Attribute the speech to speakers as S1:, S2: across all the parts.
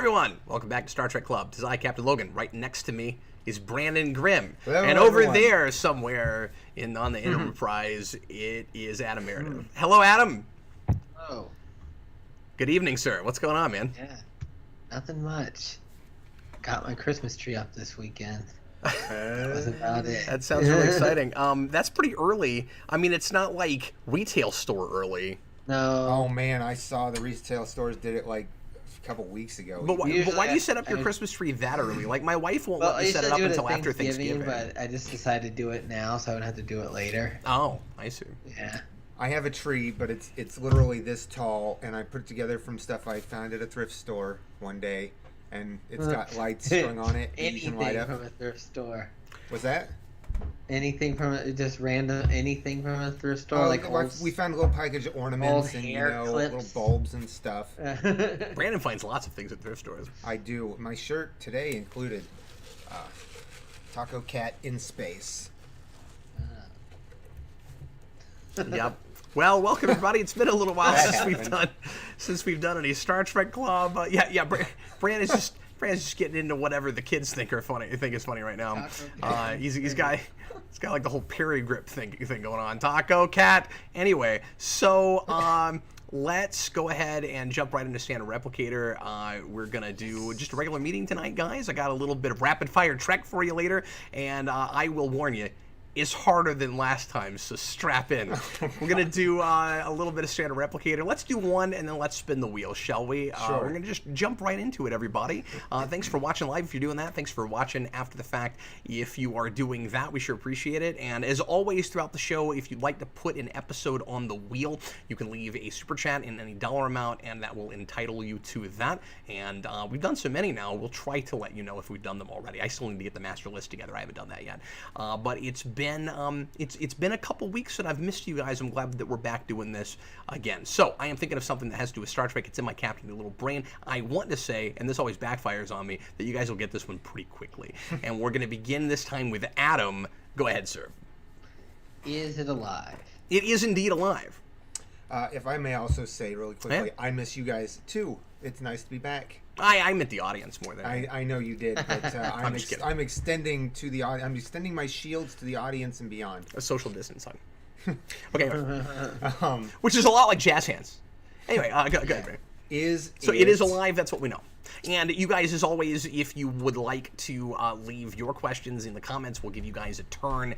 S1: everyone! Welcome back to Star Trek Club. This is I, Captain Logan. Right next to me is Brandon Grimm.
S2: Hello,
S1: and
S2: everyone.
S1: over there, somewhere on the Enterprise, it is Adam Meredith. Hello, Adam.
S3: Oh,
S1: Good evening, sir. What's going on, man?
S3: yeah. Nothing much. Got my Christmas tree up this weekend. That was about it.
S1: That sounds really exciting. That's pretty early. I mean, it's not like retail store early.
S3: No.
S2: Oh man, I saw the retail stores did it like a couple weeks ago.
S1: But why do you set up your
S3: I-
S1: Christmas tree that early? Like, my wife won't
S3: Well,
S1: let
S3: I
S1: me
S3: used
S1: set
S3: to
S1: it up
S3: do it
S1: until
S3: at
S1: after Thanksgiving.
S3: but I just decided to do it now, so I don't have to do it later.
S1: Oh, I see.
S3: Yeah.
S2: I have a tree, but it's literally this tall, and I put it together from stuff I found at a thrift store one day, and it's got lights strung on it that you can light
S3: Anything
S2: up.
S3: from a thrift store.
S2: What's that?
S3: Anything from just random anything from a thrift store, like old,
S2: we found a little package of ornaments
S3: old
S2: and
S3: hair
S2: little
S3: clips.
S2: bulbs and stuff.
S1: Brandon finds lots of things at thrift stores.
S2: I do. My shirt today included Taco Cat in space.
S1: Yep. Well, welcome everybody. It's been a little while
S2: That
S1: since we've done any Star Trek Club. Brandon's just getting into whatever the kids think is funny right now. He's got like the whole Perry grip thing going on. Taco Cat. Anyway, so let's go ahead and jump right into Standard Replicator. We're gonna do just a regular meeting tonight, guys. I got a little bit of rapid fire Trek for you later, and I will warn you, it's harder than last time, so strap in. We're going to do a little bit of Standard Replicator. Let's do one, and then let's spin the wheel, shall we?
S2: Sure.
S1: We're going to just jump right into it, everybody. Thanks for watching live if you're doing that. Thanks for watching after the fact if you are doing that. We sure appreciate it. And as always throughout the show, if you'd like to put an episode on the wheel, you can leave a super chat in any dollar amount, and that will entitle you to that. And we've done so many now, we'll try to let you know if we've done them already. I still need to get the master list together. I haven't done that yet. But it's been a couple weeks that I've missed you guys. I'm glad that we're back doing this again. So I am thinking of something that has to do with Star Trek. It's in my Captain little brain. I want to say, and this always backfires on me, that you guys will get this one pretty quickly. And we're going to begin this time with Adam. Go ahead, sir.
S3: Is it alive?
S1: It is indeed alive.
S2: If I may also say really quickly, I miss you guys too. It's nice to be back.
S1: I meant the audience more than
S2: I know you did, but
S1: I'm just kidding.
S2: I'm extending to the I'm extending my shields to the audience and beyond.
S1: a social distance, son. Okay, which is a lot like jazz hands. Anyway, go ahead, Ray. It is alive. That's what we know. And you guys, as always, if you would like to leave your questions in the comments, we'll give you guys a turn.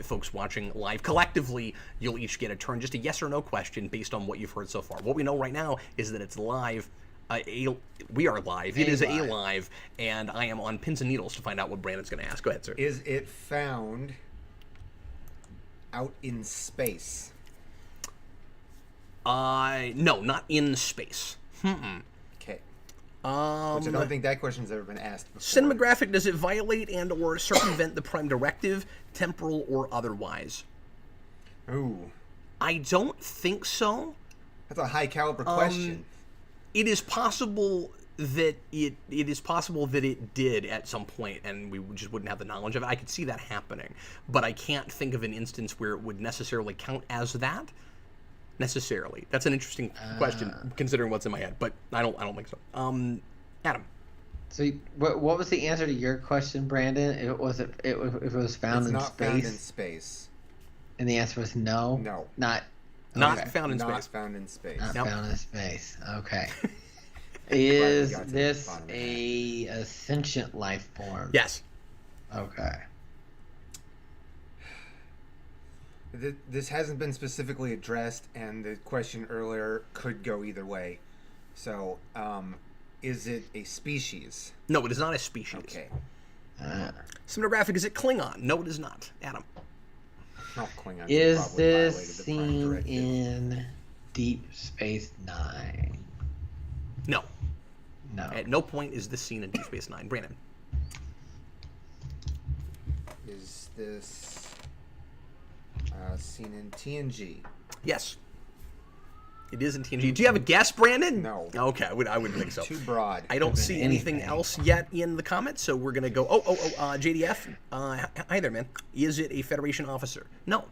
S1: Folks watching live, collectively, you'll each get a turn. Just a yes or no question based on what you've heard so far. What we know right now is that it's live. We are live. It is live, and I am on pins and needles to find out what Brandon's going to ask. Go ahead, sir.
S2: Is it found out in space?
S1: No, not in space.
S2: Okay. Which I don't think that question's ever been asked before.
S1: Cinematographic, does it violate and or circumvent the Prime Directive, temporal or otherwise?
S2: Ooh.
S1: I don't think so.
S2: That's a high caliber question.
S1: It is possible that it did at some point, and we just wouldn't have the knowledge of it. I could see that happening, but I can't think of an instance where it would necessarily count as that. Necessarily, that's an interesting question considering what's in my head, but I don't think so. Adam.
S3: So, what was the answer to your question, Brandon? If it was found
S2: It's
S3: in
S2: not
S3: space,
S2: found in space.
S3: and the answer was no.
S2: No.
S1: Not
S3: Okay.
S1: found in
S2: Not
S1: space.
S2: found in space.
S3: Not
S1: Nope.
S3: found in space. Okay.
S2: Glad we
S3: Is
S2: got to the
S3: this
S2: bottom of that.
S3: a sentient life form?
S1: Yes.
S3: Okay.
S2: This hasn't been specifically addressed, and the question earlier could go either way. So, is it a species?
S1: No, it is not a species.
S2: Okay.
S1: Cinematographic, is it Klingon? No, it is not. Adam.
S2: No, Klingons
S3: Is
S2: probably
S3: this
S2: violated the Prime
S3: seen
S2: Directive.
S3: in Deep Space Nine?
S1: No.
S3: No.
S1: At no point is this seen in Deep Space Nine. Brandon.
S2: Is this seen in TNG?
S1: Yes. It is in TNG. Do you have a guess, Brandon?
S2: No.
S1: Okay, I wouldn't think so.
S2: Too broad.
S1: I don't see anything
S3: anything.
S1: else yet in the comments, so we're going to go... JDF. Hi there, man. Is it a Federation officer? No.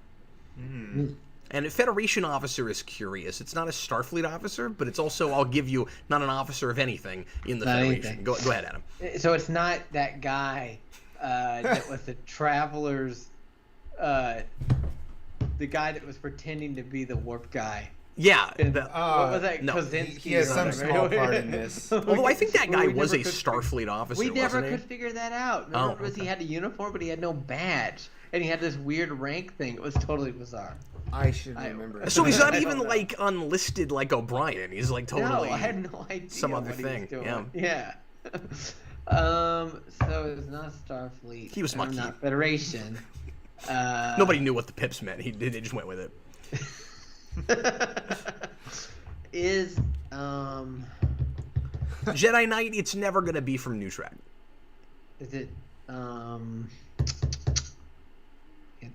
S1: And a Federation officer is curious. It's not a Starfleet officer, but it's also, I'll give you, not an officer of anything in the Federation. Go ahead, Adam.
S3: So it's not that guy that was the Travelers, the guy that was pretending to be the warp guy.
S1: Yeah.
S3: What was that?
S1: No.
S3: Kozinski.
S2: He has some small part in this.
S1: Although I think that guy was a Starfleet officer,
S3: We never
S1: wasn't he?
S3: could figure that out. Remember, he had a uniform, but he had no badge. And he had this weird rank thing. It was totally bizarre.
S2: I should remember.
S1: So he's not even like unlisted like O'Brien. He's like totally.
S3: No, I had no idea.
S1: Some other
S3: what he
S1: thing.
S3: was doing.
S1: Yeah.
S3: So it's not Starfleet.
S1: He was Maquis.
S3: Not Federation.
S1: Nobody knew what the pips meant. They just went with it.
S3: Is
S1: Jedi Knight? It's never gonna be from New Trek.
S3: Is it can't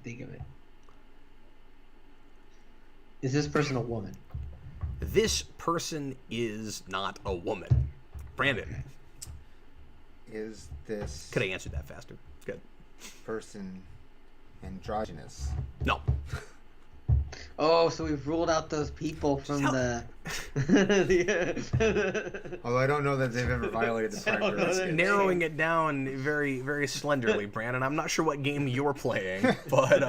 S3: think of it. Is this person a woman?
S1: This person is not a woman. Brandon.
S2: Is this
S1: Could have answered that faster. Good.
S2: person androgynous?
S1: No.
S3: Oh, so we've ruled out those people from the.
S2: Although I don't know that they've ever violated the Prime Directive.
S1: Narrowing it down very, very slenderly, Brandon. I'm not sure what game you're playing, but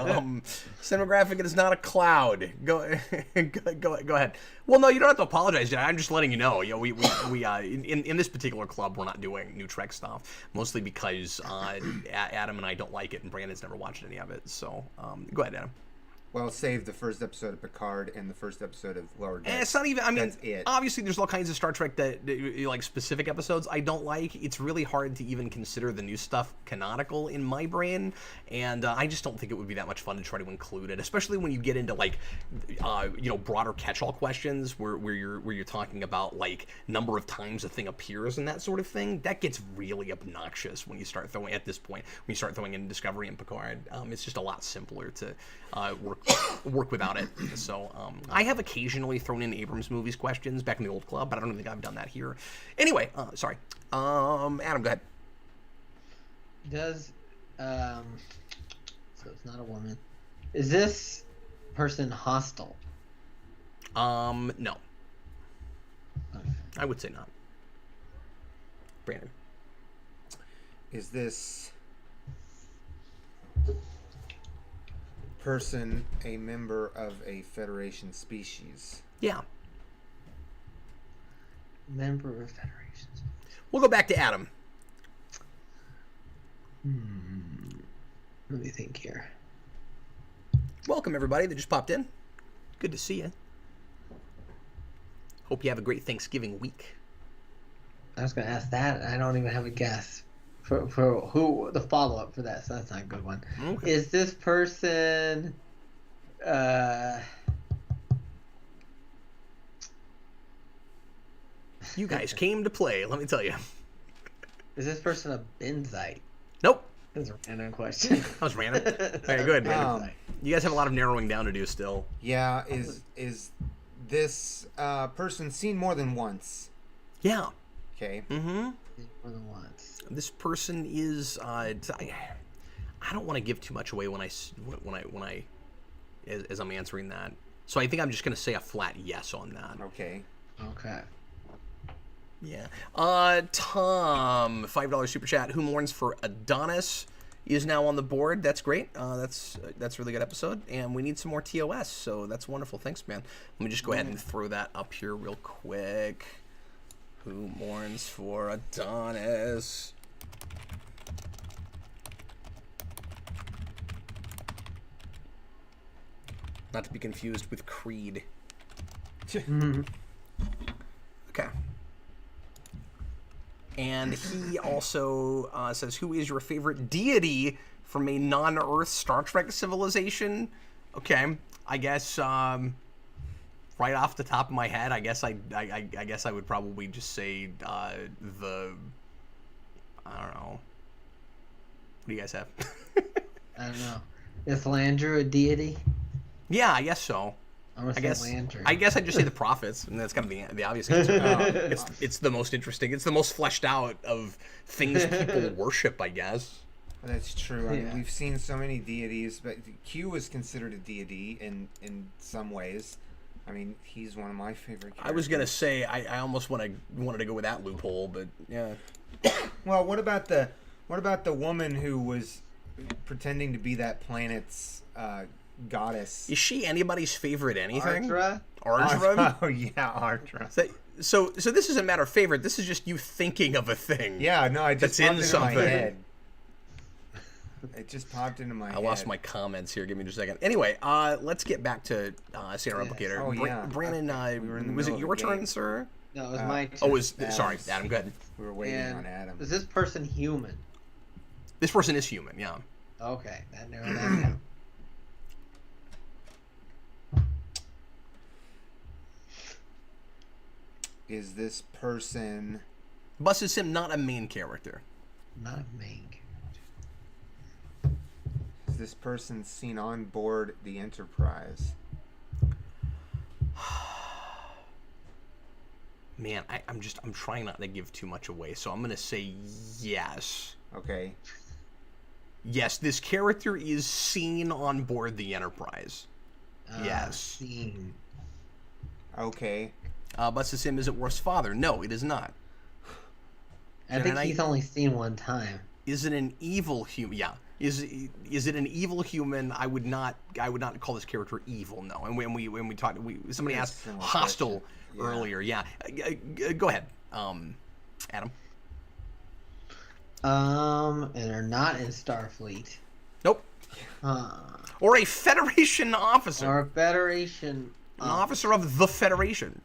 S1: Cinematographic is not a cloud. Go ahead. Well, no, you don't have to apologize. I'm just letting you know. You know, we in this particular club, we're not doing new Trek stuff, mostly because Adam and I don't like it, and Brandon's never watched any of it. So go ahead, Adam.
S2: Well, save the first episode of Picard and the first episode of Lower Decks.
S1: It's not even. I mean,
S2: That's it.
S1: Obviously, there's all kinds of Star Trek that like specific episodes I don't like. It's really hard to even consider the new stuff canonical in my brain, and I just don't think it would be that much fun to try to include it, especially when you get into like, broader catch-all questions where you're talking about like number of times a thing appears and that sort of thing. That gets really obnoxious when you start throwing in Discovery and Picard. It's just a lot simpler to work without it. So I have occasionally thrown in Abrams movies questions back in the old club, but I don't think I've done that here. Anyway, sorry. Adam, go ahead.
S3: Does so it's not a woman. Is this person hostile?
S1: No.
S3: Okay.
S1: I would say not. Brandon.
S2: Is this person a member of a Federation species?
S1: Yeah.
S3: Member of Federation.
S1: We'll go back to Adam.
S3: Let me think here.
S1: Welcome, everybody that just popped in. Good to see you. Hope you have a great Thanksgiving week.
S3: I was going to ask that. I don't even have a guess for who the follow up for that. So that's not a good one.
S1: Okay.
S3: Is this person?
S1: You guys came to play, let me tell you.
S3: Is this person a Benzite?
S1: Nope.
S3: That's a random question.
S1: That was random. Very good. You guys have a lot of narrowing down to do still.
S2: Yeah. Is this person seen more than once?
S1: Yeah.
S2: Okay.
S1: Mm-hmm.
S3: More than once.
S1: This person is. I don't want to give too much away as I'm answering that. So I think I'm just going to say a flat yes on that.
S2: Okay.
S3: Okay.
S1: Yeah. Tom, $5 super chat. Who mourns for Adonis is now on the board. That's great. That's a really good episode, and we need some more TOS. So that's wonderful. Thanks, man. Let me just go ahead and throw that up here real quick. Who mourns for Adonis? Not to be confused with Creed. Okay. And he also says, who is your favorite deity from a non-Earth Star Trek civilization? Okay, I guess right off the top of my head, I guess I would probably just say I don't know. What do you guys have?
S3: I don't know. Is Landru a deity?
S1: Yeah, I guess so. I guess I'd just say the prophets, and that's kind of the obvious answer. It's the most interesting. It's the most fleshed out of things people worship, I guess.
S2: That's true. I mean,
S3: Yeah.
S2: we've seen so many deities, but Q is considered a deity in some ways. I mean, he's one of my favorite characters.
S1: I was gonna say I almost wanted to go with that loophole, but yeah.
S2: Well, what about the woman who was pretending to be that planet's goddess?
S1: Is she anybody's favorite anything?
S3: Ardra?
S1: Ardra?
S2: Oh yeah, Ardra.
S1: So this isn't a matter of favorite. This is just you thinking of a thing.
S2: Yeah, no, I just
S1: That's in
S2: popped into my
S1: something.
S2: head. It just popped into my head.
S1: I lost my comments here. Give me just a second. Anyway, let's get back to Santa Replicator.
S2: Oh, yeah.
S1: Brandon,
S2: We were in the
S1: was it
S2: middle
S1: your
S2: of the
S1: turn,
S2: game.
S1: sir?
S3: No, it was my turn.
S1: Oh, sorry,
S2: Adam's.
S1: Adam. Go ahead.
S2: We were waiting
S3: And
S2: on Adam.
S3: is this person human?
S1: This person is human. Yeah.
S3: Okay, that narrowed that down.
S2: Is this person?
S1: Bus is him, not a main character.
S3: Not a main character.
S2: Is this person seen on board the Enterprise?
S1: Man, I'm trying not to give too much away, so I'm gonna say yes.
S2: Okay.
S1: Yes, this character is seen on board the Enterprise. Yes.
S3: Seen.
S2: Okay.
S1: Bus is him, is it Worf's father? No, it is not.
S3: I think
S1: And
S3: he's only seen one time.
S1: Is it an evil human? Yeah. Is it an evil human? I would not call this character evil. No. And when we talked, somebody
S2: Yeah,
S1: asked
S2: similar
S1: hostile
S2: question. Yeah.
S1: earlier. Yeah. Go ahead, Adam.
S3: And they're not in Starfleet.
S1: Nope. Or a Federation officer.
S3: Or a Federation.
S1: An officer of the Federation.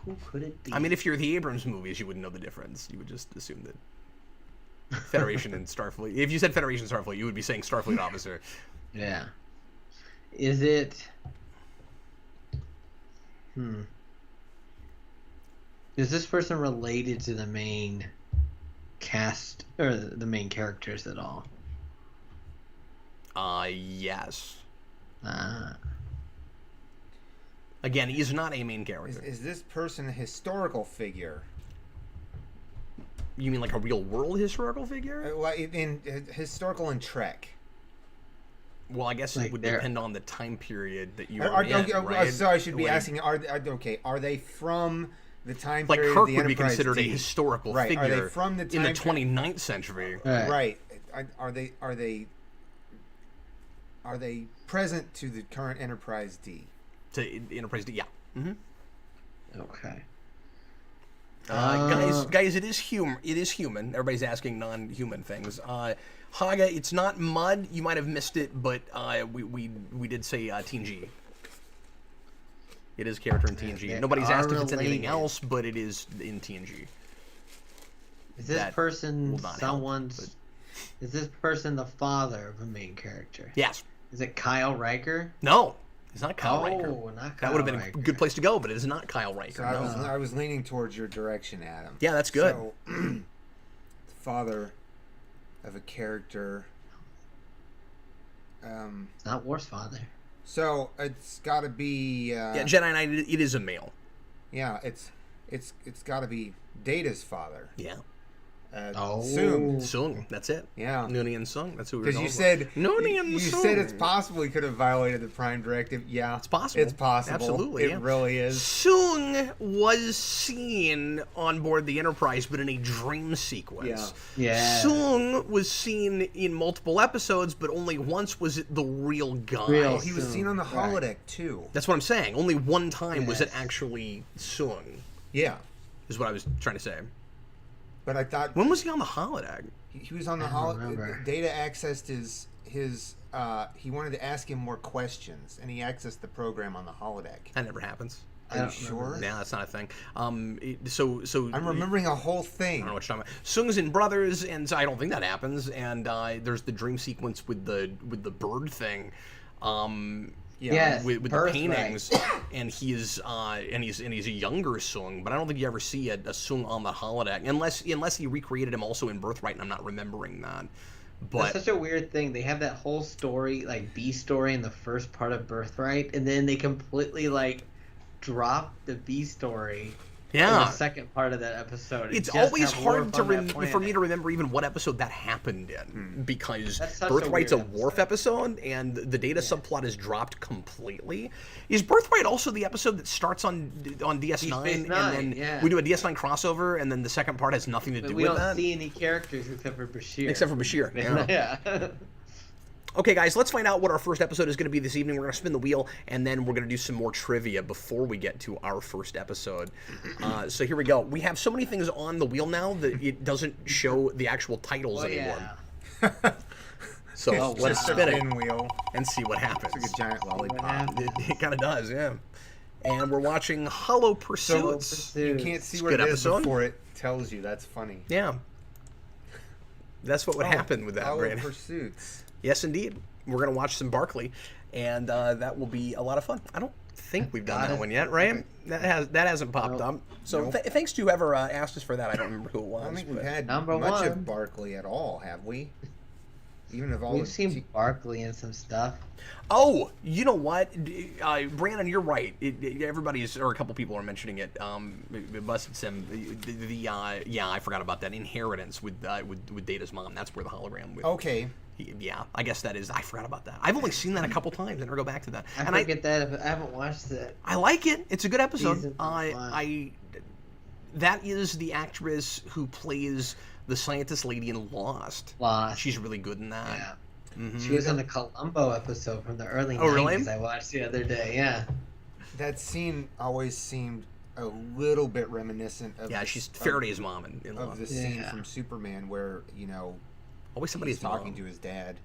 S3: Who could it be?
S1: I mean, if you're the Abrams movies, you wouldn't know the difference. You would just assume that Federation and Starfleet. If you said Federation Starfleet, you would be saying Starfleet officer.
S3: Yeah. Is it? Is this person related to the main cast or the main characters at all?
S1: Yes.
S3: Ah.
S1: Again, he's not a main character.
S2: Is this person a historical figure?
S1: You mean like a real world historical figure?
S2: In historical in Trek.
S1: Well, I guess
S3: Like
S1: it would
S3: they're-
S1: depend on the time period that you
S2: Are,
S1: are in,
S2: okay,
S1: right?
S2: So I should be
S1: Like-
S2: asking: Are they from the time
S1: Like
S2: period
S1: Kirk
S2: of the
S1: would be
S2: Enterprise
S1: considered a
S2: D?
S1: historical
S2: Right.
S1: figure
S2: Are they from the
S1: in the
S2: time
S1: 29th century.
S3: Right.
S2: Right. Are they present to the current Enterprise D?
S1: To Enterprise D, yeah. Mm-hmm.
S3: Okay.
S1: Guys, it is human. Everybody's asking non-human things. Haga, it's not Mud. You might have missed it, but we did say TNG. It is character in TNG.
S3: They
S1: Nobody's
S3: are
S1: asked if it's anything
S3: related.
S1: else, but it is in TNG.
S3: Is this
S1: That
S3: person
S1: will not help,
S3: someone's? Is this person the father of a main character?
S1: Yes.
S3: Is it Kyle Riker?
S1: No. It's not Kyle Riker.
S3: Not Kyle
S1: That would have been
S3: Riker.
S1: a good place to go, but it is not Kyle Riker.
S2: So
S1: No.
S2: I was leaning towards your direction, Adam.
S1: Yeah, that's good.
S2: So, the father of a character.
S3: It's not Worf's father.
S2: So it's got to be.
S1: Yeah, Jedi Knight, it is a male.
S2: Yeah, it's got to be Data's father.
S1: Yeah.
S2: Soong.
S1: Sung, that's it.
S2: Yeah.
S1: Noonien and Sung, that's who we were
S2: Because
S1: going
S2: you
S1: for.
S2: said
S1: Noonien and
S2: you
S1: Sung.
S2: said it's possible he could have violated the Prime Directive. Yeah,
S1: It's possible.
S2: It's possible.
S1: Absolutely,
S2: It
S1: yeah.
S2: really is.
S1: Sung was seen on board the Enterprise, but in a dream sequence.
S3: Yeah.
S1: Sung was seen in multiple episodes, but only once was it the real guy.
S3: Real.
S2: He was seen on the
S3: Right.
S2: holodeck too.
S1: That's what I'm saying. Only one time was it
S3: Yes.
S1: actually Sung,
S2: Yeah,
S1: is what I was trying to say.
S2: but I thought
S1: When was he on the holodeck?
S2: he was on the
S3: I don't
S2: holodeck.
S3: remember.
S2: Data accessed his. He wanted to ask him more questions, and he accessed the program on the holodeck.
S1: That never happens.
S2: Are you
S3: don't
S2: sure?
S3: remember.
S1: Yeah, that's not a thing. So
S2: I'm remembering a whole
S1: I
S2: thing.
S1: don't know what you're talking about. Sung's in Brothers, and I don't think that happens. And there's the dream sequence with the bird thing,
S3: Yes.
S1: with the
S3: Birthright.
S1: paintings, and he's a younger Sung, but I don't think you ever see a Sung on the holodeck unless he recreated him also in Birthright, and I'm not remembering that. But
S3: That's such a weird thing. They have that whole story, like B story in the first part of Birthright, and then they completely like drop the B story
S1: Yeah.
S3: the second part of that episode. and
S1: It's
S3: just
S1: always
S3: have
S1: hard
S3: Worf
S1: to
S3: on that
S1: for me
S3: planet.
S1: to remember even what episode that happened in, because
S3: That's such a
S1: Birthright's a
S3: weird
S1: Worf episode, and the Data
S3: Yeah.
S1: subplot is dropped completely. Is Birthright also the episode that starts on DS9,
S3: Deep Space
S1: and
S3: Nine,
S1: then
S3: yeah.
S1: we do a DS9 crossover, and then the second part has nothing to
S3: But
S1: do
S3: we
S1: with
S3: don't
S1: that?
S3: see any characters except for Bashir.
S1: Except for Bashir, yeah.
S3: Yeah.
S1: Okay, guys, let's find out what our first episode is going to be this evening. We're going to spin the wheel, and then we're going to do some more trivia before we get to our first episode. So here we go. We have so many things on the wheel now that it doesn't show the actual titles
S3: Well,
S1: anymore.
S3: yeah.
S1: So
S3: Oh,
S1: let's
S2: Just a
S1: spin it
S2: pinwheel.
S1: and see what happens.
S2: It's like a giant lollipop.
S1: It kind of does, yeah. And we're watching Hollow Pursuits.
S2: You can't see
S1: It's a
S2: what it
S1: good
S2: is
S1: episode.
S2: before it tells you. That's funny.
S1: Yeah. That's what would happen with that,
S2: Hollow
S1: Brandon.
S2: Pursuits.
S1: Yes, indeed. We're going to watch some Barkley, and that will be a lot of fun. I don't think we've done
S3: Got
S1: that
S3: it.
S1: one yet, right? That hasn't popped
S3: Nope.
S1: up. So
S2: Nope.
S1: thanks to whoever asked us for that. I don't remember who it was.
S2: I don't think we've
S1: but-
S2: had
S3: Number
S2: much
S3: one.
S2: of Barkley at all, have we? Even of all
S3: We've
S2: the
S3: seen Barkley and some stuff.
S1: Oh, you know what, Brandon, you're right. Everybody's, or a couple people are mentioning it. It busted some. Yeah, I forgot about that inheritance with Data's mom. That's where the hologram. With,
S2: Okay.
S1: Yeah, I guess that is. I forgot about that. I've only seen that a couple times. I never go back to that.
S3: I
S1: And
S3: forget that. I haven't watched it.
S1: I like it. It's a good episode.
S3: Season
S1: I that is the actress who plays the scientist lady in Lost.
S3: Lost.
S1: She's really good in that.
S3: Yeah.
S1: Mhm.
S3: She was in the Columbo episode from the early
S1: Oh, really?
S3: 90s I watched the other day. Yeah.
S2: That scene always seemed a little bit reminiscent of
S1: Yeah,
S2: the-
S1: she's
S2: of-
S1: Faraday's mom in
S2: of
S1: Lost.
S2: the scene
S3: Yeah.
S2: from Superman where, you know,
S1: Always somebody's
S2: he's talking
S1: mom.
S2: to his dad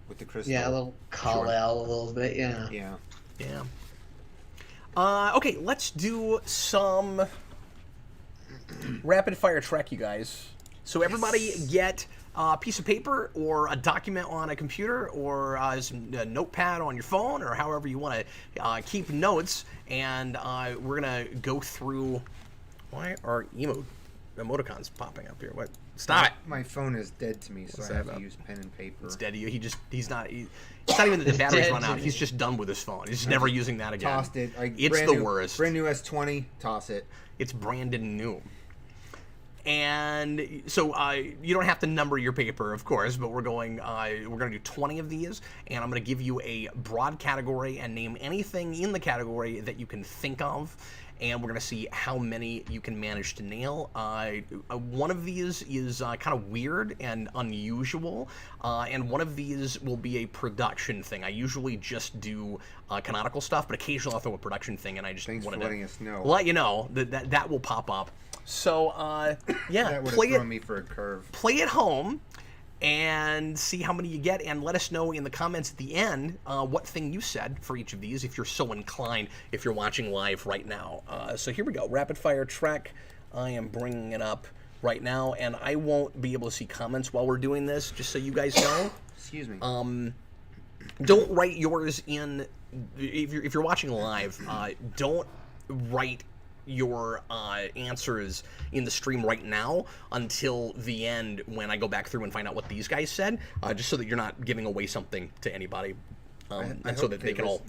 S2: with the crystal.
S3: Yeah, a little Kal-El a little bit. Yeah.
S2: Yeah.
S1: Yeah. Okay, let's do some rapid fire Trek, you guys. So everybody get a piece of paper or a document on a computer or a notepad on your phone or however you want to keep notes, and we're gonna go through. Why are emoticons popping up here? What? Stop it!
S2: My phone is dead to me, so
S1: What's
S2: I
S1: that
S2: have to
S1: about?
S2: use pen and paper.
S1: It's dead to you. It's not even that the battery's
S3: dead
S1: run
S3: to
S1: out.
S3: me.
S1: He's just done with his phone. He's just never using that again.
S2: Tossed it.
S1: It's
S2: brand
S1: the
S2: new,
S1: worst.
S2: Brand new S20. Toss it.
S1: It's branded new. And so you don't have to number your paper, of course, but we're going to do 20 of these, and I'm going to give you a broad category and name anything in the category that you can think of, and we're going to see how many you can manage to nail. One of these is kind of weird and unusual, and one of these will be a production thing. I usually just do canonical stuff, but occasionally I'll throw a production thing, and I just
S2: Thanks for
S1: wanted
S2: letting
S1: to
S2: us know.
S1: let you know that will pop up. So, yeah,
S2: That would have
S1: play
S2: thrown
S1: it,
S2: me for a curve.
S1: play it home and see how many you get, and let us know in the comments at the end what thing you said for each of these, if you're so inclined, if you're watching live right now. So here we go, rapid fire Trek. I am bringing it up right now, and I won't be able to see comments while we're doing this, just so you guys know.
S2: Excuse me.
S1: Don't write yours in, if you're watching live, don't write your answers in the stream right now until the end when I go back through and find out what these guys said, just so that you're not giving away something to anybody,
S2: I
S1: and so
S2: hope
S1: that they can all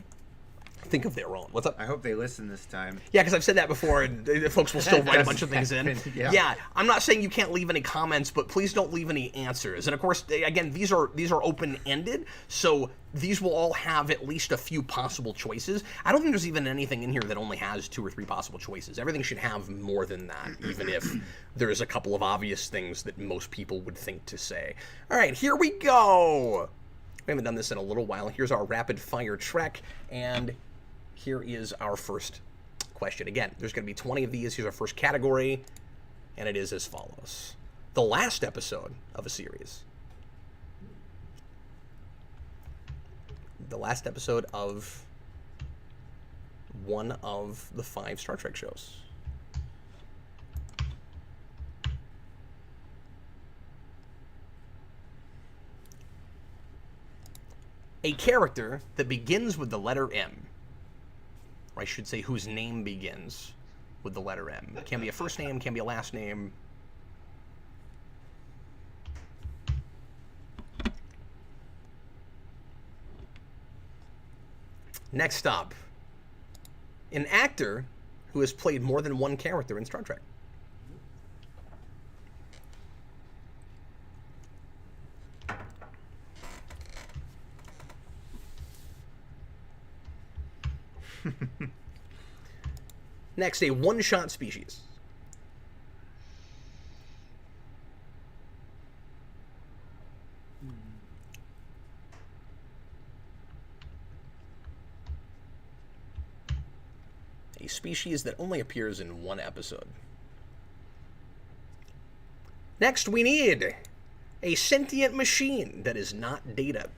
S1: think of their own. What's up?
S2: I hope they listen this time.
S1: Yeah, because I've said that before, and folks will still write a bunch of things in.
S2: Yeah.
S1: I'm not saying you can't leave any comments, but please don't leave any answers. And of course, again, these are open-ended, so these will all have at least a few possible choices. I don't think there's even anything in here that only has 2 or 3 possible choices. Everything should have more than that, even if there's a couple of obvious things that most people would think to say. All right, here we go. We haven't done this in a little while. Here's our rapid-fire Trek, and here is our first question. Again, there's going to be 20 of these. Here's our first category, and it is as follows. The last episode of a series. The last episode of one of the 5 Star Trek shows. A character that begins with the letter M. Or I should say whose name begins with the letter M. It can be a first name, can be a last name. Next up, an actor who has played more than one character in Star Trek. Next, a one-shot species. A species that only appears in one episode. Next, we need a sentient machine that is not Data.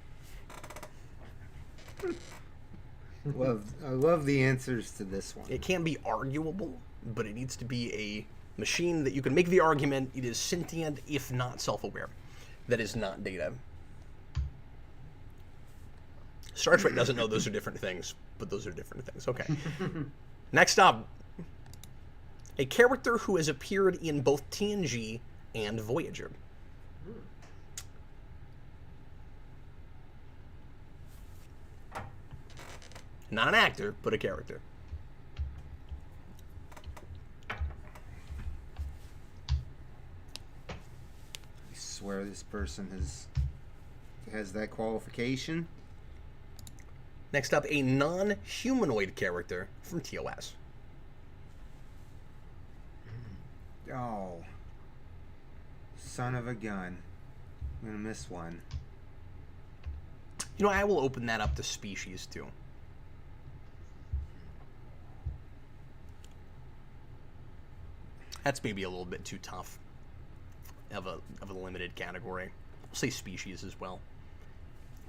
S2: I love the answers to this one.
S1: It can be arguable, but it needs to be a machine that you can make the argument it is sentient, if not self-aware. That is not Data. Star Trek doesn't know those are different things, but those are different things. Okay. Next up, a character who has appeared in both TNG and Voyager. Not an actor, but a character.
S2: I swear this person has that qualification.
S1: Next up, a non-humanoid character from TOS.
S2: Oh. Son of a gun. I'm gonna miss one.
S1: You know, I will open that up to species, too. That's maybe a little bit too tough of a limited category. I'll say species as well.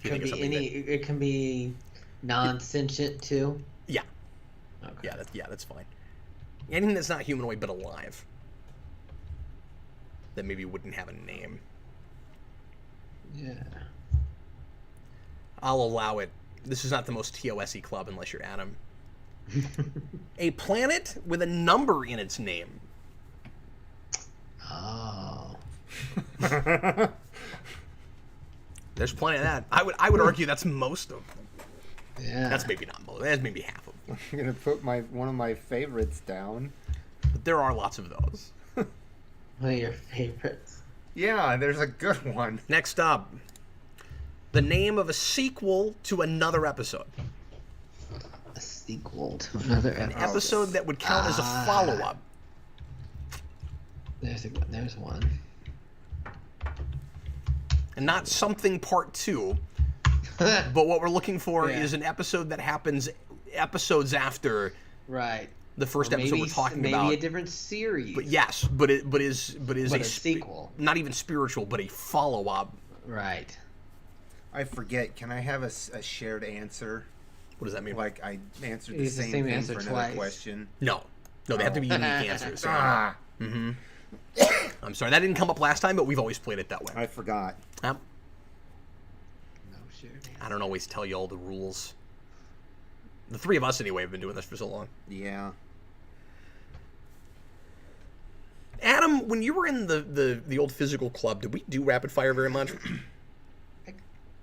S3: Could be any. It can be non-sentient too.
S1: Yeah.
S3: Okay.
S1: Yeah, that's fine. Anything that's not humanoid but alive. That maybe wouldn't have a name.
S3: Yeah.
S1: I'll allow it. This is not the most TOS-y club unless you're Adam. A planet with a number in its name.
S3: Oh.
S1: There's plenty of that. I would argue that's most of them.
S3: Yeah.
S1: That's maybe not most. That's maybe half of them.
S2: I'm gonna put one of my favorites down.
S1: But there are lots of those.
S3: One of your favorites.
S2: Yeah, there's a good one.
S1: Next up, the name of a sequel to another episode.
S3: A sequel to another
S1: An
S3: episode.
S1: episode that would count as a follow-up.
S3: There's one.
S1: And not something part 2. But what we're looking for
S3: Yeah.
S1: is an episode that happens episodes after
S3: Right.
S1: the first
S3: Or
S1: episode we're talking
S3: maybe
S1: about.
S3: Maybe a different series.
S1: But yes, but is
S3: a sequel.
S1: Not even spiritual, but a follow-up.
S3: Right.
S2: I forget. Can I have a shared answer?
S1: What does that mean?
S2: Like I answered the
S3: It's the
S2: same
S3: same
S2: thing
S3: answer
S2: for
S3: twice.
S2: another question.
S1: No, they have to be unique answers.
S2: Ah,
S1: I'm sorry, that didn't come up last time, but we've always played it that way.
S2: I forgot.
S1: Yep.
S3: No shared answer.
S1: I don't always tell you all the rules. The three of us, anyway, have been doing this for so long.
S2: Yeah.
S1: Adam, when you were in the old physical club, did we do rapid fire very much?
S3: I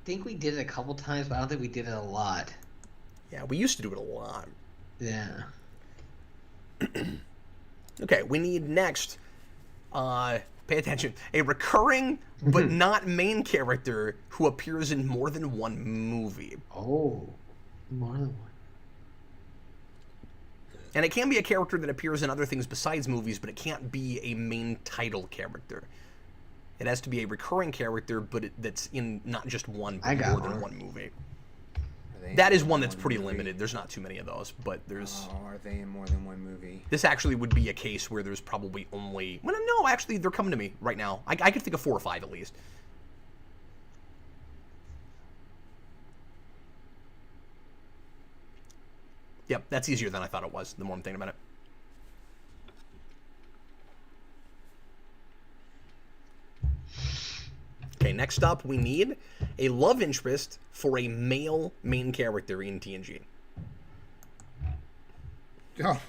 S3: think we did it a couple times, but I don't think we did it a lot.
S1: Yeah, we used to do it a lot.
S3: Yeah.
S1: Okay, we need next, pay attention, a recurring but not main character who appears in more than one movie.
S3: Oh. More than one.
S1: And it can be a character that appears in other things besides movies, but it can't be a main title character. It has to be a recurring character, but that's in not just one,
S3: I
S1: but
S3: got
S1: more than
S3: one.
S1: one movie.
S2: Are they
S1: That
S2: in
S1: is
S2: more
S1: one
S2: than
S1: that's pretty
S2: movie?
S1: limited. There's not too many of those, but there's...
S2: Oh, are they in more than one movie?
S1: This actually would be a case where there's probably only... Well, no, actually, they're coming to me right now. I could think of 4 or 5 at least. Yep, that's easier than I thought it was, the more I'm thinking about it. Okay, next up, we need a love interest for a male main character in TNG.
S2: Oh,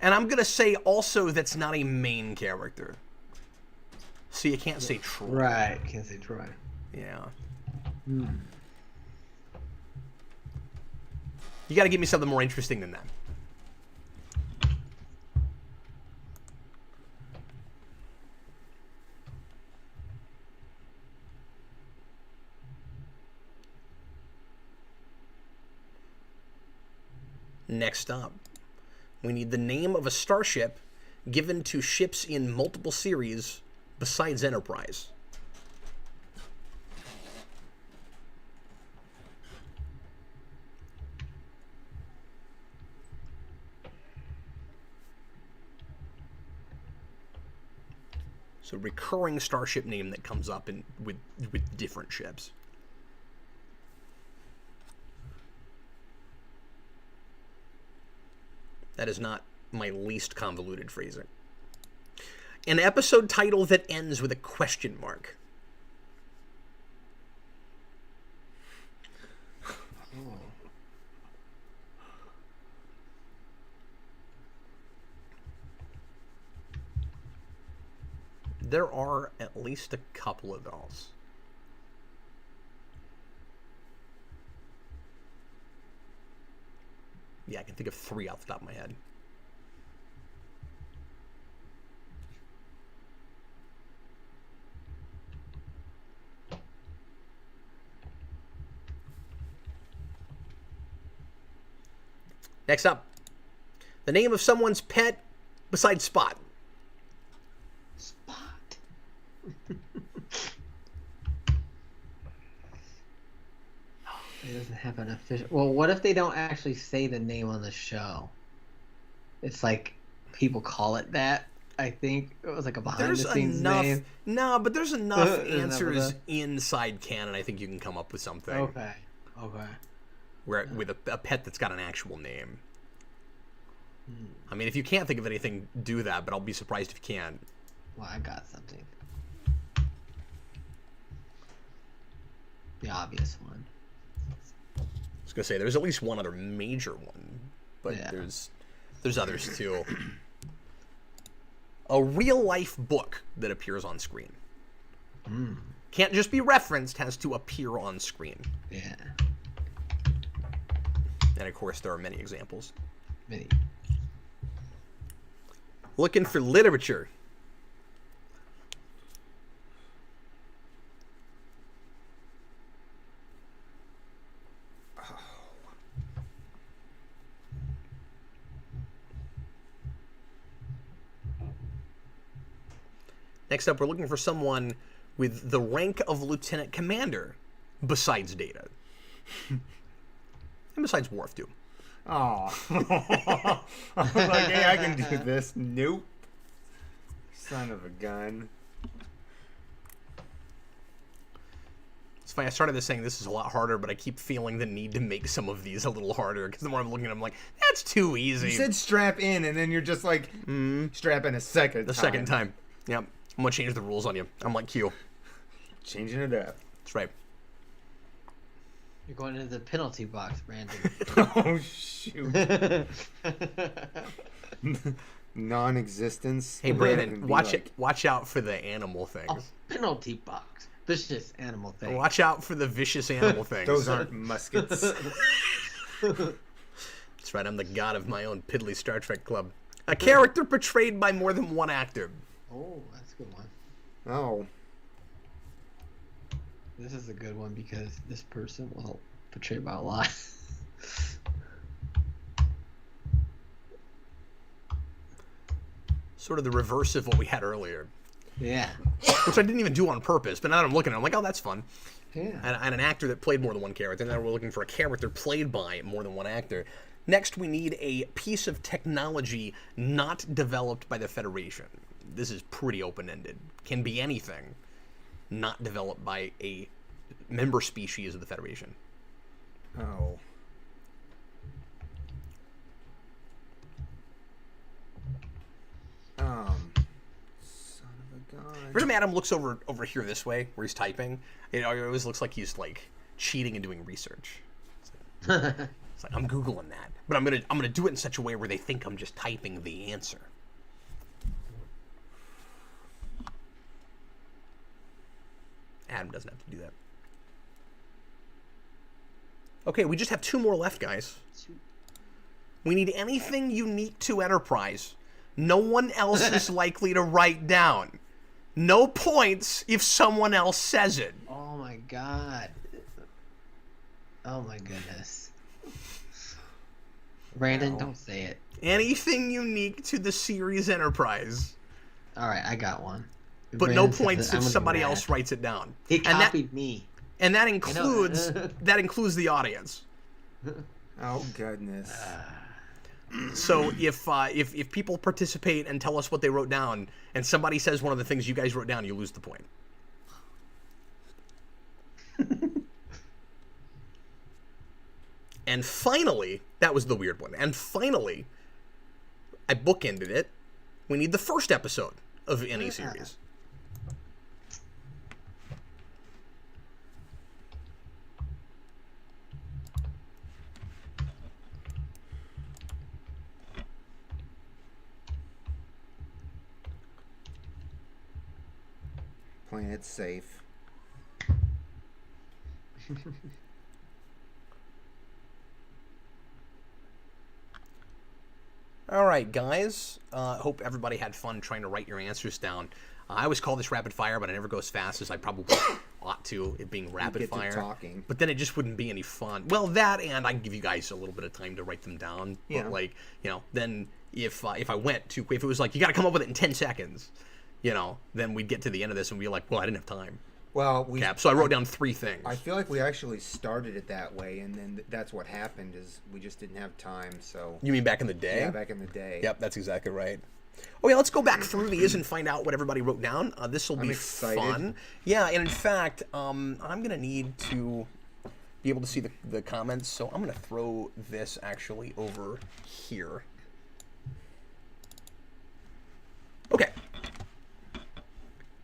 S1: And I'm going to say also that's not a main character. So you can't say Troy.
S3: Right. Can't say Troy.
S1: Yeah. You got to give me something more interesting than that. Next up, we need the name of a starship given to ships in multiple series besides Enterprise. So recurring starship name that comes up with different ships. That is not my least convoluted phrasing. An episode title that ends with a question mark. There are at least a couple of those. Yeah, I can think of 3 off the top of my head. Next up, the name of someone's pet besides Spot.
S3: Spot. It doesn't have an official. Well, what if they don't actually say the name on the show? It's like people call it that. I think it was like a behind-the-scenes name.
S1: No, but there's enough answers
S3: enough
S1: inside canon. I think you can come up with something.
S3: Okay.
S1: Where with a pet that's got an actual name. I mean, if you can't think of anything, do that. But I'll be surprised if you can.
S3: Well, I got something. The obvious one.
S1: I was gonna say there's at least one other major one, but
S3: Yeah.
S1: there's others too. A real life book that appears on screen. Can't just be referenced, has to appear on screen.
S3: Yeah.
S1: And of course, there are many examples.
S3: Many.
S1: Looking for literature. Next up, we're looking for someone with the rank of lieutenant commander besides Data. And besides Worf, too.
S2: Oh. I was like, hey, I can do this. Nope. Son of a gun.
S1: It's funny, I started this saying this is a lot harder, but I keep feeling the need to make some of these a little harder, because the more I'm looking at them, I'm like, that's too easy.
S2: You said strap in, and then you're just like, strap in a second
S1: The second time. Yep. I'm going to change the rules on you. I'm like Q.
S2: Changing it up.
S1: That's right.
S3: You're going into the penalty box, Brandon.
S2: Oh, shoot. Non-existence.
S1: Hey, Brandon,
S2: Watch it.
S1: watch out for the animal things.
S3: Oh, penalty box. Vicious animal thing.
S1: Watch out for the vicious animal things.
S2: Those aren't muskets.
S1: That's right, I'm the god of my own piddly Star Trek club. A character portrayed by more than one actor.
S3: Oh, that's a good one.
S2: Oh.
S3: This is a good one because this person will portray by a lot.
S1: Sort of the reverse of what we had earlier.
S3: Yeah.
S1: Which I didn't even do on purpose, but now that I'm looking at it, I'm like, oh, that's fun.
S3: Yeah.
S1: And an actor that played more than one character, and now we're looking for a character played by more than one actor. Next, we need a piece of technology not developed by the Federation. This is pretty open-ended. Can be anything not developed by a member species of the Federation.
S2: Oh. Son of a gun.
S1: Every time Adam looks over here this way, where he's typing, it always looks like he's like cheating and doing research. It's like I'm Googling that, but I'm gonna do it in such a way where they think I'm just typing the answer. Adam doesn't have to do that. Okay, we just have 2 more left, guys. We need anything unique to Enterprise. No one else is likely to write down. No points if someone else says it.
S3: Oh my god. Oh my goodness. Brandon,
S2: No.
S3: don't say it.
S1: Anything unique to the series Enterprise.
S3: All right, I got one.
S1: But
S3: Brandon
S1: no
S3: says
S1: points
S3: it, I'm
S1: if
S3: gonna be
S1: somebody
S3: mad.
S1: else writes it down.
S3: He
S1: And that,
S3: copied me.
S1: and that
S3: know.
S1: includes the audience.
S2: Oh goodness.
S1: So if people participate and tell us what they wrote down, and somebody says one of the things you guys wrote down, you lose the point. And finally, that was the weird one. And finally, I bookended it. We need the first episode of any series.
S2: Playing it safe.
S1: All right, guys. Hope everybody had fun trying to write your answers down. I always call this rapid fire, but I never go as fast as I probably ought to, it being rapid
S2: get to
S1: fire.
S2: talking.
S1: But then it just wouldn't be any fun. Well, that, and I can give you guys a little bit of time to write them down.
S2: Yeah.
S1: But, like, you know, then if I went too quick, if it was like, you got to come up with it in 10 seconds, you know, then we'd get to the end of this and be like, well, I didn't have time.
S2: Well,
S1: Cap. So I wrote down 3 things.
S2: I feel like we actually started it that way, and then that's what happened is we just didn't have time. So
S1: You mean back in the day?
S2: yeah, back in the day.
S1: Yep, that's exactly right. Okay, let's go back through these and find out what everybody wrote down. This will be
S2: excited.
S1: fun. Yeah, and in fact, I'm going to need to be able to see the comments, so I'm going to throw this actually over here. Okay.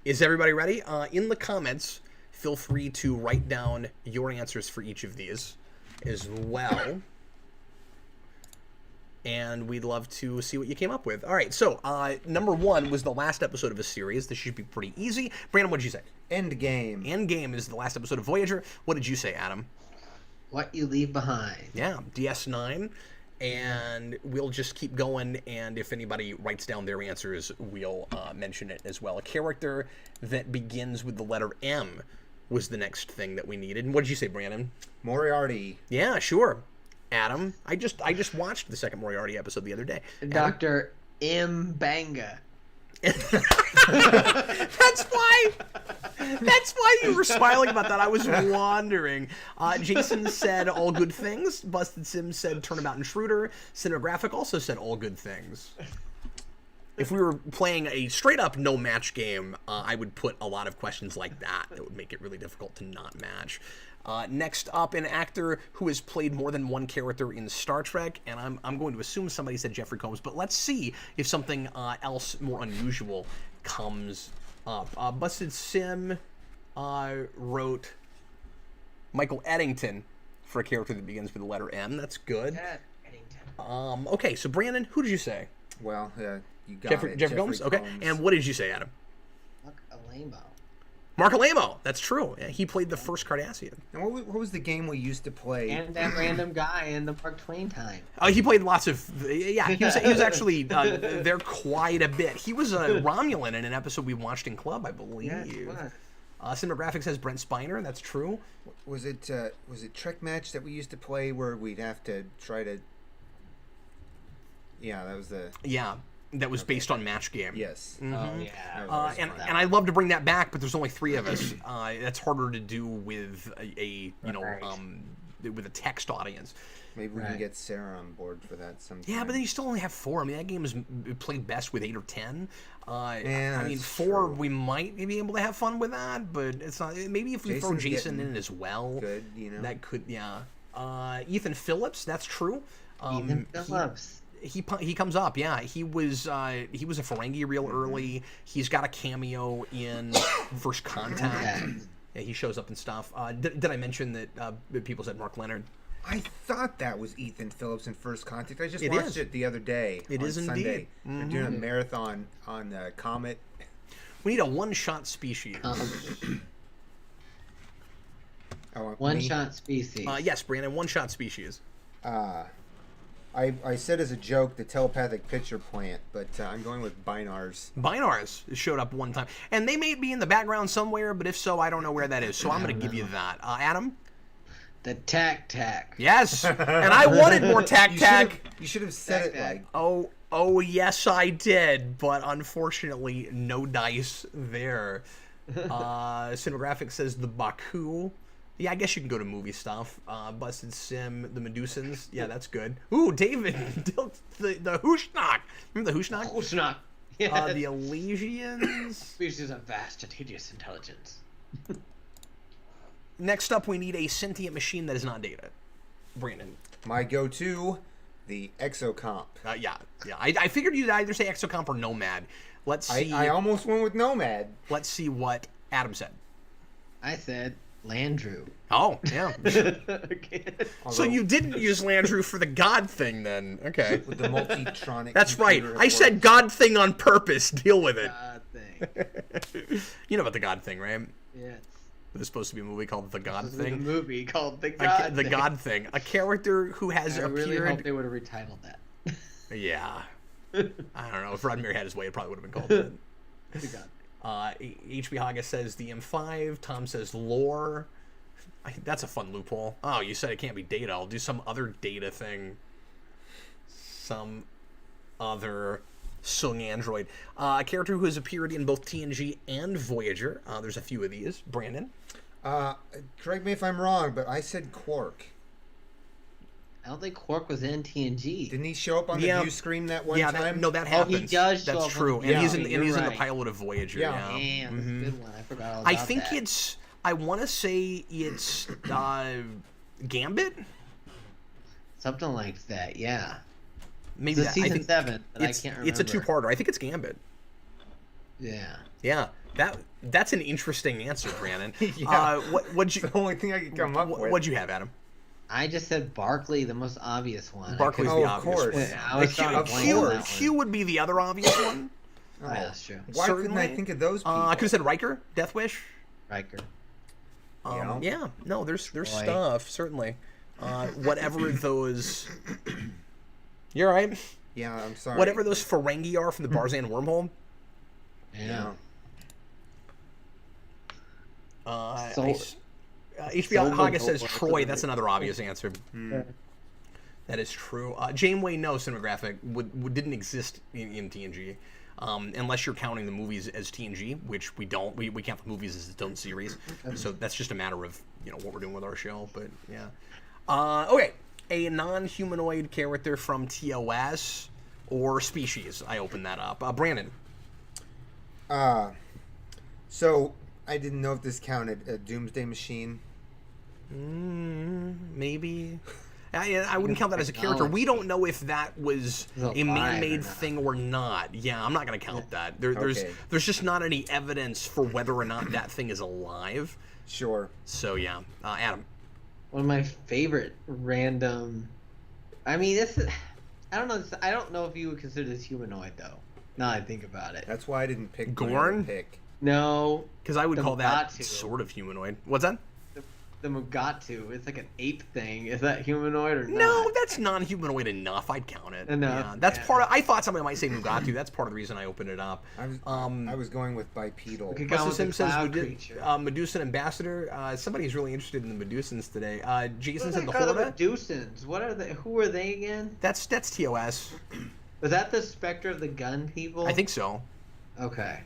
S1: Is everybody ready? In the comments, feel free to write down your answers for each of these as well. And we'd love to see what you came up with. All right, so number 1 was the last episode of a series. This should be pretty easy. Brandon, what did you say?
S2: End game.
S1: Endgame is the last episode of Voyager. What did you say, Adam?
S3: What You Leave Behind.
S1: Yeah, DS9. And we'll just keep going, and if anybody writes down their answers, we'll mention it as well. A character that begins with the letter M was the next thing that we needed. And what did you say, Brandon?
S2: Moriarty.
S1: Yeah, sure. Adam, I just watched the second Moriarty episode the other day.
S3: Dr. M. Banga.
S1: That's why you were smiling about that. I was wondering. Jason said all good things. Busted Sims said Turnabout Intruder. Cinegraphic also said all good things. If we were playing a straight up no match game, I would put a lot of questions like that. That would make it really difficult to not match. Next up, an actor who has played more than one character in Star Trek, and I'm going to assume somebody said Jeffrey Combs, but let's see if something else more unusual comes up. Busted Sim wrote Michael Eddington for a character that begins with the letter M. That's good. Okay, so Brandon, who did you say?
S2: Well, you got
S1: Jeffrey
S2: it.
S1: Combs? Okay, and what did you say, Adam?
S3: Mark Alamo.
S1: Mark Alamo. That's true. Yeah, he played the first Cardassian.
S2: And what was the game we used to play?
S3: And that random guy in the Mark Twain time.
S1: He played lots of. Yeah, he was actually there quite a bit. He was a Romulan in an episode we watched in Club, I believe.
S3: Yeah, it was.
S1: Cinematographic says Brent Spiner. That's true.
S2: Was it Trek Match that we used to play where we'd have to try to? Yeah, that was the.
S1: Yeah, that was based on Match Game.
S2: Yes.
S3: Oh, yeah.
S1: And I'd love to bring that back, but there's only 3 of us. That's harder to do with with a text audience.
S2: Maybe we can get Sarah on board for that sometime.
S1: Yeah, but then you still only have 4. I mean, that game is played best with 8 or 10.
S2: Yeah,
S1: I mean,
S2: that's
S1: 4
S2: true.
S1: we might be able to have fun with that, but it's not. Maybe if we throw
S2: Jason's
S1: Jason
S2: getting
S1: in as well,
S2: good, you know.
S1: that could. Yeah. Ethan Phillips, that's true.
S3: Ethan Phillips.
S1: He comes up, yeah. He was a Ferengi real early. He's got a cameo in First Contact. Yeah, he shows up and stuff. Did I mention that people said Mark Leonard?
S2: I thought that was Ethan Phillips in First Contact. I just
S1: It
S2: watched
S1: is.
S2: it the other day.
S1: It
S2: on
S1: is
S2: Sunday.
S1: indeed.
S2: They're doing a marathon on Comet.
S1: We need a one-shot species.
S3: One-shot species.
S1: Yes, Brandon, one-shot species.
S2: I said as a joke the telepathic pitcher plant, but I'm going with Binars.
S1: Binars showed up one time. And they may be in the background somewhere, but if so, I don't know where that is. So I'm going to give you that. Adam?
S3: The tac.
S1: Yes, and I wanted more tac.
S2: You should have said
S3: Tac.
S2: it like.
S1: Oh, yes, I did, but unfortunately, no dice there. Cinematographic says the Baku. Yeah, I guess you can go to movie stuff. Busted Sim, the Medusans. Yeah, that's good. Ooh, David, the Hushnak. Remember the Hushnak?
S3: Hushnak. Yeah.
S1: The Elysians.
S3: Species of vast and hideous intelligence.
S1: Next up, we need a sentient machine that is not Data. Brandon.
S2: My go-to, the Exocomp.
S1: Yeah. I figured you'd either say Exocomp or Nomad. Let's see.
S2: I almost went with Nomad.
S1: Let's see what Adam said.
S3: I said Landrew.
S1: Oh, yeah.
S3: Okay.
S1: So you didn't use Landrew for the God thing, then? Okay.
S2: With the multi-tronic.
S1: That's right.
S2: computer
S1: I
S2: at
S1: said
S2: work.
S1: God thing on purpose. Deal with it.
S3: Thing.
S1: You know about the God thing, right?
S3: Yes.
S1: There's supposed to be a movie called The God
S3: This is a
S1: Thing.
S3: movie called The
S1: The
S3: God Thing.
S1: God Thing. A character who has
S3: I really hope
S1: appeared.
S3: they would have retitled that.
S1: Yeah. I don't know. If Roddenberry had his way, it probably would have been called that.
S3: The God.
S1: HB Haga says the M5. Tom says lore. That's a fun loophole. Oh, you said it can't be Data. I'll do some other Data thing. Some other Sung android. A character who has appeared in both TNG and Voyager. There's a few of these. Brandon.
S2: Correct me if I'm wrong, but I said Quark.
S3: I don't think Quark was in TNG.
S2: Didn't he show up on the
S1: Yeah.
S2: view screen that one
S1: Yeah,
S2: time?
S1: that
S3: Oh,
S1: happens.
S3: he does show
S1: That's
S3: up on
S1: true.
S3: the
S1: And he's
S3: view
S1: in
S3: screen,
S1: the
S3: you're right.
S1: pilot of Voyager.
S2: Yeah.
S1: Yeah.
S3: Damn, that's a good one. I forgot all about
S1: I think
S3: that.
S1: it's. I want to say it's Gambit.
S3: Something like that, yeah.
S1: Maybe
S3: It's
S1: that.
S3: season
S1: I think
S3: 7, but I
S1: it's,
S3: can't remember.
S1: It's a two-parter. I think it's Gambit.
S3: Yeah.
S1: Yeah. That's an interesting answer, Brandon.
S2: Yeah.
S1: What'd you
S2: It's the only thing I could come up with.
S1: What'd you have, Adam?
S3: I just said Barkley, the most obvious one.
S1: Barkley's
S2: Oh,
S1: the
S2: of
S1: obvious
S2: course.
S1: one.
S3: Yeah, I was trying to blank on that one.
S1: Q would be the other obvious one.
S3: Oh, yeah, that's true.
S2: Why couldn't I
S1: Certainly.
S2: think of those people?
S1: I could have said Riker, Death Wish.
S3: Riker.
S1: Yeah, no, there's
S3: Boy.
S1: stuff certainly. Whatever those, you're right.
S2: Yeah, I'm sorry.
S1: Whatever those Ferengi are from the Barzan wormhole.
S3: Yeah.
S1: HBO
S3: Soul
S1: Haga
S3: Bowl
S1: says
S3: or
S1: Troy.
S3: something.
S1: That's another obvious answer. That is true. Janeway, no, cinematographic didn't exist in TNG, unless you're counting the movies as TNG, which we don't. We count the movies as its own series, so that's just a matter of what we're doing with our show. But yeah, okay, a non-humanoid character from TOS or species. I opened that up. Brandon.
S2: So I didn't know if this counted. A Doomsday Machine.
S1: Maybe. I wouldn't count that as a character. We don't know if that was a man-made thing or not. Yeah, I'm not going to count that. There's just not any evidence for whether or not that thing is alive.
S2: Sure.
S1: So yeah, Adam.
S3: One of my favorite random. I mean, this is. I don't know. I don't know if you would consider this humanoid though. Now I think about it.
S2: That's why I didn't pick
S1: Gorn?
S2: Pick.
S3: No.
S1: Because I would
S3: The
S1: call that
S3: Mugatu.
S1: sort of humanoid. What's that?
S3: The Mugatu. It's like an ape thing. Is that humanoid or not?
S1: No, that's non-humanoid enough. I'd count it.
S3: Enough,
S1: Yeah, that's
S3: yeah.
S1: part of. I thought somebody might say Mugatu. That's part of the reason I opened it up.
S2: I was going with bipedal.
S3: Okay.
S1: Buster
S3: Gone with
S1: Sim
S3: the
S1: says
S3: cloud creature.
S1: Medusan Ambassador. Somebody's really interested in the Medusans today. Jason
S3: What
S1: said
S3: are
S1: the
S3: they called?
S1: Horda.
S3: Medusans. What are they? Who are they again?
S1: That's TOS.
S3: Was that the Spectre of the Gun people?
S1: I think so.
S3: Okay.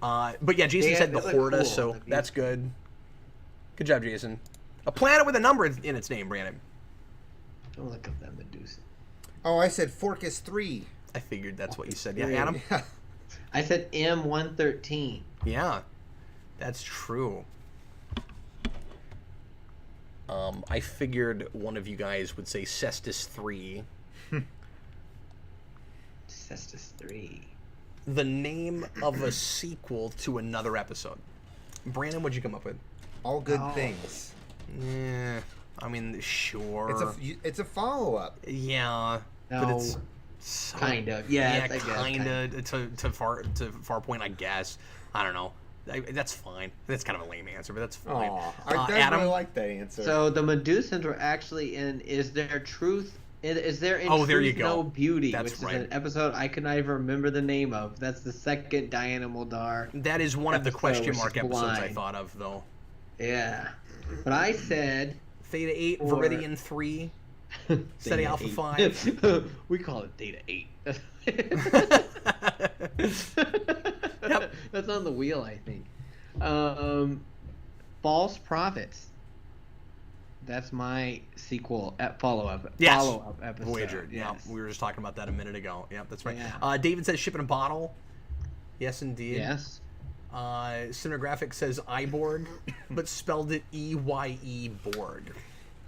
S1: But yeah, Jason said the
S3: they look
S1: Horda,
S3: cool,
S1: so
S3: the
S1: that's good. Good job, Jason. A planet with a number in its name, Brandon.
S3: Don't look up that Medusa.
S2: Oh, I said Forcus 3.
S1: I figured that's what you said. Yeah,
S3: Yeah.
S1: Adam?
S3: I said M113.
S1: Yeah, that's true. I figured one of you guys would say Cestus 3.
S3: Cestus 3.
S1: The name of a sequel to another episode. Brandon, what'd you come up with?
S2: All good
S3: Oh.
S2: things.
S1: Yeah, I mean, sure.
S2: It's a follow-up.
S1: Yeah, but
S3: No.
S1: it's so,
S3: Kind of. Yeah, I guess,
S1: kinda to far point, I guess. I don't know. That's fine. That's kind of a lame answer, but that's fine.
S2: Aw, I
S1: Adam,
S2: really like that answer.
S3: So the Medusans were actually in Is There Truth? Is there in
S1: Oh, there
S3: Truth
S1: you go.
S3: No Beauty?
S1: That's
S3: which
S1: right.
S3: is an episode I could not even remember the name of. That's the second Diana Muldar.
S1: that is one of the
S3: episode
S1: question
S3: where
S1: mark
S3: she's
S1: episodes I
S3: blind.
S1: thought of, though.
S3: Yeah. But I said
S1: Theta 8,
S3: Or-
S1: Viridian 3, Ceti
S3: Theta
S1: Alpha
S3: 8.
S1: 5.
S3: We call it Theta 8.
S1: Yep.
S3: That's on the wheel, I think. False Prophets. That's my sequel follow-up.
S1: Yes.
S3: Follow-up episode.
S1: Voyager. Yeah,
S3: Yes.
S1: we were just talking about that a minute ago. Yep, that's right.
S3: Yeah.
S1: David says ship in a bottle. Yes, indeed.
S3: Yes.
S1: Cinegraphic says Iborg, but spelled it E-Y-E Borg.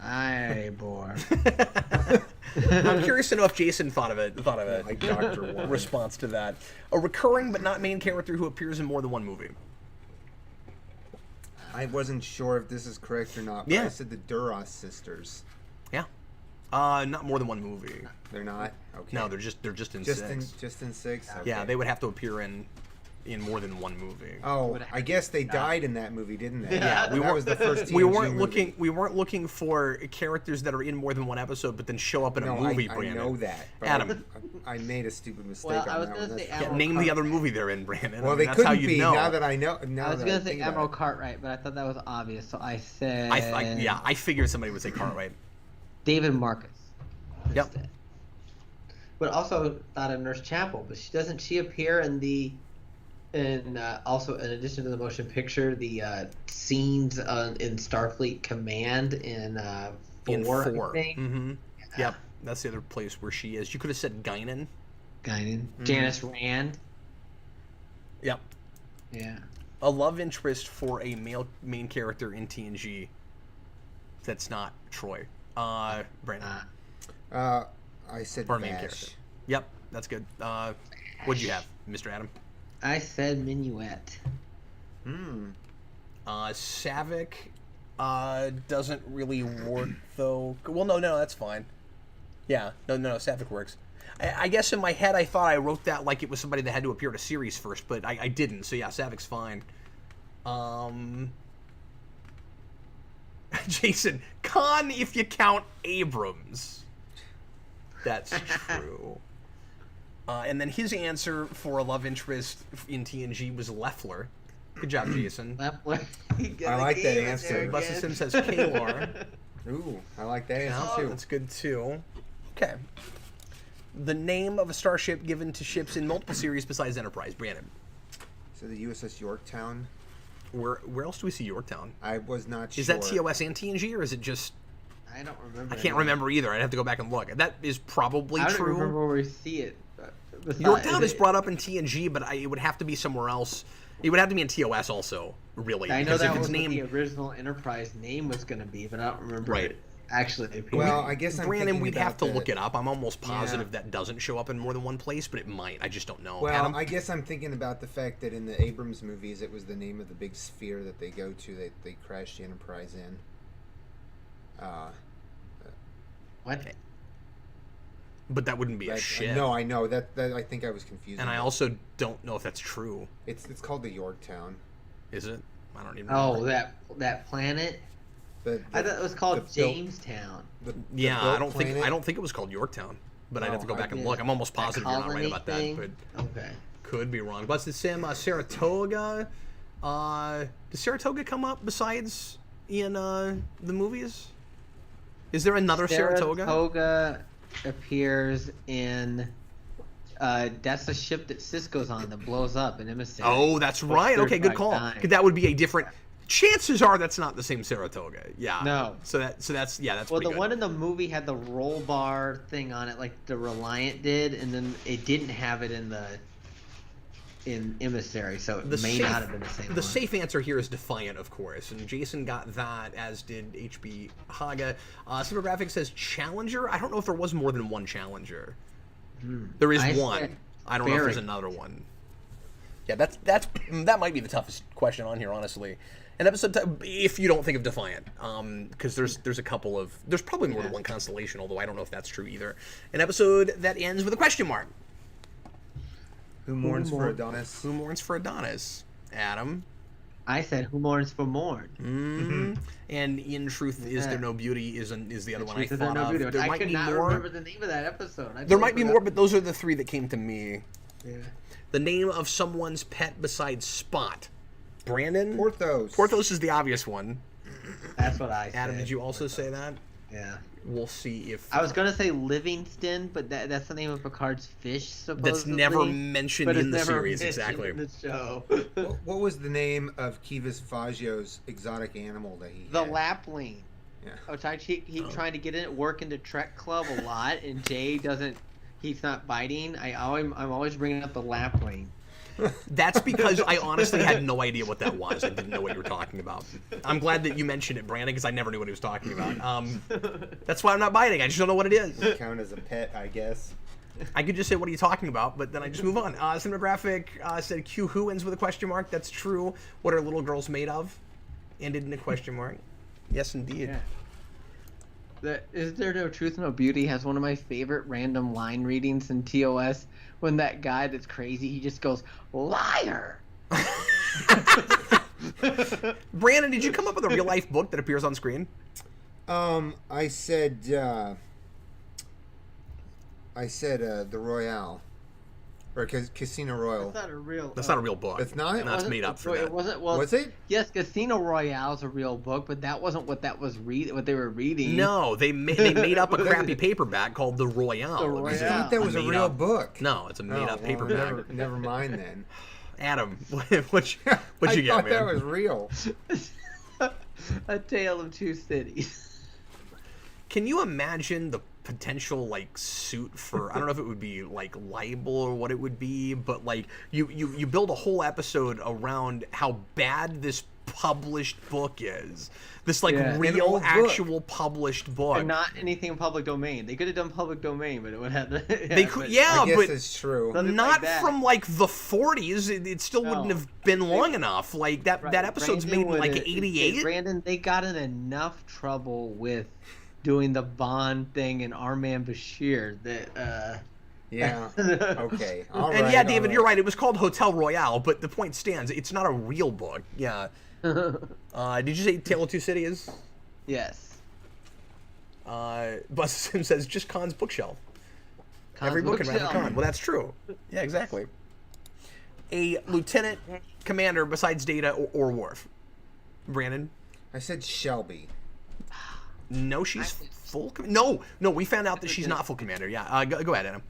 S3: Iborg.
S1: I'm curious to know if Jason thought of it.
S2: Like Dr. One.
S1: Response to that. A recurring but not main character who appears in more than one movie.
S2: I wasn't sure if this is correct or not, but
S1: Yeah.
S2: I said the Duras sisters.
S1: Yeah. Not more than one movie.
S2: They're not? Okay.
S1: No, they're just in
S2: just
S1: six.
S2: just in six?
S1: Yeah,
S2: Okay.
S1: they would have to appear in more than one movie.
S2: Oh, I guess they died in that movie, didn't they?
S3: Yeah,
S2: that was the first
S1: We
S2: TNG
S1: weren't
S2: movie.
S1: looking for characters that are in more than one episode, but then show up in
S2: No,
S1: a movie.
S2: I
S1: Brandon.
S2: know that. But
S1: Adam.
S2: I made a stupid mistake
S3: Well,
S2: on
S3: I was
S2: that
S3: gonna
S2: one.
S3: say
S2: That's-
S1: Yeah, name the other movie they're in, Brandon.
S2: Well,
S1: I mean,
S2: they
S1: that's how
S2: couldn't
S1: you
S2: be
S1: know.
S2: now that I know. Now
S3: I was
S2: that
S3: gonna
S2: I
S3: say
S2: think about
S3: Admiral
S2: it.
S3: Cartwright, but I thought that was obvious, so I said.
S1: I figured somebody would say Cartwright.
S3: David Marcus.
S1: Yep.
S3: instead. But also thought of Nurse Chapel, but doesn't she appear in also in addition to the motion picture, the scenes in Starfleet Command in
S1: In
S3: 4, I
S1: four.
S3: think.
S1: Mm-hmm. Yep, that's the other place where she is. You could have said Guinan.
S3: Guinan. Janice Rand.
S1: Yep.
S3: Yeah.
S1: A love interest for a male main character in TNG. That's not Troy. Brandon.
S2: I said
S1: Or main
S2: Vash.
S1: character. Yep, that's good. What'd you have, Mr. Adam?
S3: I said Minuet.
S1: Savick doesn't really work though. Well, no, that's fine. Yeah, no, Savick works. I guess in my head I thought I wrote that like it was somebody that had to appear in a series first, but I didn't. So yeah, Savick's fine. Jason, Khan if you count Abrams. That's true. And then his answer for a love interest in TNG was Leffler. Good job, Jason.
S2: I like that answer.
S1: Buster Sim says Kalar.
S2: Ooh, I like that
S1: Yeah,
S2: answer too.
S1: that's good too. Okay. The name of a starship given to ships in multiple series besides Enterprise. Brandon.
S2: So the USS Yorktown.
S1: Where else do we see Yorktown?
S2: I was not sure.
S1: Is that TOS and TNG, or is it just...
S3: I don't remember.
S1: I can't remember either. I'd have to go back and look. That is probably
S3: I don't
S1: true.
S3: remember where we see it.
S1: Yorktown is brought up in TNG, but it would have to be somewhere else. It would have to be in TOS also, really.
S3: I know
S1: because
S3: that
S1: if
S3: was
S1: it's
S3: what
S1: named...
S3: the original Enterprise name was going to be, but I don't remember
S1: Right.
S3: it actually appearing.
S2: Well, I guess I'm
S1: Brandon,
S2: thinking
S1: we'd
S2: about
S1: have to
S2: the-
S1: look it up. I'm almost
S2: Yeah.
S1: positive that doesn't show up in more than one place, but it might. I just don't know.
S2: Well,
S1: Adam?
S2: I guess I'm thinking about the fact that in the Abrams movies, it was the name of the big sphere that they go to that they crash the Enterprise in.
S3: What?
S1: But that wouldn't be a ship.
S2: No, I know that I think I was confused.
S1: And I also don't know if that's true.
S2: it's called the Yorktown.
S1: Is it? I don't even
S3: Oh,
S1: remember.
S3: that planet?
S2: The,
S3: I thought it was called
S2: the built-
S3: Jamestown.
S2: the
S1: Yeah,
S2: built
S1: I don't
S2: planet.
S1: think it was called Yorktown. But I'd have to go
S2: Oh,
S1: back and
S3: Yeah.
S1: look. I'm almost
S3: That
S1: positive you're not right
S3: colony
S1: about
S3: thing?
S1: that, but
S3: Okay.
S1: could be wrong. But the Sim, Saratoga. Does Saratoga come up besides in the movies? Is there another Saratoga?
S3: Saratoga appears in. That's the ship that Cisco's on that blows up in Emissary.
S1: Oh, that's right. Okay, good
S3: 35
S1: call.
S3: times.
S1: 'Cause that would be a different. Chances are that's not the same Saratoga. Yeah.
S3: No.
S1: So that's
S3: Well,
S1: pretty
S3: the
S1: good.
S3: one in the movie had the roll bar thing on it, like the Reliant did, and then it didn't have it in Emissary, so it may not have been the same.
S1: The
S3: one.
S1: safe answer here is Defiant, of course, and Jason got that, as did HB Haga. Supergraphic says Challenger. I don't know if there was more than one Challenger. There is
S3: I
S1: one.
S3: said
S1: I don't know if there's
S3: Barry.
S1: another one. Yeah, that might be the toughest question on here, honestly. An episode, if you don't think of Defiant, because there's a couple of, there's probably more than one constellation, although I don't know if that's true either. An episode that ends with a question mark.
S2: Who mourns for Adonis?
S1: Who mourns for Adonis? Adam.
S3: I said, "Who mourns for Morn?"
S1: And in truth, is there no beauty? Is the other one I
S3: Truth is
S1: thought
S3: no
S1: of.
S3: beauty.
S1: There
S3: I
S1: might
S3: could
S1: be
S3: not
S1: more.
S3: remember the name of that episode.
S1: There might be more, but those are the three that came to me.
S3: Yeah.
S1: The name of someone's pet besides Spot. Brandon?
S2: Porthos.
S1: Porthos is the obvious one.
S3: That's what I said.
S1: Adam, did you also say that?
S3: Yeah.
S1: We'll see if...
S3: I was gonna say Livingston, but that's the name of Picard's fish, supposedly.
S1: That's never mentioned
S3: but
S1: in
S3: it's
S1: the
S3: never
S1: series,
S3: mentioned
S1: exactly.
S3: in the show.
S2: What was the name of Kivas Faggio's exotic animal that he
S3: The
S2: had?
S3: lapwing.
S2: Yeah.
S3: Which I keep trying to get in, work into Trek Club a lot, and Jay doesn't. He's not biting. I'm always bringing up the lapwing.
S1: That's because I honestly had no idea what that was. I didn't know what you were talking about. I'm glad that you mentioned it, Brandon, because I never knew what he was talking about. That's why I'm not biting. I just don't know what it is.
S2: Count as a pet, I guess.
S1: I could just say, what are you talking about? But then I just move on. Cinematographic said, Q who ends with a question mark. That's true. What are little girls made of? Ended in a question mark. Yes, indeed.
S3: Yeah. Is There No Truth, No Beauty has one of my favorite random line readings in TOS when that guy that's crazy, he just goes, liar!
S1: Brandon, did you come up with a real life book that appears on screen?
S2: I said the Royale. Or Casino Royale.
S3: That's not a real...
S1: That's not a real book.
S2: It's not?
S1: No, it's made up for that.
S3: It wasn't... Well,
S2: Was it?
S3: Yes, Casino Royale is a real book, but that wasn't what what they were reading.
S1: No, they made up a crappy paperback called The Royale.
S3: The
S1: It was
S2: I
S3: Royale.
S2: thought that was a
S1: made
S2: real
S1: up-
S2: book.
S1: No, it's a made up
S2: well,
S1: paperback.
S2: Never mind then.
S1: Adam, what you
S2: I
S1: get,
S2: thought
S1: man?
S2: that was real.
S3: A Tale of Two Cities.
S1: Can you imagine the potential like suit for, I don't know if it would be like libel or what it would be, but like you build a whole episode around how bad this published book is. This like
S3: Yeah.
S2: An
S1: real
S2: old book.
S1: actual published book.
S3: And not anything in public domain. They could have done public domain, but it would have...
S1: They could,
S3: but-
S1: yeah,
S2: I guess
S1: but
S2: it's true.
S3: Nothing
S1: not
S3: like that.
S1: from like the 40s. It still wouldn't
S3: No.
S1: have been long enough. Like that
S3: Right,
S1: that episode's
S3: Brandon
S1: made in like
S3: would've-
S1: '88.
S3: Brandon, they got in enough trouble with doing the Bond thing and Armand Bashir that
S2: Yeah. Okay. All right.
S1: And yeah,
S2: all
S1: David,
S2: right.
S1: you're right. It was called Hotel Royale, but the point stands. It's not a real book. Yeah. Did you say Tale of Two Cities?
S3: yes.
S1: Buzz Sim says just Khan's bookshelf. Every book can write a Khan. Well, that's true. Yeah, exactly. A lieutenant commander besides Data or Worf. Brandon?
S2: I said Shelby.
S1: No, she's full. No, we found out that she's not full commander. Yeah, go ahead, Adam.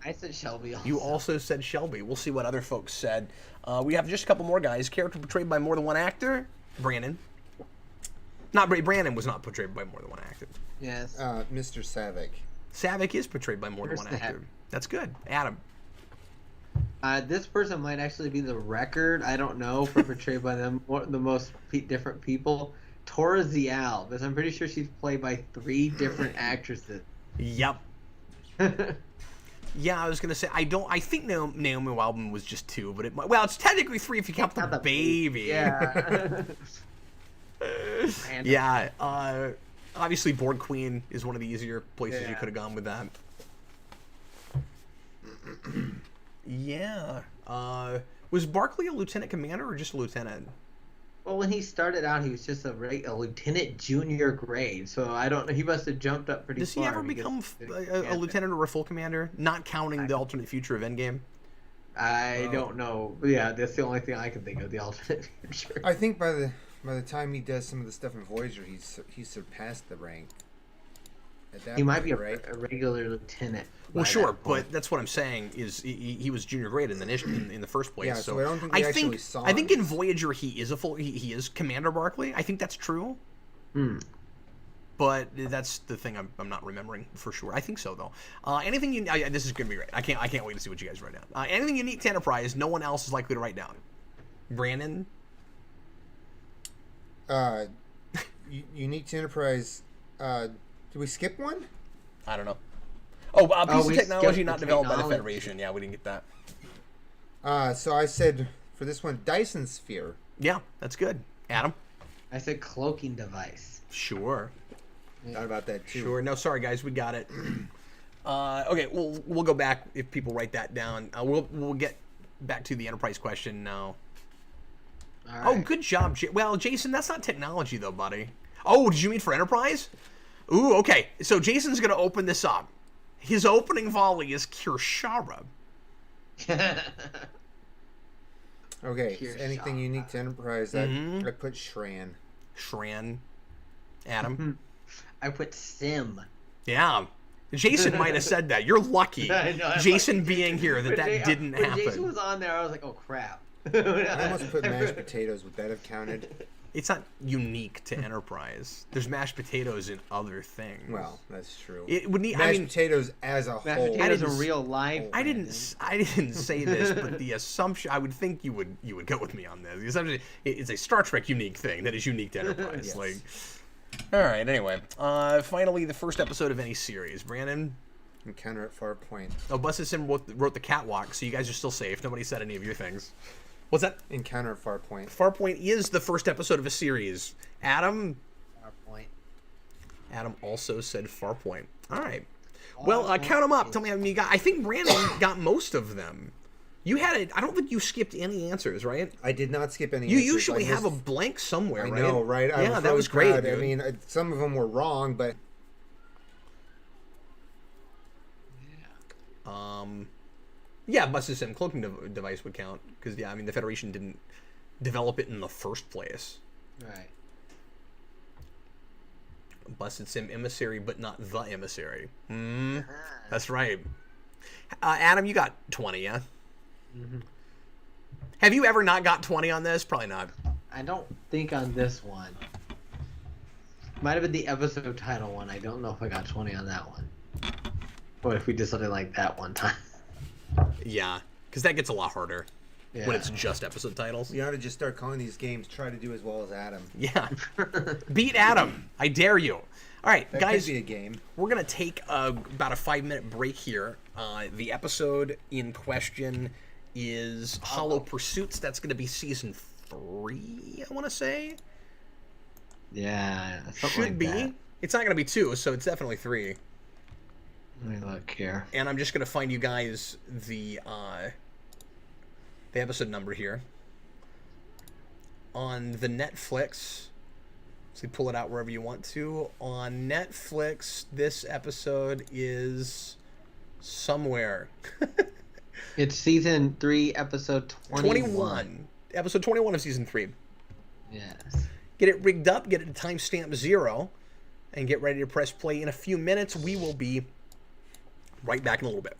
S3: I said Shelby also.
S1: You also said Shelby. We'll see what other folks said. We have just a couple more guys. Character portrayed by more than one actor. Brandon. Brandon was not portrayed by more than one actor.
S3: Yes.
S2: Mr. Savick.
S1: Savick is portrayed by more than
S3: Where's
S1: one actor.
S3: that?
S1: That's good. Adam.
S3: This person might actually be the record. I don't know for portrayed by the most different people. Tora Zial, because I'm pretty sure she's played by 3 different actresses.
S1: Yep. Yeah, I was gonna say I think Naomi Wildman was just 2, but it's technically 3 if you count the baby.
S3: Yeah.
S1: Yeah. Obviously, Borg Queen is one of the easier places you could have gone with that. Yeah. Was Barclay a lieutenant commander or just a lieutenant?
S3: Well, when he started out, he was just a lieutenant junior grade. So I don't know. He must have jumped up pretty
S1: Does he
S3: far.
S1: ever become a lieutenant or a full commander? Not counting the alternate future of Endgame.
S3: I don't know. Yeah, that's the only thing I can think of. The alternate future.
S2: I think by the time he does some of the stuff in Voyager, he's surpassed the rank. At that
S3: He might
S2: point,
S3: be
S2: right?
S3: a regular lieutenant.
S1: Well,
S3: by
S1: sure,
S3: that point.
S1: but that's what I'm saying is he was junior grade in the first place.
S2: Yeah, so I don't think we actually saw
S1: I think
S2: him.
S1: in Voyager he is Commander Barclay. I think that's true. But that's the thing I'm not remembering for sure. I think so though. Anything this is gonna be great. I can't wait to see what you guys write down. Anything unique to Enterprise, no one else is likely to write down. Brandon.
S2: Unique to Enterprise. Did we skip one?
S1: I don't know. Oh, piece of
S3: we
S1: technology
S3: skipped
S1: not
S3: the
S1: developed by the
S3: technology.
S1: Federation. Yeah, we didn't get that.
S2: So I said for this one, Dyson Sphere.
S1: Yeah, that's good. Adam.
S3: I said cloaking device.
S1: Sure.
S2: Thought about that too.
S1: Sure. No, sorry guys, we got it. Okay, we'll go back if people write that down. We'll get back to the Enterprise question now.
S3: All
S1: Oh,
S3: right.
S1: good job. Well, Jason, that's not technology though, buddy. Oh, did you mean for Enterprise? Ooh, okay. So Jason's gonna open this up. His opening volley is Kirshara.
S2: Okay, so
S3: Pure
S2: anything
S3: shot.
S2: unique to Enterprise, I put Shran.
S1: Shran. Adam?
S3: I put Sim.
S1: Yeah. Jason might have said that. You're lucky.
S3: I know, I'm
S1: Jason
S3: lucky.
S1: being here that didn't
S3: when
S1: happen.
S3: Jason was on there, I was like, oh crap.
S2: I almost put mashed potatoes. Would that have counted?
S1: It's not unique to Enterprise. There's mashed potatoes in other things.
S2: Well, that's true.
S1: It would need.
S2: Mashed potatoes as a
S3: Mashed
S2: whole.
S3: potatoes
S1: didn't
S3: in real life.
S1: I didn't say this, but the assumption I would think you would go with me on this. The assumption it's a Star Trek unique thing that is unique to Enterprise.
S2: Yes.
S1: Like, all right. Anyway, finally the first episode of any series. Brandon.
S2: Encounter at Far Point.
S1: Oh, Busted Sim wrote the catwalk, so you guys are still safe. Nobody said any of your things. What's that?
S2: Encounter at Far Point.
S1: Farpoint is the first episode of a series. Adam.
S3: PowerPoint.
S1: Adam also said Farpoint. All right. Well, count them up. Tell me how many you got. I think Brandon got most of them. You had it. I don't think you skipped any answers, right?
S2: I did not skip any.
S1: You
S2: answers.
S1: usually
S2: I
S1: have a
S2: missed-
S1: blank somewhere,
S2: I
S1: right?
S2: know, right? I
S1: Yeah,
S2: was
S1: that
S2: really
S1: was great.
S2: proud.
S1: Dude.
S2: I mean, some of them were wrong, but
S1: Yeah, Busted Sim cloaking device would count because I mean the Federation didn't develop it in the first place.
S3: Right.
S1: Busted Sim emissary, but not the emissary. That's right. Adam, you got 20, yeah?
S3: Mm-hmm.
S1: Have you ever not got 20 on this? Probably not.
S3: I don't think on this one. Might have been the episode title one. I don't know if I got 20 on that one. What if we did something like that one time?
S1: Yeah, because that gets a lot harder
S3: Yeah.
S1: when it's just episode titles.
S2: you ought to just start calling these games. Try to do as well as Adam.
S1: Yeah. Beat Adam. I dare you. All right,
S2: That
S1: guys,
S2: could be a game.
S1: we're going to take about a 5-minute break here. The episode in question is Hollow Pursuits. That's going to be season 3, I want to say.
S3: Yeah, something
S1: Should
S3: like
S1: be.
S3: that.
S1: It's not going to be 2, so it's definitely 3.
S3: Let me look here.
S1: And I'm just going to find you guys the episode number here. On the Netflix, so you pull it out wherever you want to. On Netflix, this episode is somewhere.
S3: It's season 3, episode 21.
S1: Episode 21 of season 3.
S3: Yes.
S1: Get it rigged up, get it to timestamp 0, and get ready to press play. In a few minutes, we will be right back in a little bit.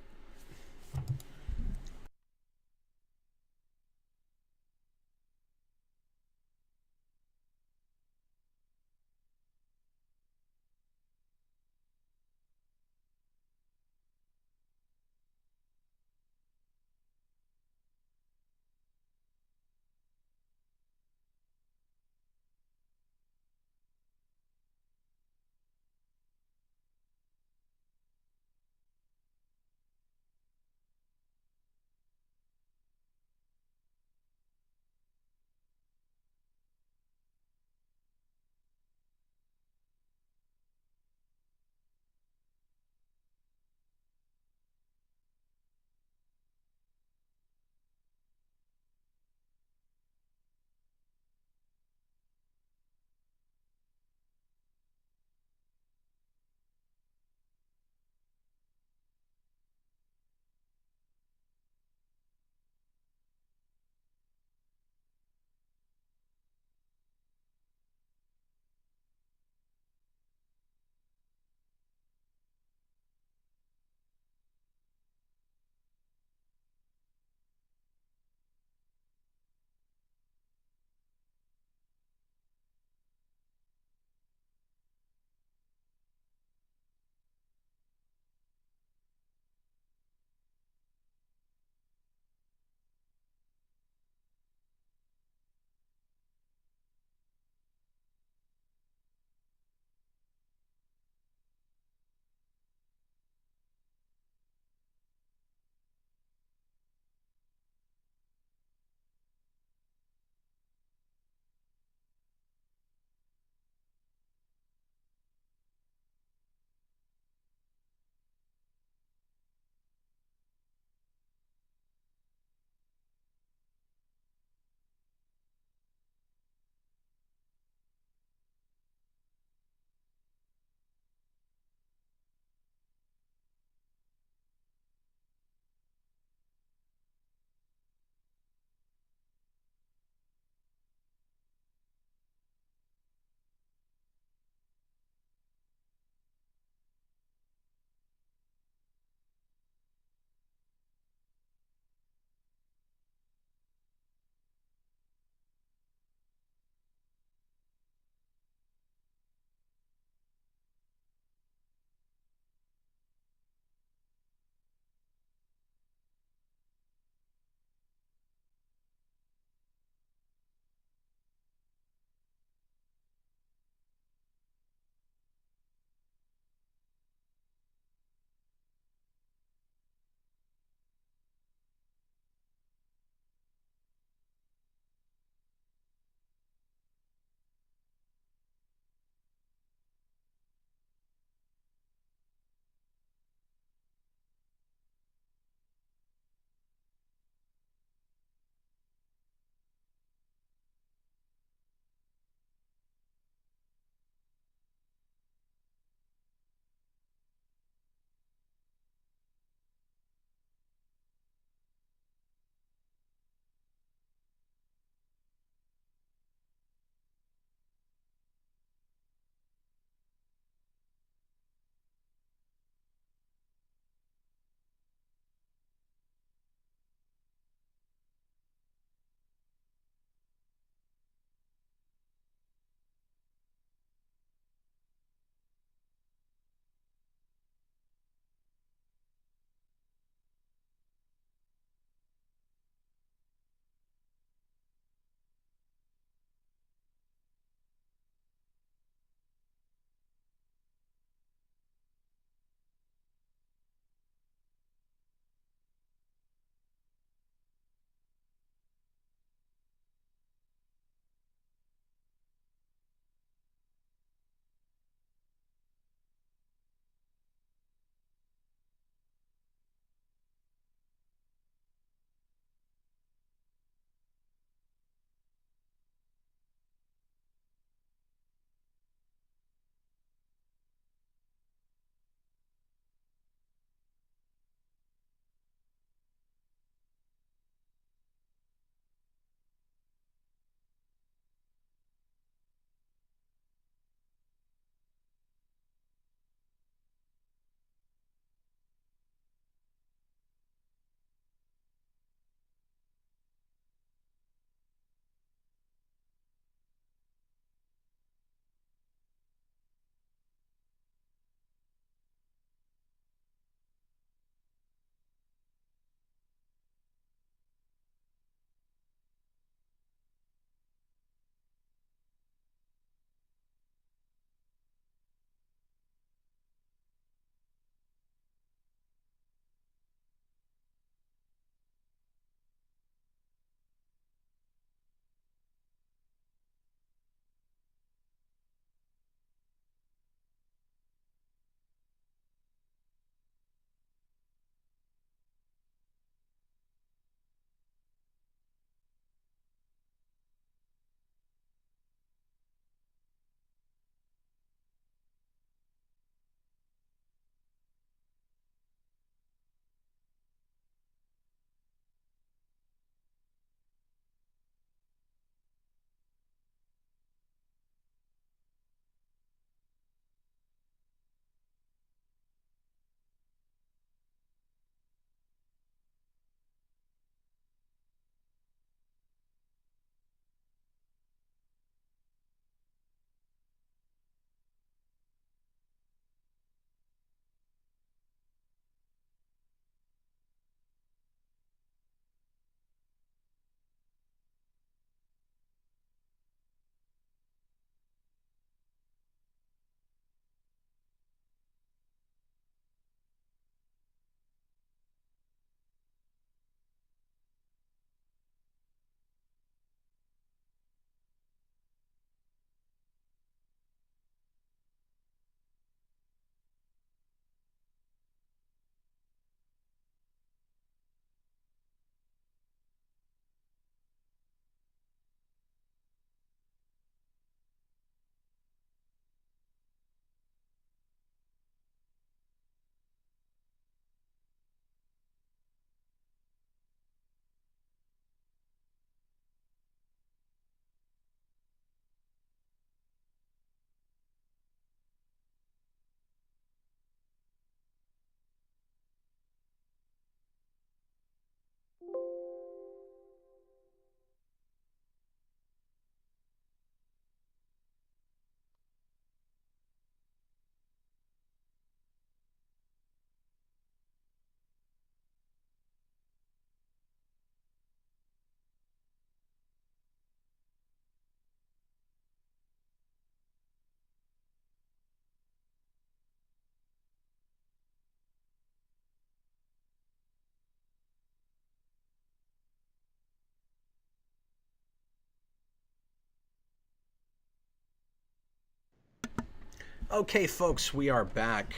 S1: Okay, folks, we are back.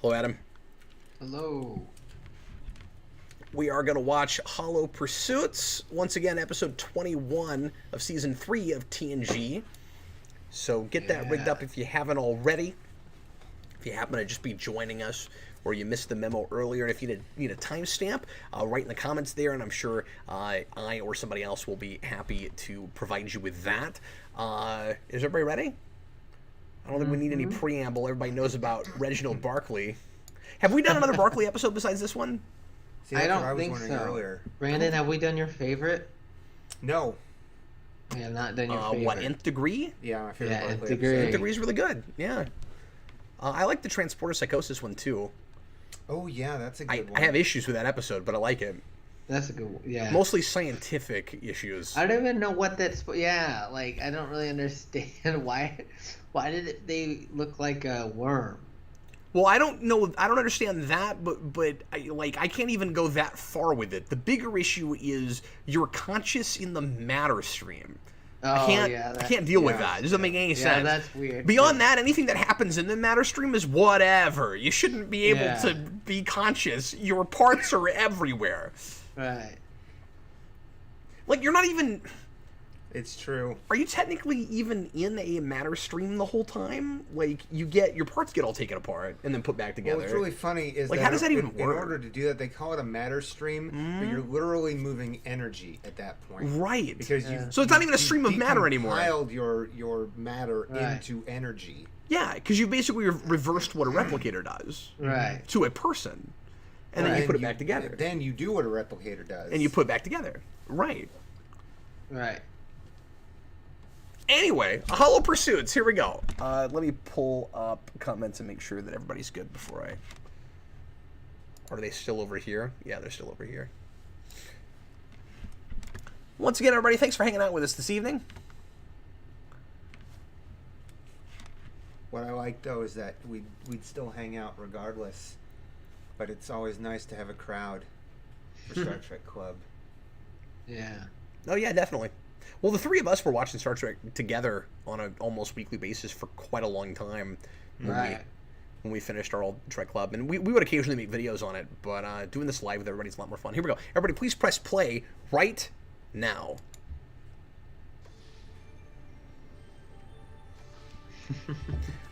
S1: Hello, Adam.
S3: Hello.
S1: We are going to watch Hollow Pursuits. Once again, episode 21 of season 3 of TNG. So get that rigged up if you haven't already. If you happen to just be joining us or you missed the memo earlier, and if you need a timestamp, write in the comments there, and I'm sure I or somebody else will be happy to provide you with that. Is everybody ready? I don't think we need any preamble. Everybody knows about Reginald Barkley. Have we done another Barkley episode besides this one?
S2: See,
S3: I
S2: that's what
S3: don't
S2: was
S3: think
S2: wondering
S3: so.
S2: Earlier.
S3: Brandon, have we done your favorite?
S2: No.
S3: We have not done your favorite.
S1: What, Nth Degree?
S2: Yeah, my favorite
S3: Yeah,
S2: Barkley
S3: Nth Degree.
S1: Nth Degree is really good, yeah. I like the Transporter Psychosis one, too.
S2: Oh, yeah, that's a good one.
S1: I have issues with that episode, but I like it.
S3: That's a good one. Yeah.
S1: Mostly scientific issues.
S3: I don't even know what that's. Yeah, like I don't really understand why. Why did they look like a worm?
S1: Well, I don't know. I don't understand that, but I can't even go that far with it. The bigger issue is you're conscious in the matter stream.
S3: Oh,
S1: I can't deal with that. It doesn't make any sense.
S3: Yeah, that's weird.
S1: Beyond that, anything that happens in the matter stream is whatever. You shouldn't be able
S3: Yeah.
S1: to be conscious. Your parts are everywhere.
S3: Right.
S1: Like, you're not even...
S2: It's true.
S1: Are you technically even in a matter stream the whole time? Like, your parts get all taken apart and then put back together.
S2: What's really funny is
S1: Like,
S2: that
S1: how does that even
S2: in
S1: work?
S2: order to do that, they call it a matter stream, but you're literally moving energy at that point.
S1: Right.
S2: Because
S1: So it's not even a stream of matter anymore.
S2: You your matter
S3: Right.
S2: into energy.
S1: Yeah, because you basically reversed what a replicator does
S3: Right.
S1: to a person. And then you put it back together.
S2: Then you do what a replicator does.
S1: And you put it back together. Right.
S3: Right.
S1: Anyway, Hollow Pursuits. Here we go. Let me pull up comments and make sure that everybody's good before I... Are they still over here? Yeah, they're still over here. Once again, everybody, thanks for hanging out with us this evening.
S2: What I like, though, is that we'd still hang out regardless. But it's always nice to have a crowd for Star Trek Club.
S3: Yeah.
S1: Oh, yeah, definitely. Well, the three of us were watching Star Trek together on an almost weekly basis for quite a long time when we finished our old Trek Club. And we would occasionally make videos on it, but doing this live with everybody's a lot more fun. Here we go. Everybody, please press play right now.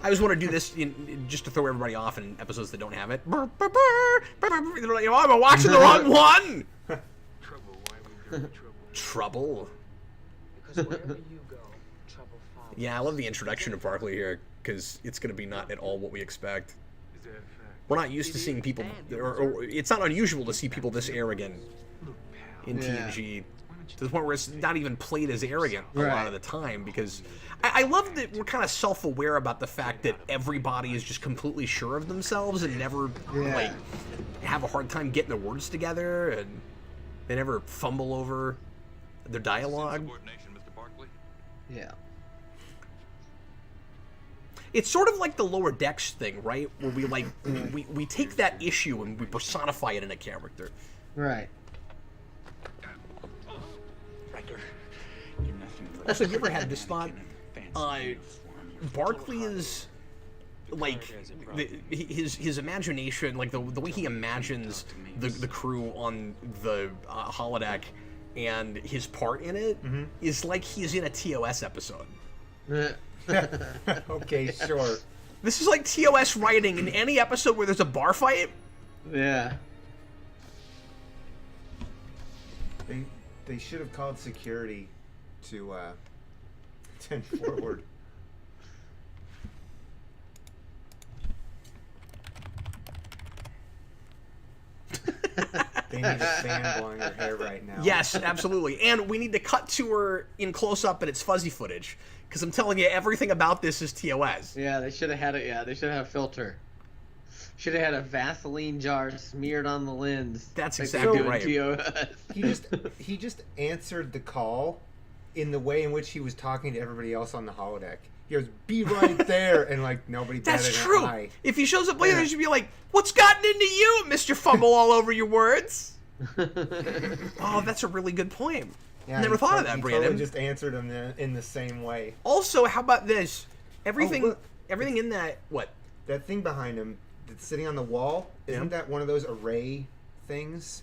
S1: I always want to do this just to throw everybody off in episodes that don't have it. They're like, oh, I'm watching the wrong one!
S4: Trouble, why we go trouble?
S1: Trouble?
S4: Because wherever you go, trouble follows.
S1: Yeah, I love the introduction of Barkley here, because it's going to be not at all what we expect.
S4: Is that a fact?
S1: We're not used to seeing people, or it's not unusual to see people this arrogant
S4: Look, pal.
S1: in
S3: Yeah.
S1: TNG, to the point where it's not even played as arrogant a lot of the time, because I love that we're kind of self-aware about the fact that everybody is just completely sure of themselves and never, like, have a hard time getting their words together, and they never fumble over their dialogue.
S5: Subordination, Mr. Barkley.
S3: Yeah.
S1: It's sort of like the Lower Decks thing, right? Where we like we take that issue and we personify it in a character.
S3: Right.
S5: Riker, you're nothing but
S1: Also, have you ever had this thought?
S5: fancy uniform.
S1: Barkley is like his imagination, like the way he imagines the crew on the holodeck and his part in it is like he's in a TOS episode.
S2: Okay, sure.
S1: This is like TOS writing in any episode where there's a bar fight.
S3: Yeah.
S2: They should have called security to 10 forward. They need a fan blowing her hair right now.
S1: Yes, absolutely. And we need to cut to her in close up, and it's fuzzy footage. Because I'm telling you, everything about this is TOS.
S3: Yeah, they should have had it. Yeah, they should have had a filter. Should have had a Vaseline jar smeared on the lens.
S1: That's
S3: like they
S1: exactly
S3: do in
S1: right.
S3: TOS.
S2: He just answered the call in the way in which he was talking to everybody else on the holodeck. He goes, "Be right there," and like nobody
S1: That's
S2: batted an
S1: true.
S2: eye.
S1: If he shows up later, he should be like, "What's gotten into you, Mr. Fumble all over your words?" Oh, that's a really good point.
S2: Yeah,
S1: Never
S2: he
S1: thought of
S2: tot-
S1: that,
S2: he
S1: Brandon.
S2: Totally just answered him in the same way.
S1: Also, how about this? Everything,
S2: look.
S1: everything in that. What?
S2: That thing behind him that's sitting on the wall, isn't that one of those array things?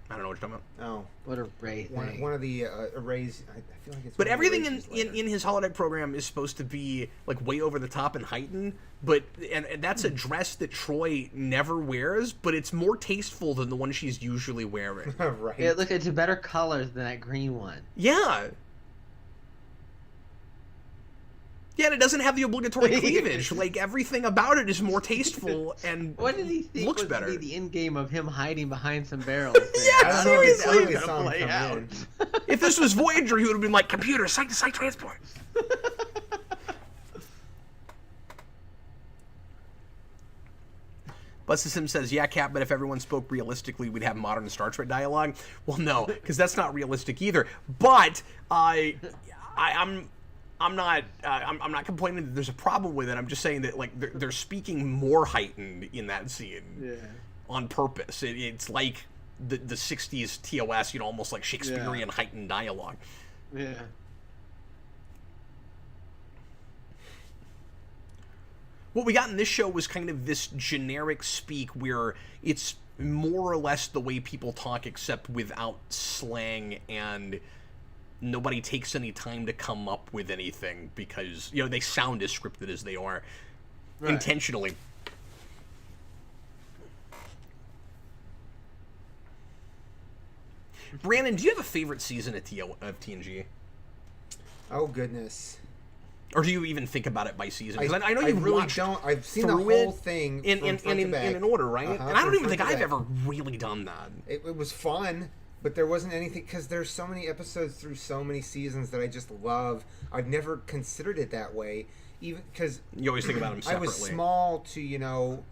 S1: I don't know what you're talking about.
S2: Oh,
S3: What a ray thing.
S2: one of the arrays. I feel like it's.
S1: But
S2: one of the
S1: everything
S2: arrays
S1: in his holodeck program is supposed to be like way over the top and heightened. But and that's a dress that Troy never wears, but it's more tasteful than the one she's usually wearing.
S2: right.
S3: Yeah, look, it's a better colors than that green one.
S1: Yeah. Yeah, and it doesn't have the obligatory cleavage. Like, everything about it is more tasteful and
S3: What did he think
S1: looks
S3: was
S1: better.
S3: to be the end game of him hiding behind some barrels?
S1: Yeah,
S2: I don't know if
S1: seriously.
S2: it's really saw him
S3: Play
S2: come
S3: out.
S2: in.
S1: If this was Voyager, he would have been like, computer, site-to-site transport. Busta Sim says, yeah, Cap, but if everyone spoke realistically, we'd have modern Star Trek dialogue. Well, no, because that's not realistic either. But I'm not complaining that there's a problem with it. I'm just saying that like they're speaking more heightened in that scene on purpose. It's like the 60s TOS, almost like Shakespearean heightened dialogue.
S3: Yeah.
S1: What we got in this show was kind of this generic speak where it's more or less the way people talk except without slang, and nobody takes any time to come up with anything because, they sound as scripted as they are intentionally. Brandon, do you have a favorite season of TNG?
S2: Oh goodness.
S1: Or do you even think about it by season? Because I know
S2: I
S1: you've
S2: really
S1: watched
S2: don't. I've seen the
S1: through
S2: whole
S1: it
S2: thing
S1: in
S2: from front to back.
S1: an order, right? And I don't
S2: from
S1: even think
S2: front to
S1: I've
S2: back.
S1: ever really done that.
S2: It was fun, but there wasn't anything because there's so many episodes through so many seasons that I just love. I've never considered it that way, even because
S1: You always think about them
S2: I
S1: separately.
S2: was small to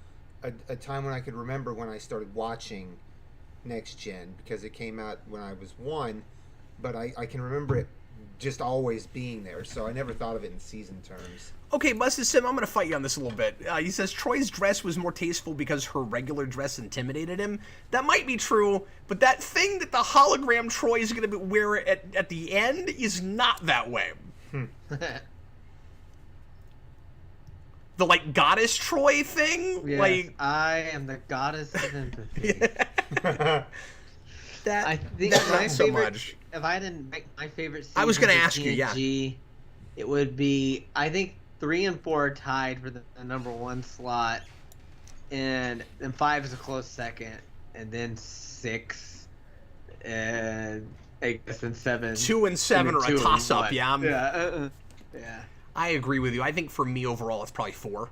S2: a time when I could remember when I started watching Next Gen because it came out when I was 1, but I can remember it just always being there, so I never thought of it in season terms.
S1: Okay, Busted Sim, I'm going to fight you on this a little bit. He says Troy's dress was more tasteful because her regular dress intimidated him. That might be true, but that thing that the hologram Troy is going to wear at the end is not that way. The, goddess Troy thing?
S3: Yes, I am the goddess of empathy. I think
S1: that
S3: my
S1: not so
S3: favorite,
S1: much.
S3: if I didn't make my favorite season
S1: I was gonna
S3: of
S1: ask you, yeah.
S3: TNG, it would be, I think 3 and 4 are tied for the number 1 slot, and 5 is a close second, and then 6, and 8, and 7.
S1: 2 and 7 are a toss-up, yeah.
S3: Yeah.
S1: I agree with you. I think for me overall, it's probably 4.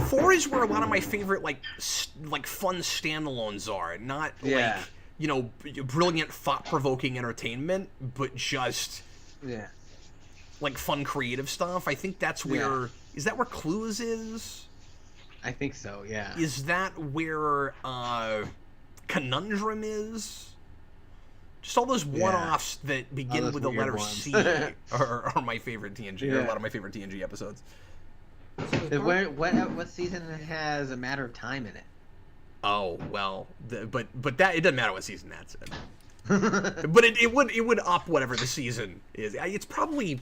S1: 4 is where a lot of my favorite fun standalones are, not brilliant thought-provoking entertainment, but just fun creative stuff. I think that's where is that where Clues is?
S3: I think so, yeah.
S1: Is that where Conundrum is? Just all those one-offs that begin with the letter
S3: ones.
S1: C are my favorite TNG. Or a lot of my favorite TNG episodes.
S3: What season has A Matter of Time in it?
S1: Oh well, but that it doesn't matter what season that's in. But it would up whatever the season is. It's probably,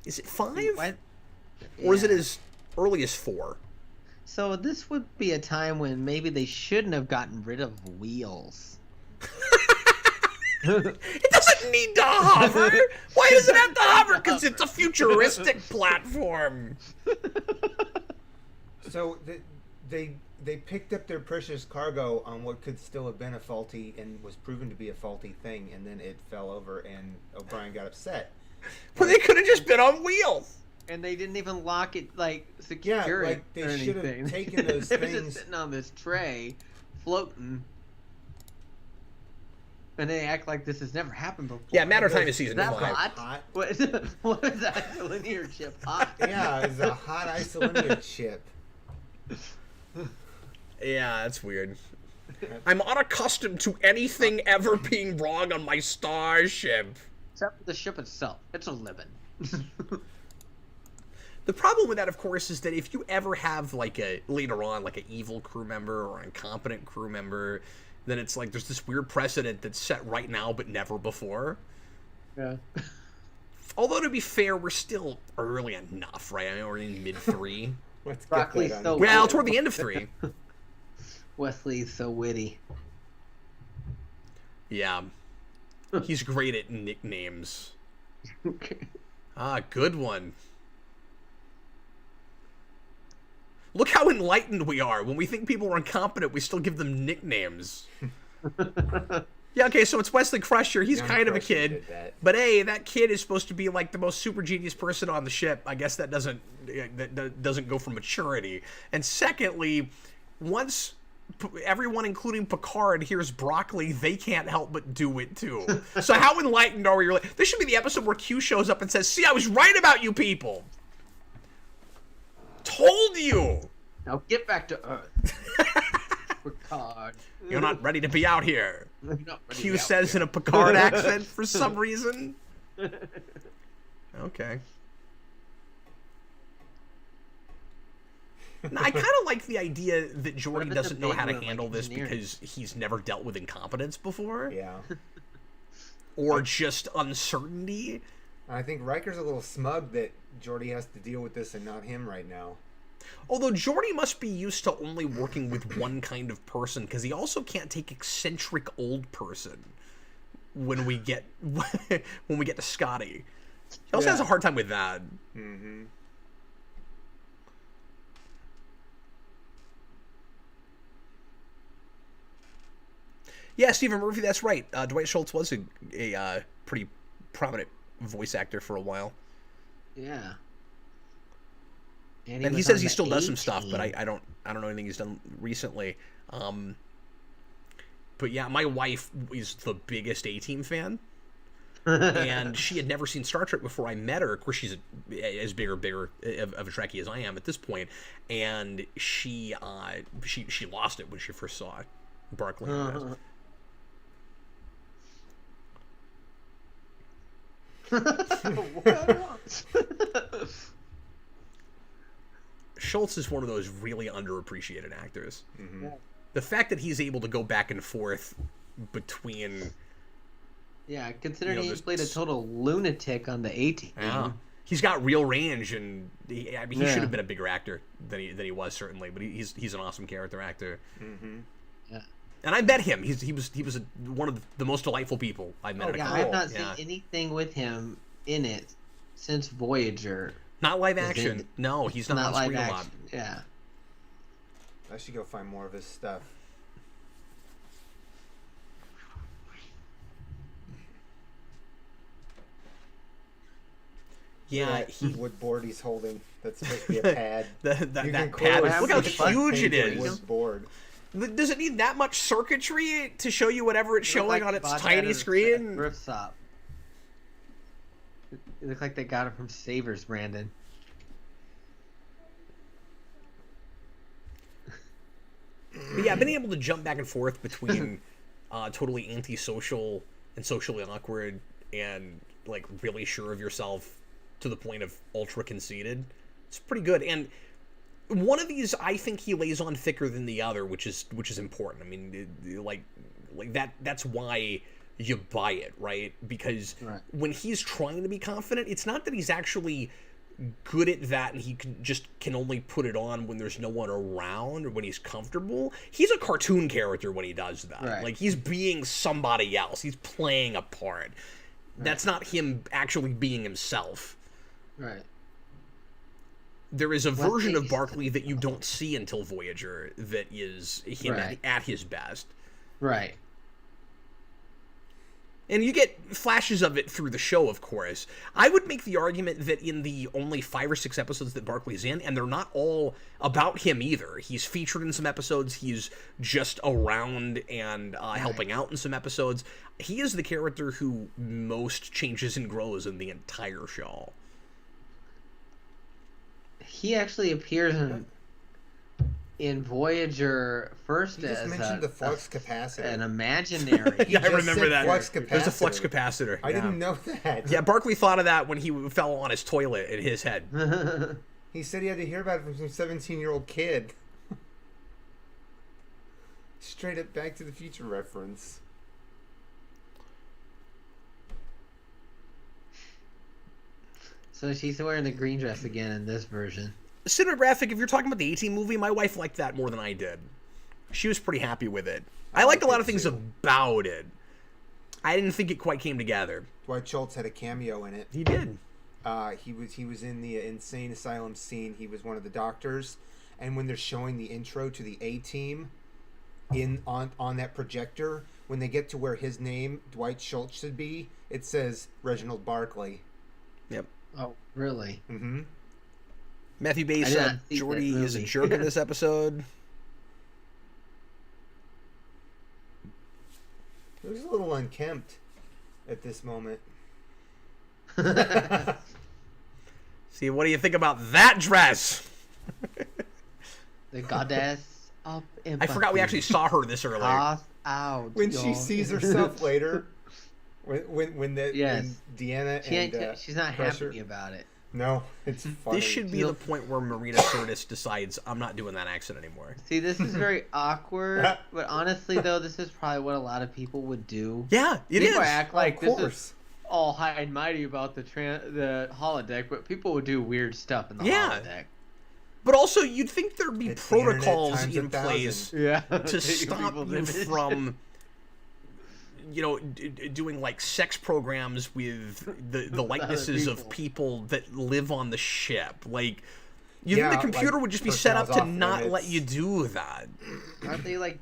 S1: is it 5? Or is it as early as 4?
S3: So this would be a time when maybe they shouldn't have gotten rid of wheels.
S1: It doesn't need to hover. Why does it have to hover? Because it's a futuristic platform.
S2: So they picked up their precious cargo on what could still have been a faulty and was proven to be a faulty thing, and then it fell over, and O'Brien got upset.
S1: But they could have just been on wheels.
S3: And they didn't even lock it, secure it
S2: they
S3: or
S2: should have
S3: anything.
S2: taken those
S3: It was
S2: things.
S3: just sitting on this tray, floating. And they act like this has never happened before.
S1: Yeah, Matter of Time is season
S3: Is that
S1: 5.
S3: hot? What is that linear chip hot?
S2: Yeah, it's a hot isolinear chip.
S1: Yeah, that's weird. I'm unaccustomed to anything ever being wrong on my starship.
S3: Except for the ship itself. It's a living.
S1: The problem with that, of course, is that if you ever have later on an evil crew member or an incompetent crew member, then it's like there's this weird precedent that's set right now but never before.
S3: Yeah.
S1: Although, to be fair, we're still early enough, right? I mean, we're in mid-3.
S2: Let's get
S3: Broccoli's
S2: that on.
S3: so
S1: Well,
S3: good.
S1: toward the end of 3.
S3: Wesley's so witty.
S1: Yeah. He's great at nicknames. Ah, good one. Look how enlightened we are. When we think people are incompetent, we still give them nicknames. Yeah, okay, so it's Wesley Crusher. He's
S2: Young
S1: kind of a
S2: Crusher
S1: kid.
S2: did that.
S1: But A, that kid is supposed to be like the most super genius person on the ship. I guess that doesn't go for maturity. And secondly, once everyone, including Picard, hears broccoli, they can't help but do it too. So how enlightened are we really? This should be the episode where Q shows up and says, "See, I was right about you people. Told you.
S3: Now get back to Earth. Picard.
S1: You're not ready to be out here."
S3: You're not ready
S1: Q
S3: out
S1: says in
S3: here.
S1: a Picard accent for some reason. Okay. Now, I kind of like the idea that Geordi
S3: if it's a
S1: doesn't know
S3: big
S1: how to
S3: one, like
S1: handle this
S3: engineering?
S1: because he's never dealt with incompetence before,
S2: Yeah.
S1: or just uncertainty.
S2: I think Riker's a little smug that Geordi has to deal with this and not him right now.
S1: Although Geordi must be used to only working with one kind of person, because he also can't take eccentric old person when we get to Scotty. He also
S3: Yeah.
S1: has a hard time with that.
S2: Mm-hmm.
S1: Yeah, Stephen Murphy, that's right. Dwight Schultz was a pretty prominent voice actor for a while.
S3: Yeah.
S1: And he says he still does some stuff, but I don't know anything he's done recently. But yeah, my wife is the biggest A-Team fan. And she had never seen Star Trek before I met her. Of course, she's as bigger of a Trekkie as I am at this point. And she lost it when she first saw it. Barclay. Schultz is one of those really underappreciated actors.
S2: Mm-hmm.
S3: Yeah.
S1: The fact that he's able to go back and forth between...
S3: Yeah, considering
S1: You know,
S3: he
S1: there's-
S3: played a total lunatic on the A-Team.
S1: Yeah. He's got real range, and he
S3: Yeah.
S1: should have been a bigger actor than he was, certainly. But he's an awesome character actor.
S2: Mm-hmm.
S3: Yeah.
S1: And I met him. He was one of the most delightful people I met.
S2: Oh,
S1: at a
S3: Yeah,
S1: con.
S3: I've not
S1: Yeah.
S3: seen anything with him in it since Voyager.
S1: Not live
S3: Is
S1: action.
S3: it-
S1: No, he's not on
S3: live
S1: screen a lot.
S3: action. Yeah.
S2: I should go find more of his stuff.
S1: Yeah,
S2: That wood board he's holding. That's supposed to be a pad.
S1: that
S2: You
S1: that
S2: can
S1: pad.
S2: clearly
S1: Look how
S2: see the
S1: huge it
S2: painted
S1: is.
S2: wood board.
S1: Does it need that much circuitry to show you whatever it's
S3: It looked
S1: showing
S3: like
S1: on
S3: they
S1: its
S3: bought that
S1: tiny
S3: at a
S1: screen?
S3: thrift shop. It looked like they got it from Savers, Brandon.
S1: But yeah, being able to jump back and forth between totally antisocial and socially awkward and like really sure of yourself to the point of ultra conceited, it's pretty good. And one of these, I think he lays on thicker than the other, which is important. I mean, like that's why you buy it, right? Because
S3: Right.
S1: when he's trying to be confident, it's not that he's actually good at that and he can only put it on when there's no one around or when he's comfortable. He's a cartoon character when he does that.
S3: Right.
S1: Like he's being somebody else. He's playing a part. That's not him actually being himself.
S3: Right.
S1: There is a version of
S3: Wesley's-
S1: Barclay that you don't see until Voyager that is him
S3: Right.
S1: at his best.
S3: Right.
S1: And you get flashes of it through the show, of course. I would make the argument that in the only 5 or 6 episodes that Barclay's in, and they're not all about him either. He's featured in some episodes. He's just around and helping out in some episodes. He is the character who most changes and grows in the entire show.
S3: He actually appears in Voyager first
S2: He just
S3: as
S2: mentioned the flux capacitor.
S3: an imaginary.
S1: Yeah, I
S2: just
S1: remember
S2: said
S1: that.
S2: flux
S1: There's a flux
S2: capacitor.
S1: capacitor.
S2: I didn't know that.
S1: Yeah, Barclay thought of that when he fell on his toilet in his head.
S2: He said he had to hear about it from some 17-year-old kid. Straight up Back to the Future reference.
S3: So she's wearing the green dress again in this version.
S1: Cinematographic, if you're talking about the A-Team movie, my wife liked that more than I did. She was pretty happy with it. I liked a lot of things about it. I didn't think it quite came together.
S2: Dwight Schultz had a cameo in it.
S1: He did.
S2: He was in the insane asylum scene. He was one of the doctors, and when they're showing the intro to the A-Team on that projector, when they get to where his name Dwight Schultz should be, it says Reginald Barkley.
S1: Yep.
S3: Oh, really?
S2: Mm-hmm.
S1: Matthew Bay
S3: I did
S1: said
S3: not see
S1: Jordy
S3: that
S1: is a
S3: movie.
S1: jerk in this episode.
S2: He was a little unkempt at this moment.
S1: See, what do you think about that dress?
S3: The goddess of empathy.
S1: I forgot we actually saw her this earlier.
S3: Toss out.
S2: When she
S3: y'all.
S2: sees herself later, when
S3: Yes.
S2: Deanna
S3: She ain't,
S2: and
S3: she's not
S2: Crusher-
S3: happy about it.
S2: No, it's funny.
S1: This should be the point where Marina Sirtis decides, I'm not doing that accent anymore.
S3: See, this is very awkward, but honestly, though, this is probably what a lot of people would do.
S1: Yeah, it is.
S3: People act like
S2: Of
S3: this
S2: course.
S3: is all high and mighty about the holodeck, but people would do weird stuff in the
S1: Yeah.
S3: holodeck.
S1: But also, you'd think there'd be
S2: It's the internet
S1: protocols
S2: times
S1: in
S2: 1,000.
S1: place
S3: Yeah.
S1: to stop you from, doing like sex programs with the likenesses of people that live on the ship. Like, you
S2: Yeah,
S1: think the computer
S2: like
S1: would just be set up to
S2: personnel's
S1: not
S2: off-limits.
S1: let you do that?
S3: Aren't they like?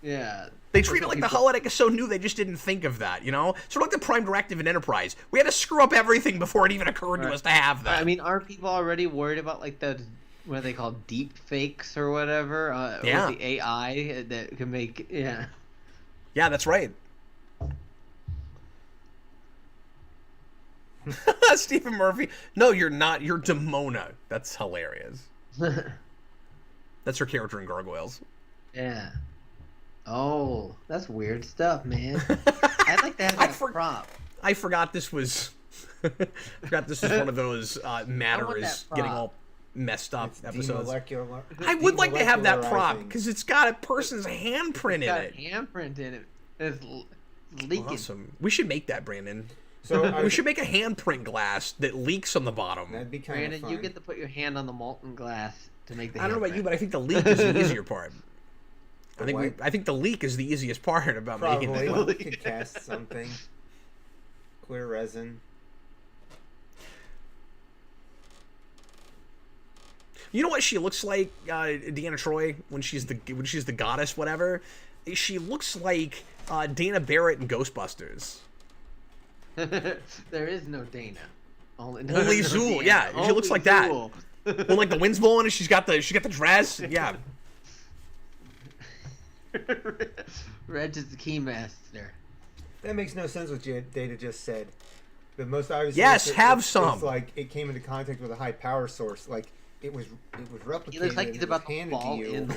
S3: Yeah.
S1: They treat it like the
S3: People-
S1: holodeck is so new, they just didn't think of that, Sort of like the Prime Directive in Enterprise. We had to screw up everything before it even occurred to
S3: Right.
S1: us to have that.
S3: I mean, aren't people already worried about like the what are they called, deep fakes or whatever?
S1: Yeah.
S3: With the AI that can make
S1: Yeah, that's right. Stephen Murphy. No, you're not. You're Demona. That's hilarious. That's her character in Gargoyles.
S3: Yeah. Oh, that's weird stuff, man. I'd like to have
S1: I
S3: that
S1: for-
S3: prop.
S1: I forgot this was. Forgot this was one of those matters
S3: that
S1: getting
S3: prop.
S1: all messed up
S2: It's
S1: episodes. I
S2: demolecular-
S1: would like to have that prop
S2: demolecularizing.
S1: because it's got a person's handprint in
S3: Got
S1: it.
S3: a handprint in it. It's leaking.
S1: Awesome. We should make that, Brandon.
S2: So
S1: We should make a handprint glass that leaks on the bottom.
S2: That'd be kind of
S3: Brandon,
S2: fun.
S3: you get to put your hand on the molten glass to make the.
S1: I don't know about
S3: handprint.
S1: you, but I think the leak is the easier part. I think
S2: what?
S1: I think the leak is the easiest part about making
S2: Probably
S1: that.
S2: we could cast something. Clear resin.
S1: You know what she looks like, Deanna Troi, when she's the goddess, whatever. She looks like Dana Barrett in Ghostbusters.
S3: There is no Dana. Only
S1: Zool,
S3: Dana.
S1: yeah, she looks like that. When like the wind's blowing and she's got the dress. Yeah,
S3: Reg is the keymaster.
S2: That makes no sense what Data just said. The most obvious.
S1: Yes,
S2: answer
S1: have
S2: is
S1: some.
S2: like it came into contact with a high power source. Like it was replicated.
S3: He looks like
S2: and
S3: he's
S2: it was
S3: about to
S2: handed
S3: fall
S2: to you
S3: in.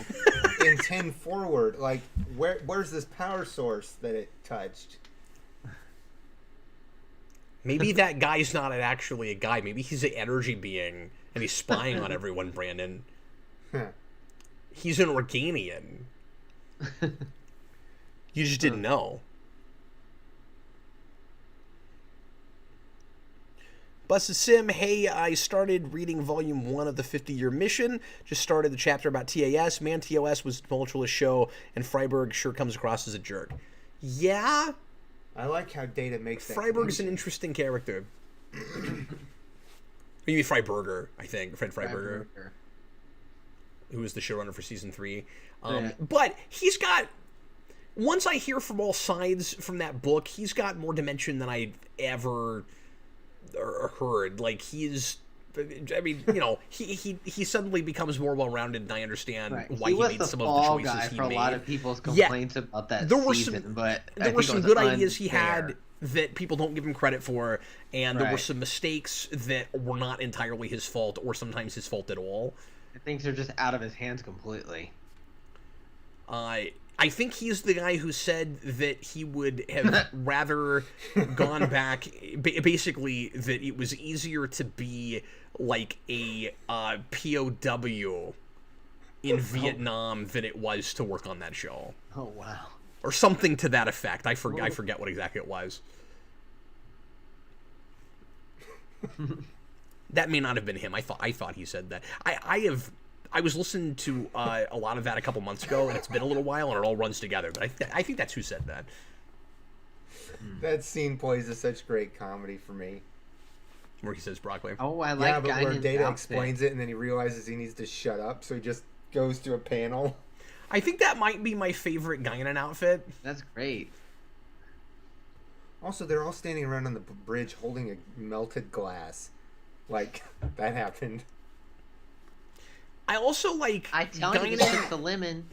S2: in 10 forward. Like where's this power source that it touched?
S1: maybe that guy's not actually a guy. Maybe he's an energy being and he's spying on everyone. Brandon, he's an Organian. You just didn't know. Busted Sim, hey, I started reading volume 1 of the 50-year mission. Just started the chapter about TAS. Man, TOS was a tumultuous show, and Freiberg sure comes across as a jerk. Yeah,
S2: I like how Data makes that.
S1: Freiberg's an
S2: connection.
S1: interesting character. You mean Freiberger, I think. Fred Freiberger, who was the showrunner for season 3.
S3: Yeah.
S1: But he's got... Once I hear from all sides from that book, he's got more dimension than I've ever heard. Like, he's... I mean, he suddenly becomes more well-rounded, and I understand
S3: Right.
S1: why
S3: He
S1: he
S3: was
S1: made
S3: the
S1: some of the
S3: fall
S1: choices
S3: guy
S1: he
S3: for a
S1: made.
S3: lot of people's
S1: Yeah.
S3: complaints about that
S1: There were
S3: season,
S1: some-
S3: but I
S1: There
S3: think
S1: were
S3: it
S1: some
S3: was
S1: good ideas he
S3: unfair.
S1: had that people don't give him credit for, and there were
S3: Right.
S1: some mistakes that were not entirely his fault, or sometimes his fault at all.
S3: Things are just out of his hands completely.
S1: I think he's the guy who said that he would have rather gone back, basically that it was easier to be like a POW in Vietnam than it was to work on that show,
S3: Oh wow.
S1: or something to that effect. I forget what exactly it was. That may not have been him. I thought he said that. I was listening to a lot of that a couple months ago, and it's been a little while, and it all runs together. But I think that's who said that.
S2: That scene plays as such great comedy for me.
S1: Where he says broccoli.
S3: Oh, I like
S2: Yeah, but where
S3: Guinan's
S2: Data
S3: outfit.
S2: explains it and then he realizes he needs to shut up, so he just goes to a panel.
S1: I think that might be my favorite Guinan outfit.
S3: That's great.
S2: Also, they're all standing around on the bridge holding a melted glass. Like, that happened.
S1: I also like
S3: I tell you to stick the lemon.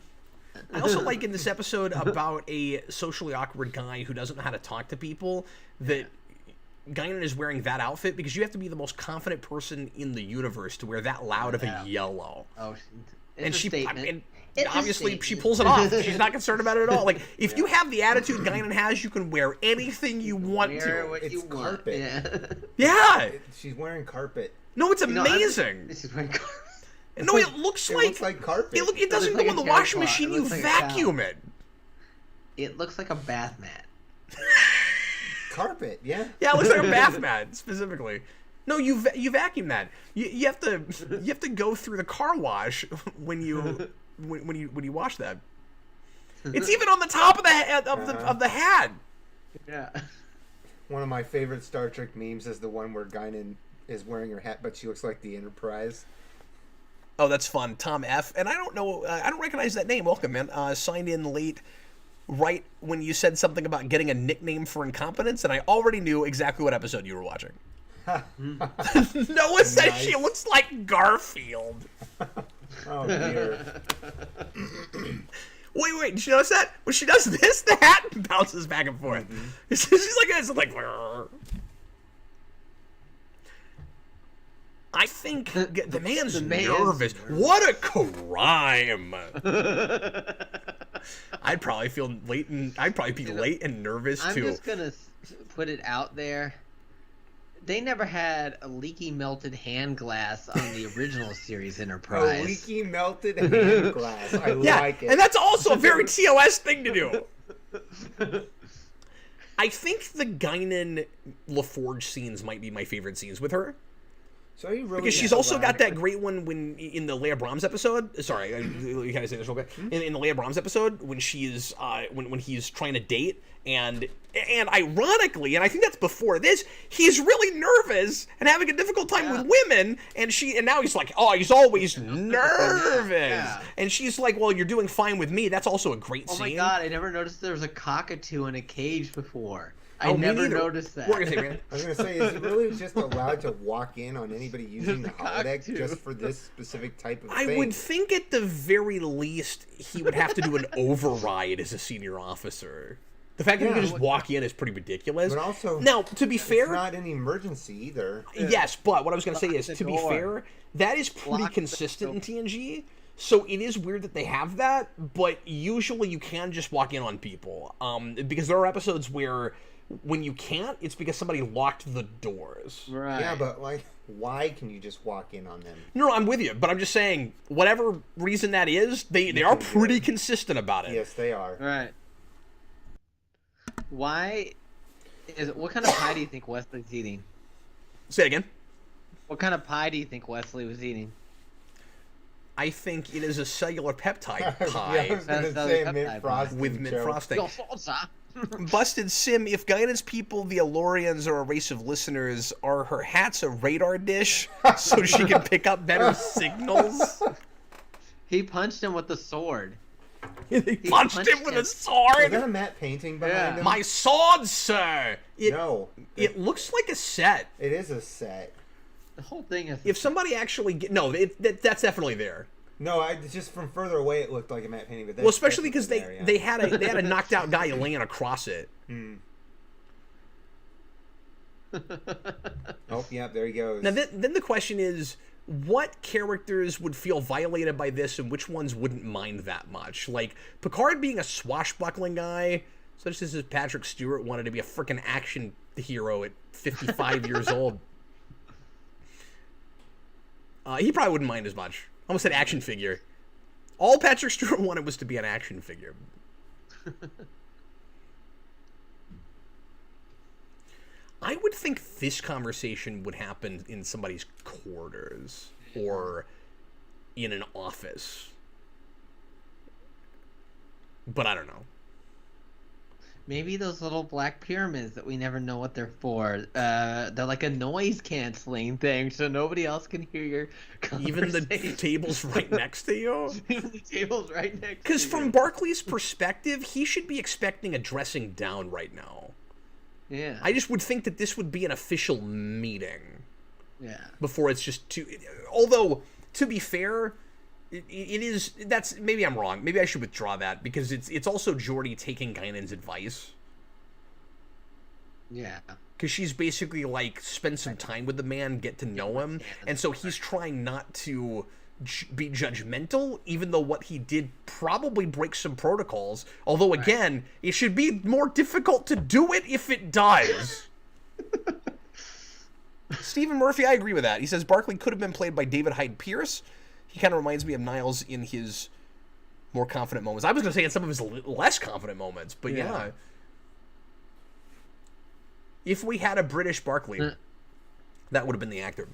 S1: I also like in this episode about a socially awkward guy who doesn't know how to talk to people, that Guinan is wearing that outfit because you have to be the most confident person in the universe to wear that loud of a yellow.
S3: Oh, it's
S1: And
S3: a
S1: she
S3: statement.
S1: and
S3: It's a
S1: obviously
S3: statement.
S1: she pulls it off. She's not concerned about it at all. Like, if you have the attitude Guinan has, you can wear anything you want
S3: Wear
S1: to.
S3: what
S2: It's
S3: you want.
S2: carpet.
S3: Yeah.
S1: Yeah.
S2: She's wearing carpet.
S1: No, it's
S3: You know, I'm-
S1: amazing.
S3: This is when
S1: No, it looks
S2: It
S1: like
S2: looks like carpet.
S1: it doesn't
S3: looks like
S1: go
S3: a
S1: in the
S3: terracotta.
S1: washing machine.
S3: It
S1: You
S3: looks like a
S1: vacuum it.
S3: it looks like a bath mat.
S2: Carpet, yeah.
S1: Yeah, it looks like a bath mat specifically. No, you vacuum that. You have to go through the car wash when you wash that. It's even on the top of the hat.
S3: Yeah.
S2: One of my favorite Star Trek memes is the one where Guinan is wearing her hat, but she looks like the Enterprise.
S1: Oh, that's fun. Tom F. And I don't know. I don't recognize that name. Welcome, man. Signed in late, right when you said something about getting a nickname for incompetence, and I already knew exactly what episode you were watching. Noah says
S2: Nice.
S1: she looks like Garfield.
S2: Oh, dear.
S1: Wait, did you notice that? When she does this, the hat bounces back and forth. She's like this, like. I think the man's nervous. What a crime! I'd probably feel late, and I'd probably be late and nervous
S3: I'm
S1: too.
S3: just gonna put it out there. They never had a leaky melted hand glass on the original series
S2: A
S3: Enterprise.
S2: leaky melted hand glass. I
S1: Yeah,
S2: like it.
S1: and that's also a very TOS thing to do. I think the Guinan LaForge scenes might be my favorite scenes with her.
S2: So are you really
S1: Because she's also got that great one when in the Leia Brahms episode. Sorry, can I say this real quick? In the Leia Brahms episode, when she's when he's trying to date, and ironically, and I think that's before this, he's really nervous and having a difficult time with women, and now he's like, oh, he's always nervous, and she's like, well, you're doing fine with me. That's also a great
S3: Oh
S1: scene.
S3: my god, I never noticed there was a cockatoo in a cage before. I
S1: Oh, me
S3: never
S1: neither.
S3: noticed that.
S1: What were you saying, man?
S2: I was going to say, is he really just allowed to walk in on anybody using the holodeck
S3: Cockatoo.
S2: just for this specific type of
S1: I
S2: thing?
S1: would think at the very least he would have to do an override as a senior officer. The fact that he
S2: Yeah.
S1: could just walk in is pretty ridiculous.
S2: But also,
S1: now, to be fair,
S2: it's not an emergency either.
S1: yes, but what I was going to say
S3: Lock
S1: is,
S3: the
S1: to be
S3: door.
S1: fair, that is pretty
S3: Lock the
S1: consistent in TNG. So it is weird that they have that, but usually you can just walk in on people. Because there are episodes where when you can't, it's because somebody locked the doors.
S3: Right.
S2: Yeah, but like, why can you just walk in on them?
S1: No, I'm with you, but I'm just saying, whatever reason that is, they are
S2: can do
S1: pretty
S2: it.
S1: consistent about it.
S2: Yes, they are.
S3: Right. What kind of pie do you think Wesley's eating?
S1: Say it again.
S3: What kind of pie do you think Wesley was eating?
S1: I think it is a cellular peptide
S2: Yeah, I
S1: pie
S2: was going to
S3: That's
S2: say
S3: the
S2: mint
S3: peptide
S2: frosting.
S1: with mint
S2: joke.
S1: frosting.
S3: Yo, salsa.
S1: Busted Sim, if Guidance people, the Alorians, are a race of listeners, are her hats a radar dish so she can pick up better signals?
S3: He punched him with the sword.
S1: They punched
S3: punched
S1: him with
S3: him.
S1: a
S2: Is
S1: sword!
S2: that a matte painting behind
S3: Yeah.
S2: him?
S1: My sword, sir!
S2: No.
S1: It looks like a set.
S2: It is a set.
S3: The whole thing is.
S1: If somebody actually... that's definitely there.
S2: No, just from further away it looked like a matte painting. But
S1: Well, especially because
S2: definitely there,
S1: they
S2: yeah.
S1: had a knocked out guy laying across it.
S2: Oh, yeah, there he goes.
S1: Now, then the question is, what characters would feel violated by this and which ones wouldn't mind that much? Like, Picard being a swashbuckling guy, such as Patrick Stewart wanted to be a freaking action hero at 55 years old. He probably wouldn't mind as much. I almost said action figure. All Patrick Stewart wanted was to be an action figure. I would think this conversation would happen in somebody's quarters or in an office. But I don't know.
S3: Maybe those little black pyramids that we never know what they're for. They're like a noise canceling thing, so nobody else can hear your
S1: Even the
S3: conversation.
S1: table's right next to you?
S3: Even the table's right next to you.
S1: Because from Barkley's perspective, he should be expecting a dressing down right now.
S3: Yeah.
S1: I just would think that this would be an official meeting
S3: Yeah.
S1: before it's just too... Although, to be fair, it is... That's... Maybe I'm wrong. Maybe I should withdraw that, because it's also Geordi taking Guinan's advice.
S3: Yeah.
S1: Because she's basically like, spend some time with the man, get to know him, and so he's trying not to be judgmental, even though what he did probably breaks some protocols. Although, again, it should be more difficult to do it if it does. Stephen Murphy, I agree with that. He says Barkley could have been played by David Hyde Pierce. He kind of reminds me of Niles in his more confident moments. I was going to say in some of his less confident moments, but yeah. If we had a British Barkley, that would have been the actor.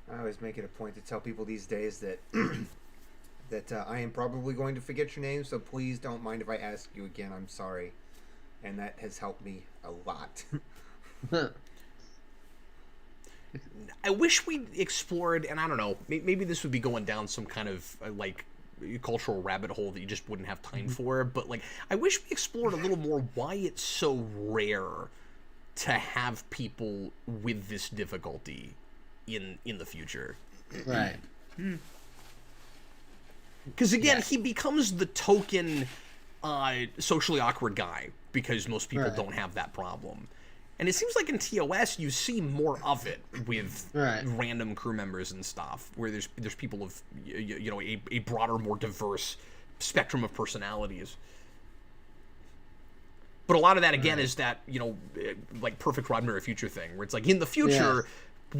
S2: I always make it a point to tell people these days that that I am probably going to forget your name, so please don't mind if I ask you again. I'm sorry, and that has helped me a lot.
S1: I wish we explored, and I don't know, maybe this would be going down some kind of like cultural rabbit hole that you just wouldn't have time for, but like I wish we explored a little more why it's so rare to have people with this difficulty in the future.
S3: Right.
S1: Because again, he becomes the token socially awkward guy because most people don't have that problem. And it seems like in TOS you see more of it with random crew members and stuff, where there's people of you know a broader, more diverse spectrum of personalities. But a lot of that again is that, you know, like perfect Rod Mirror Future thing, where it's like in the future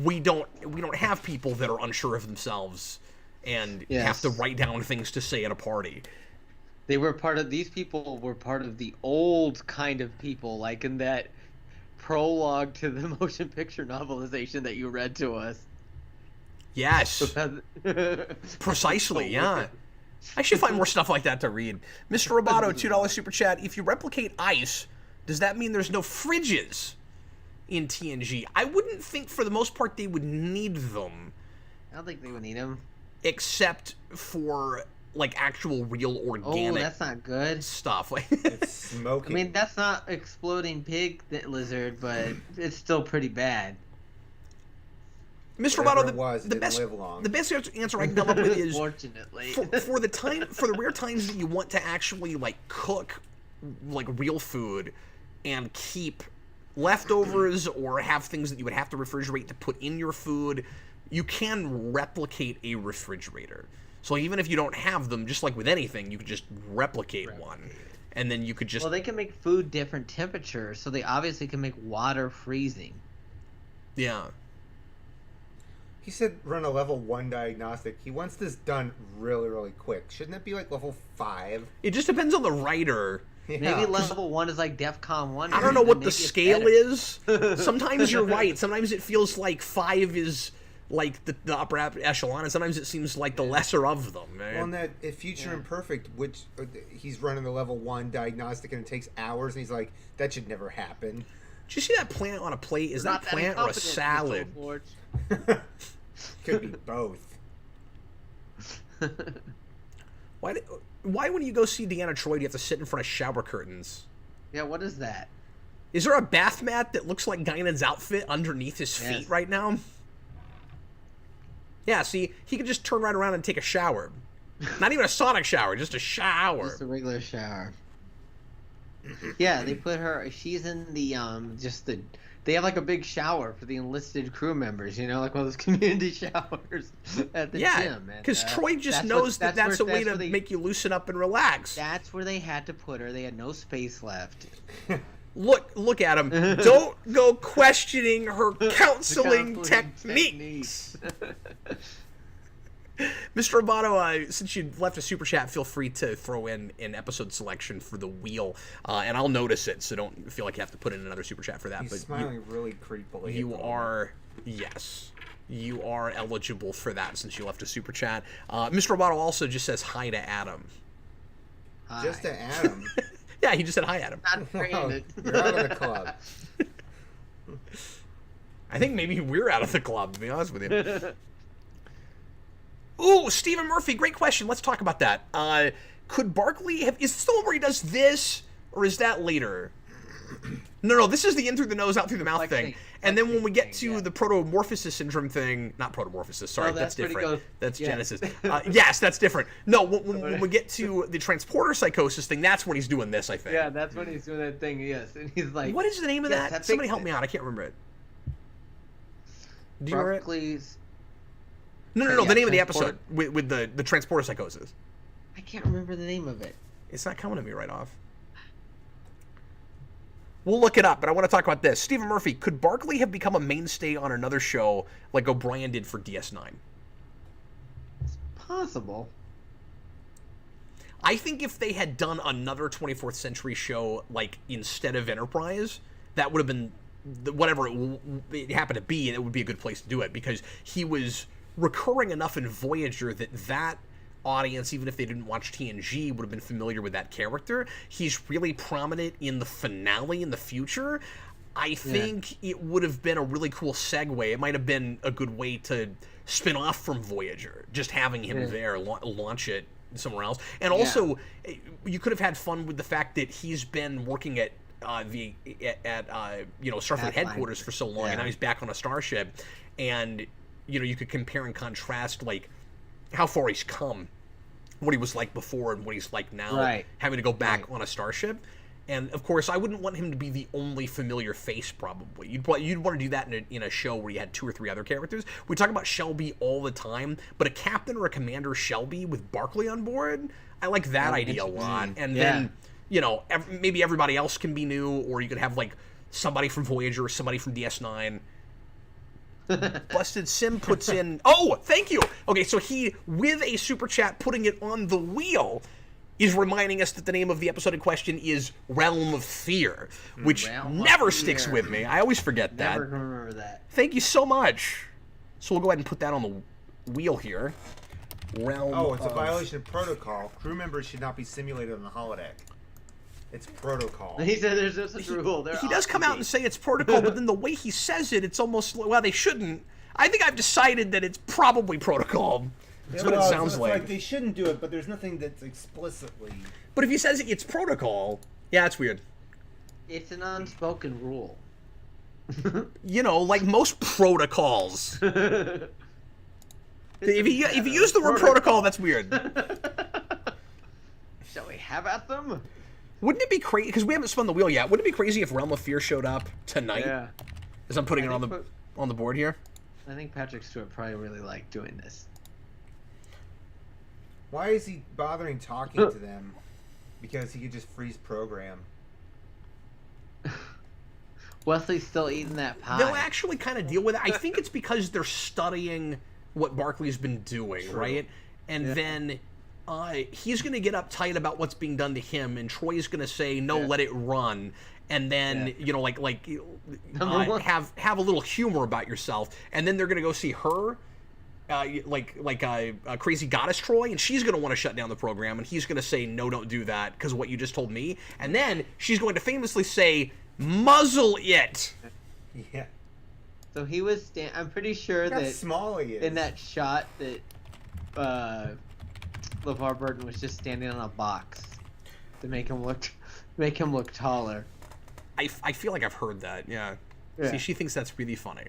S1: we don't have people that are unsure of themselves and have to write down things to say at a party.
S3: They were part of, these people were part of the old kind of people, like in that prologue to the motion picture novelization that you read to us.
S1: Yes. Precisely, yeah. I should find more stuff like that to read. Mr. Roboto, $2 super chat. If you replicate ice, does that mean there's no fridges in TNG? I wouldn't think for the most part they would need them.
S3: I don't think they would need them.
S1: Except for like actual real organic
S3: that's not good
S1: stuff. Like
S2: It's smoking.
S3: I mean, that's not exploding pig lizard, but it's still pretty bad.
S1: Mr.
S2: Whatever
S1: Roboto,
S2: it was, it
S1: the
S2: didn't
S1: best
S2: live long.
S1: the best answer I can come up with is
S3: Fortunately.
S1: for the rare times that you want to actually like cook like real food and keep leftovers or have things that you would have to refrigerate to put in your food, you can replicate a refrigerator. So even if you don't have them, just like with anything, you could just replicate one, and then you could just...
S3: Well, they can make food different temperatures, so they obviously can make water freezing.
S1: Yeah.
S2: He said run a level 1 diagnostic. He wants this done really, really quick. Shouldn't it be like level 5?
S1: It just depends on the writer.
S2: Yeah.
S3: Maybe level 1 is like DEFCON 1.
S1: I don't know what the scale is. Sometimes you're right. Sometimes it feels like 5 is like the upper echelon, and sometimes it seems like the lesser of them. Man.
S2: Well, and that if Future Imperfect, which he's running the level 1 diagnostic and it takes hours, and he's like, that should never happen.
S1: Did you see that plant on a plate? Is that
S3: Not
S1: a plant or a
S3: incompetent, Mr.
S1: salad?
S3: Forge.
S2: Could be both.
S1: Why when you go see Deanna Troy, do you have to sit in front of shower curtains?
S3: Yeah, what is that?
S1: Is there a bath mat that looks like Guinan's outfit underneath his feet right now? Yeah, see, he could just turn right around and take a shower. Not even a sonic shower, just a shower.
S3: Just a regular shower. Yeah, they put her. She's in the just the They have like a big shower for the enlisted crew members, like one of those community showers at the gym.
S1: Because Troy just knows that's a way to make you loosen up and relax.
S3: That's where they had to put her. They had no space left.
S1: Look at him. Don't go questioning her counseling techniques. Mr. Roboto, since you left a super chat, feel free to throw in an episode selection for the wheel, and I'll notice it, so don't feel like you have to put in another super chat for that.
S2: He's
S1: but
S2: smiling really creepily.
S1: You are eligible for that since you left a super chat. Mr. Roboto also just says hi to Adam.
S3: Hi.
S2: Just to Adam.
S1: Yeah, he just said hi, Adam.
S3: Not branded.
S2: You're out of the club.
S1: I think maybe we're out of the club, to be honest with you. Ooh, Stephen Murphy, great question. Let's talk about that. Could Barkley have... Is this the one where he does this, or is that later? No, this is the in through the nose, out through the mouth thing. And then when we get to the protomorphosis syndrome thing... Not protomorphosis, sorry, that's different. That's Genesis. Yes, that's different. No, when we get to the transporter psychosis thing, that's when he's doing this, I think.
S3: Yeah, that's when he's doing that thing, yes. And he's like...
S1: What is the name of that? Somebody help me out. I can't remember it. Do you remember it?
S3: Barkley's...
S1: No, the name of the episode with the transporter psychosis.
S3: I can't remember the name of it.
S1: It's not coming to me right off. We'll look it up, but I want to talk about this. Stephen Murphy, could Barkley have become a mainstay on another show like O'Brien did for DS9?
S3: It's possible.
S1: I think if they had done another 24th Century show, like, instead of Enterprise, that would have been whatever it happened to be, and it would be a good place to do it, because he was recurring enough in Voyager that audience, even if they didn't watch TNG, would have been familiar with that character. He's really prominent in the finale in the future. I think it would have been a really cool segue. It might have been a good way to spin off from Voyager, just having him there, launch it somewhere else. And also, you could have had fun with the fact that he's been working at Starfleet headquarters for so long, and now he's back on a starship, and you could compare and contrast, like, how far he's come, what he was like before and what he's like now, having to go back on a starship. And, of course, I wouldn't want him to be the only familiar face, probably. You'd want to do that in a show where you had 2 or 3 other characters. We talk about Shelby all the time, but a captain or a commander Shelby with Barkley on board, I like that idea a lot. And then, maybe everybody else can be new, or you could have, like, somebody from Voyager or somebody from DS9. Busted Sim puts in... Oh, thank you! Okay, so he, with a super chat, putting it on the wheel, is reminding us that the name of the episode in question is Realm of Fear, which never sticks with me. I always forget that.
S3: Never remember that.
S1: Thank you so much. So we'll go ahead and put that on the wheel here.
S2: It's a violation of protocol. Crew members should not be simulated on the holodeck. It's protocol.
S3: He said there's no such rule.
S1: He does come out and say it's protocol, but then the way he says it, it's almost like, well, they shouldn't. I think I've decided that it's probably protocol. That's what it sounds like.
S2: They shouldn't do it, but there's nothing that's explicitly...
S1: But if he says it's protocol, yeah, it's weird.
S3: It's an unspoken rule.
S1: Like most protocols. If you use the word protocol, that's weird.
S3: Shall we have at them?
S1: Wouldn't it be crazy? Because we haven't spun the wheel yet. Wouldn't it be crazy if Realm of Fear showed up tonight?
S3: Yeah.
S1: As I'm putting it on the board here.
S3: I think Patrick Stewart probably really liked doing this.
S2: Why is he bothering talking to them? Because he could just freeze program.
S3: Wesley's still eating that pie.
S1: They'll actually kind of deal with it. I think it's because they're studying what Barkley's been doing, right? And then he's going to get uptight about what's being done to him, and Troy's going to say, no, let it run. And then, have a little humor about yourself. And then they're going to go see her, crazy goddess Troy, and she's going to want to shut down the program, and he's going to say, no, don't do that, because of what you just told me. And then she's going to famously say, muzzle it.
S2: Yeah.
S3: So he was I'm pretty sure that
S2: small he is.
S3: In that shot that LeVar Burton was just standing on a box to make him look taller.
S1: I feel like I've heard that, yeah. See, she thinks that's really funny.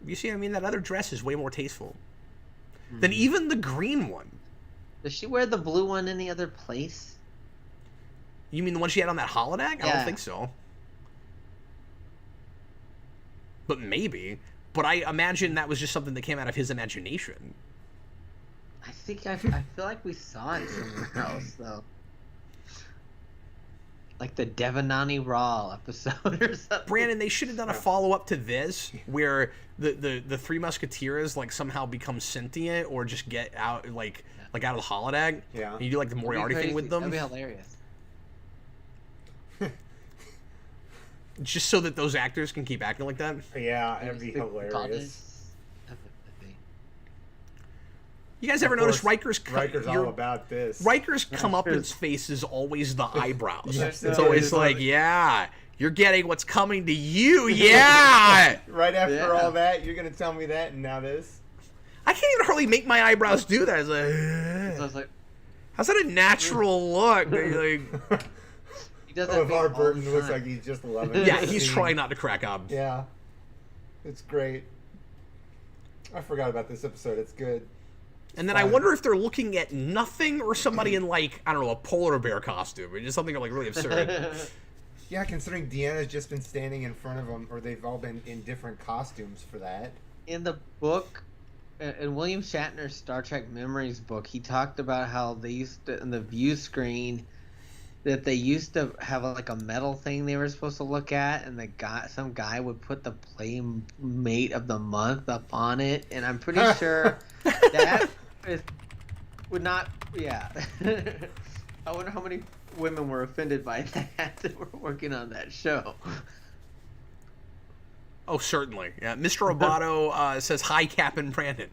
S1: You see, I mean, that other dress is way more tasteful than even the green one.
S3: Does she wear the blue one any other place?
S1: You mean the one she had on that holodeck? I
S3: Yeah.
S1: don't think so. But maybe. But I imagine that was just something that came out of his imagination.
S3: I think I feel like we saw it somewhere else though. Like the Devanani Raw episode or something.
S1: Brandon, they should have done a follow-up to this where the Three Musketeers like somehow become sentient or just get out like out of the holodeck.
S2: Yeah.
S1: And you do like the Moriarty thing with them.
S3: That'd be hilarious.
S1: Just so that those actors can keep acting like that.
S2: Yeah, that'd be
S3: The
S2: hilarious.
S3: goddess.
S1: You guys ever
S2: Of
S1: notice
S2: course,
S1: Riker's
S2: Riker's all about this.
S1: Riker's comeuppance face is always the eyebrows.
S2: Yes,
S1: It's
S2: it
S1: always
S2: is.
S1: like, yeah, you're getting what's coming to you, yeah.
S2: Right after
S3: Yeah.
S2: all that, you're gonna tell me that, and now this.
S1: I can't even hardly make my eyebrows do that. It's
S3: So
S1: like,
S3: I was like,
S1: how's that a natural look? Like,
S3: he does that
S2: Oh,
S3: thing
S2: LeVar
S3: all
S2: Burton
S3: the
S2: looks
S3: time.
S2: like he's just loving it.
S1: yeah, he's trying not to crack up.
S2: Yeah, it's great. I forgot about this episode. It's good.
S1: And then I wonder if they're looking at nothing or somebody in like, I don't know, a polar bear costume or just something like really absurd.
S2: Yeah, considering Deanna's just been standing in front of them, or they've all been in different costumes for that.
S3: In the book, in William Shatner's Star Trek Memories book, he talked about how they used to, in the view screen, that they used to have like a metal thing they were supposed to look at, and some guy would put the playmate of the month up on it, and I'm pretty sure that would not. Yeah, I wonder how many women were offended by that were working on that show.
S1: Oh, certainly. Yeah, Mr. Roboto says hi, Cap and Brandon.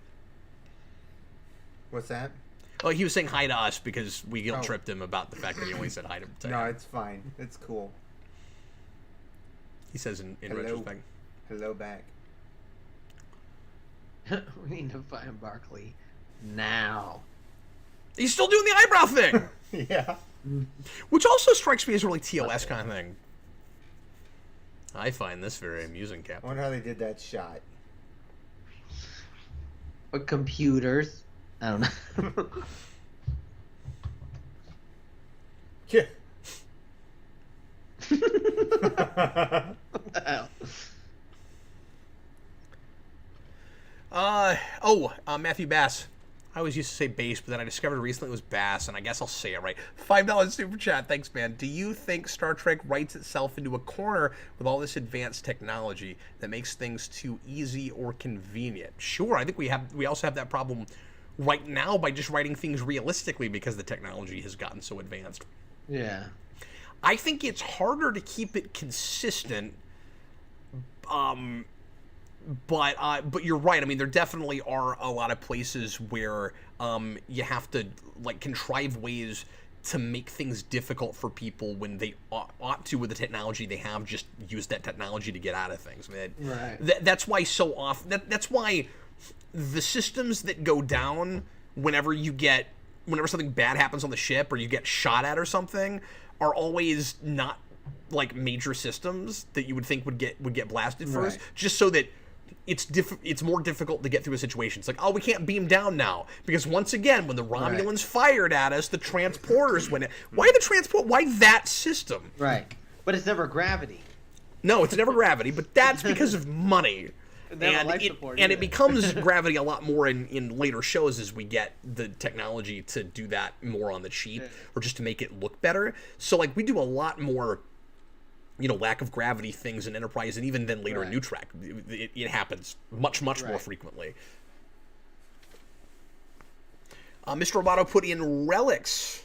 S2: What's that?
S1: Oh, he was saying hi to us because we guilt-tripped him about the fact that he only said hi to
S2: No,
S1: him.
S2: it's fine. It's cool.
S1: He says in
S2: Hello.
S1: retrospect.
S2: Hello back.
S3: We need to find Barkley now.
S1: He's still doing the eyebrow thing!
S2: Yeah.
S1: Which also strikes me as a really TOS kind of thing. I find this very amusing,
S2: I
S1: Captain.
S2: wonder how they did that shot.
S3: But computers, I don't know.
S2: Yeah.
S3: What the hell?
S1: Matthew Bass. I always used to say bass, but then I discovered recently it was bass, and I guess I'll say it right. $5 super chat. Thanks, man. Do you think Star Trek writes itself into a corner with all this advanced technology that makes things too easy or convenient? Sure. I think we also have that problem right now by just writing things realistically because the technology has gotten so advanced.
S3: Yeah.
S1: I think it's harder to keep it consistent. But you're right. I mean, there definitely are a lot of places where you have to like contrive ways to make things difficult for people when they ought to, with the technology they have, just use that technology to get out of things. I mean,
S3: Right.
S1: that's why so often that's why the systems that go down whenever something bad happens on the ship or you get shot at or something are always not like major systems that you would think would get blasted first,
S3: Right.
S1: just so that it's more difficult to get through a situation. It's like, oh, we can't beam down now because once again, when the Romulans fired at us, the transporters went in. Why that system?
S3: Right. But it's never gravity.
S1: No, it's never gravity, but that's because of money.
S3: Never life support
S1: And
S3: either.
S1: it becomes gravity a lot more in later shows as we get the technology to do that more on the cheap or just to make it look better. So like we do a lot more, lack of gravity things in Enterprise, and even then later in New Trek, it happens much more frequently. Mr. Roboto put in Relics.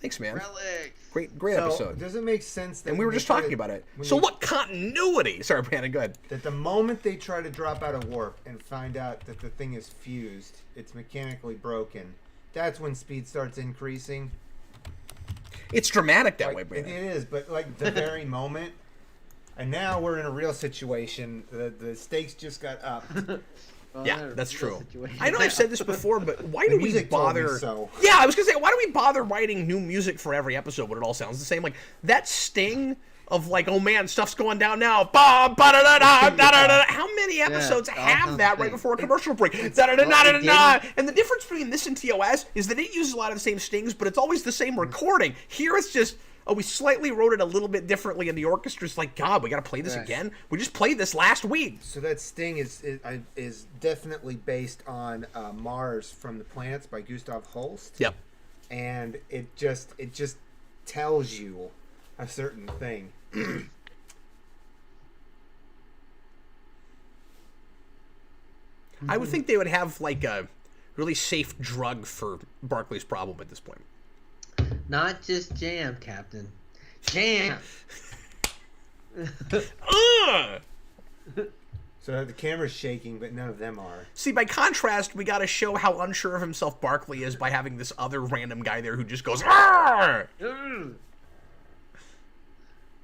S1: Thanks, man.
S3: Relics.
S1: Great
S2: So,
S1: episode.
S2: does it make sense that
S1: And we were
S2: when they
S1: just
S2: try
S1: talking
S2: to-
S1: about it.
S2: when
S1: So
S2: they-
S1: look, continuity. Sorry, Brandon, go ahead.
S2: That the moment they try to drop out of warp and find out that the thing is fused, it's mechanically broken, that's when speed starts increasing.
S1: It's dramatic that
S2: Like,
S1: way,
S2: it
S1: Brandon.
S2: is, but like the very moment, and now we're in a real situation. The stakes just got up.
S3: Well,
S1: Yeah,
S3: they're
S1: that's
S3: real
S1: true.
S3: situations.
S1: I know I've said this before, but why
S2: The
S1: do we
S2: music told me
S1: bother?
S2: so.
S1: Yeah, I was gonna say, why do we bother writing new music for every episode when it all sounds the same? Like that sting of like, oh man, stuff's going down now. Ba, ba, da, da, da, da, da, da. How many episodes
S3: it all
S1: have
S3: sounds
S1: that
S3: the
S1: right
S3: same.
S1: before a commercial break? Da, da, da, da, da,
S3: it
S1: da. And the difference between this and TOS is that it uses a lot of the same stings, but it's always the same recording. Here it's just, oh, we slightly wrote it a little bit differently, and the orchestra's like, God, we got to play this
S3: Right.
S1: again? We just played this last week.
S2: So that sting is definitely based on Mars from the Planets by Gustav Holst.
S1: Yep.
S2: And it just tells you a certain thing.
S1: I would think they would have, like, a really safe drug for Barkley's problem at this point.
S3: Not just jam, Captain. Jam.
S1: Ugh!
S2: So the camera's shaking, but none of them are.
S1: See, by contrast, we got to show how unsure of himself Barkley is by having this other random guy there who just goes, "Arr!"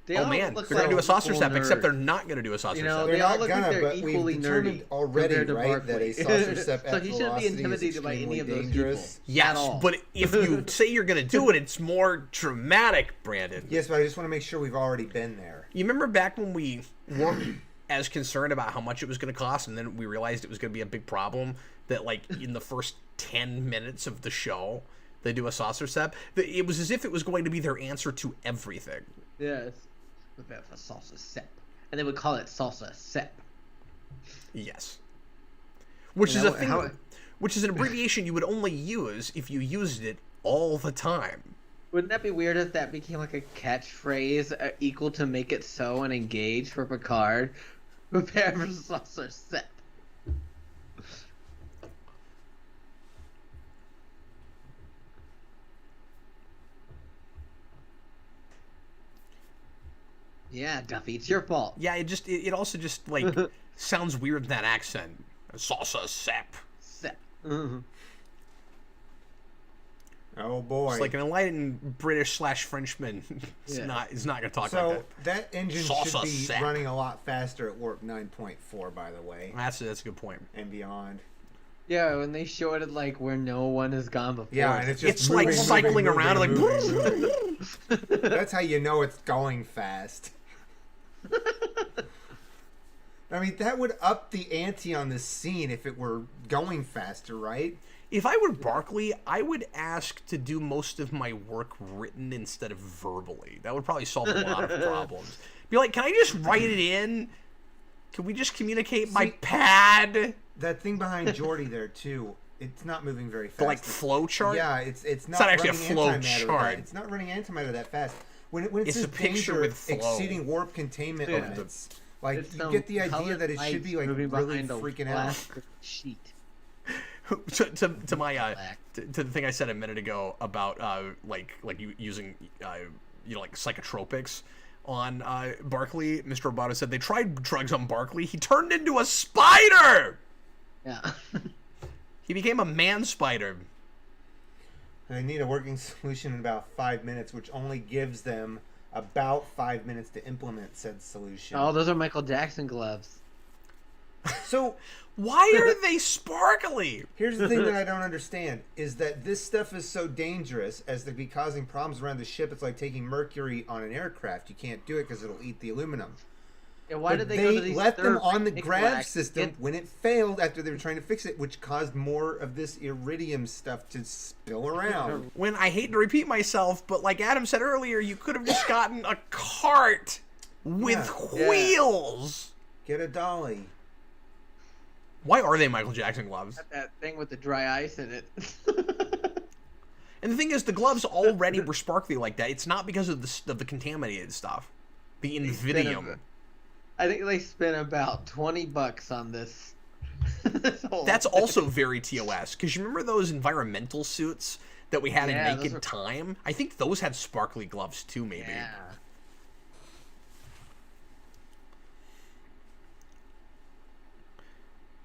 S3: They
S1: Oh
S3: all
S1: man, they're
S3: look
S1: going to
S3: like
S1: do a saucer
S3: equal
S1: step, except
S3: nerds.
S1: they're not going to do a saucer
S3: You know,
S1: step.
S3: they
S2: They're
S3: all
S2: not
S3: look like
S2: gonna,
S3: they're
S2: but
S3: equally
S2: we've determined
S3: nerdy
S2: already,
S3: compared to
S2: right, that a
S3: Barkley.
S2: saucer step
S3: So
S2: at
S3: he shouldn't be
S2: velocity is
S3: intimidated by any of those
S2: dangerous.
S3: people.
S1: Yes,
S3: at all.
S1: but if you say you're going to do it, it's more dramatic, Brandon.
S2: Yes, but I just want to make sure we've already been there.
S1: You remember back when we weren't as concerned about how much it was going to cost, and then we realized it was going to be a big problem, that, like, in the first 10 minutes of the show, they do a saucer step? It was as if it was going to be their answer to everything.
S3: Yes. We've got a salsa sep. And they would call it salsa sep.
S1: Yes. Which
S3: You
S1: is
S3: know,
S1: a thing, which is an abbreviation you would only use if you used it all the time.
S3: Wouldn't that be weird if that became like a catchphrase equal to make it so and engage for Picard? Prepare for salsa sep. Yeah, Duffy, it's your fault.
S1: Yeah, it also just, like, sounds weird in that accent. Salsa sep.
S3: Sep.
S2: Oh boy!
S1: It's like an enlightened British / Frenchman is
S3: Yeah.
S1: not going to talk
S2: So
S1: like
S2: that engine
S1: Salsa
S2: should be
S1: sack.
S2: running a lot faster at warp 9.4, by the way,
S1: that. That's a good point.
S2: and beyond.
S3: Yeah, when they show it at like where no one has gone before.
S2: Yeah, and it's just
S1: It's like
S2: moving,
S1: cycling
S2: moving,
S1: around,
S2: moving,
S1: like,
S2: moving. That's how you know it's going fast. I mean, that would up the ante on this scene if it were going faster, right?
S1: If I were Barkley, I would ask to do most of my work written instead of verbally. That would probably solve a lot of problems. Be like, can I just write it in? Can we just communicate by
S2: See-
S1: pad?
S2: That thing behind Geordi there too. It's not moving very fast.
S1: The, like, flow chart?
S2: Yeah, it's not
S1: actually a
S2: running
S1: flow
S2: antimatter
S1: chart.
S2: That, it's not running antimatter that fast. When it
S1: It's
S2: says
S1: a picture
S2: danger
S1: with flow.
S2: exceeding warp containment
S3: Yeah.
S2: limits, like
S3: It's
S2: you
S3: some
S2: get the idea
S3: colored
S2: that it should be like
S3: lights moving
S2: really
S3: behind a
S2: freaking out.
S3: plastic sheet.
S1: to my
S3: Black.
S1: to the thing I said a minute ago about like you using like psychotropics on Barkley. Mr. Roboto said they tried drugs on Barkley. He turned into a spider.
S3: Yeah.
S1: He became a man spider.
S2: They need a working solution in about 5 minutes, which only gives them about 5 minutes to implement said solution.
S3: Oh, those are Michael Jackson gloves.
S2: So
S1: Why are they sparkly?
S2: here's the thing that I don't understand is that this stuff is so dangerous as to be causing problems around the ship. It's like taking mercury on an aircraft. You can't do it because it'll eat the aluminum.
S3: Yeah, why
S2: But
S3: did they go to these
S2: left them
S3: third
S2: on the
S3: big
S2: grav
S3: black
S2: system
S3: and-
S2: when it failed after they were trying to fix it, which caused more of this iridium stuff to spill around.
S1: When I hate to repeat myself, but like Adam said earlier, you could have just gotten a cart with
S3: Yeah.
S1: wheels.
S2: Get a dolly.
S1: Why are they Michael Jackson gloves?
S3: that thing with the dry ice in it.
S1: And the thing is, the gloves already were sparkly like that. It's not because of the contaminated stuff. The Invidium.
S3: I think they spent about $20 on this. this whole
S1: That's
S3: thing.
S1: also very TOS. Because you remember those environmental suits that we had
S3: Yeah,
S1: in
S3: those
S1: Naked
S3: were-
S1: Time? I think those had sparkly gloves too, maybe.
S3: Yeah.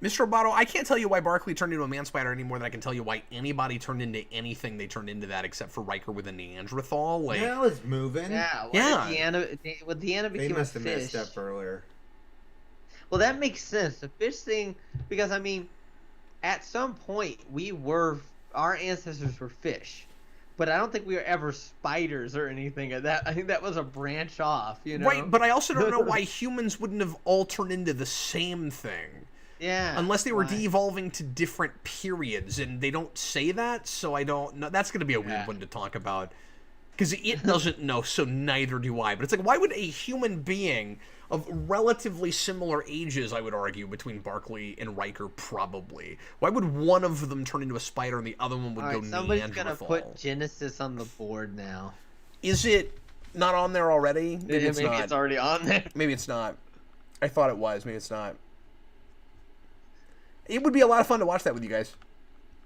S1: Mr. Roboto, I can't tell you why Barkley turned into a man spider any more than I can tell you why anybody turned into anything they turned into that except for Riker with a Neanderthal. Like,
S2: Now it's moving.
S3: Yeah.
S1: Yeah.
S3: Deanna
S2: They
S3: became
S2: must
S3: a
S2: have
S3: fish.
S2: messed up earlier.
S3: Well, that makes sense. The fish thing, because I mean, at some point our ancestors were fish, but I don't think we were ever spiders or anything of that. I think that was a branch off, you know.
S1: right, but I also don't know why humans wouldn't have all turned into the same thing.
S3: yeah.
S1: Unless they were
S3: why?
S1: de-evolving to different periods, and they don't say that, so I don't know. That's going to be a weird
S3: Yeah.
S1: one to talk about. because it doesn't know, so neither do I. But it's like, why would a human being of relatively similar ages, I would argue, between Barkley and Riker, probably, why would one of them turn into a spider and the other one would
S3: All
S1: go
S3: right, somebody's gonna
S1: Neanderthal?
S3: put Genesis on the board now.
S1: Is it not on there already? Maybe it's not.
S3: It's already on there.
S1: Maybe it's not. I thought it was. Maybe it's not. It would be a lot of fun to watch that with you guys.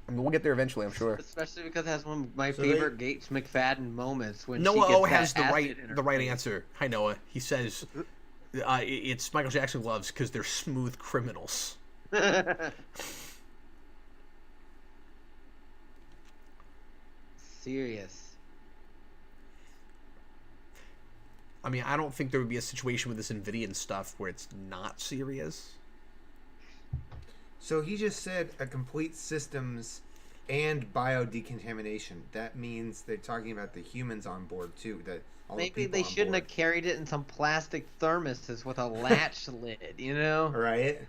S1: I mean, we'll get there eventually, I'm sure.
S3: Especially because it has one of my
S2: So
S3: favorite Gates McFadden moments when
S1: Noah
S3: she
S1: O
S3: gets
S1: has
S3: that
S1: the
S3: acid in her
S1: right
S3: face.
S1: answer. Hi, Noah. He says it's Michael Jackson gloves because they're smooth criminals.
S3: Serious.
S1: I mean, I don't think there would be a situation with this Nvidian stuff where it's not serious.
S2: So he just said a complete systems and biodecontamination. That means they're talking about the humans on board too. That all
S3: Maybe
S2: the people
S3: they
S2: on
S3: shouldn't
S2: board.
S3: have carried it in some plastic thermoses with a latch lid, you know?
S2: Right?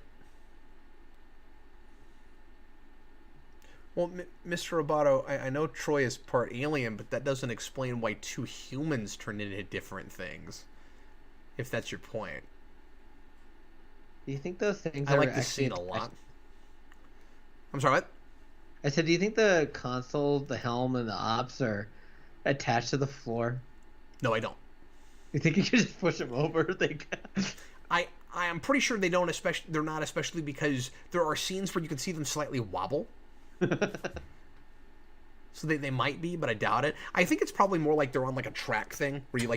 S1: Well, Mr. Roboto, I know Troy is part alien, but that doesn't explain why two humans turn into different things. If that's your point.
S3: Do you think those things
S1: I
S3: are
S1: like this
S3: actually
S1: scene a lot. I'm sorry, what?
S3: I said, do you think the console, the helm, and the ops are attached to the floor?
S1: No, I don't.
S3: You think you could just push them over?
S1: I am pretty sure they don't, especially they're not, especially because there are scenes where you can see them slightly wobble. So they might be, but I doubt it. I think it's probably more like they're on like a track thing where you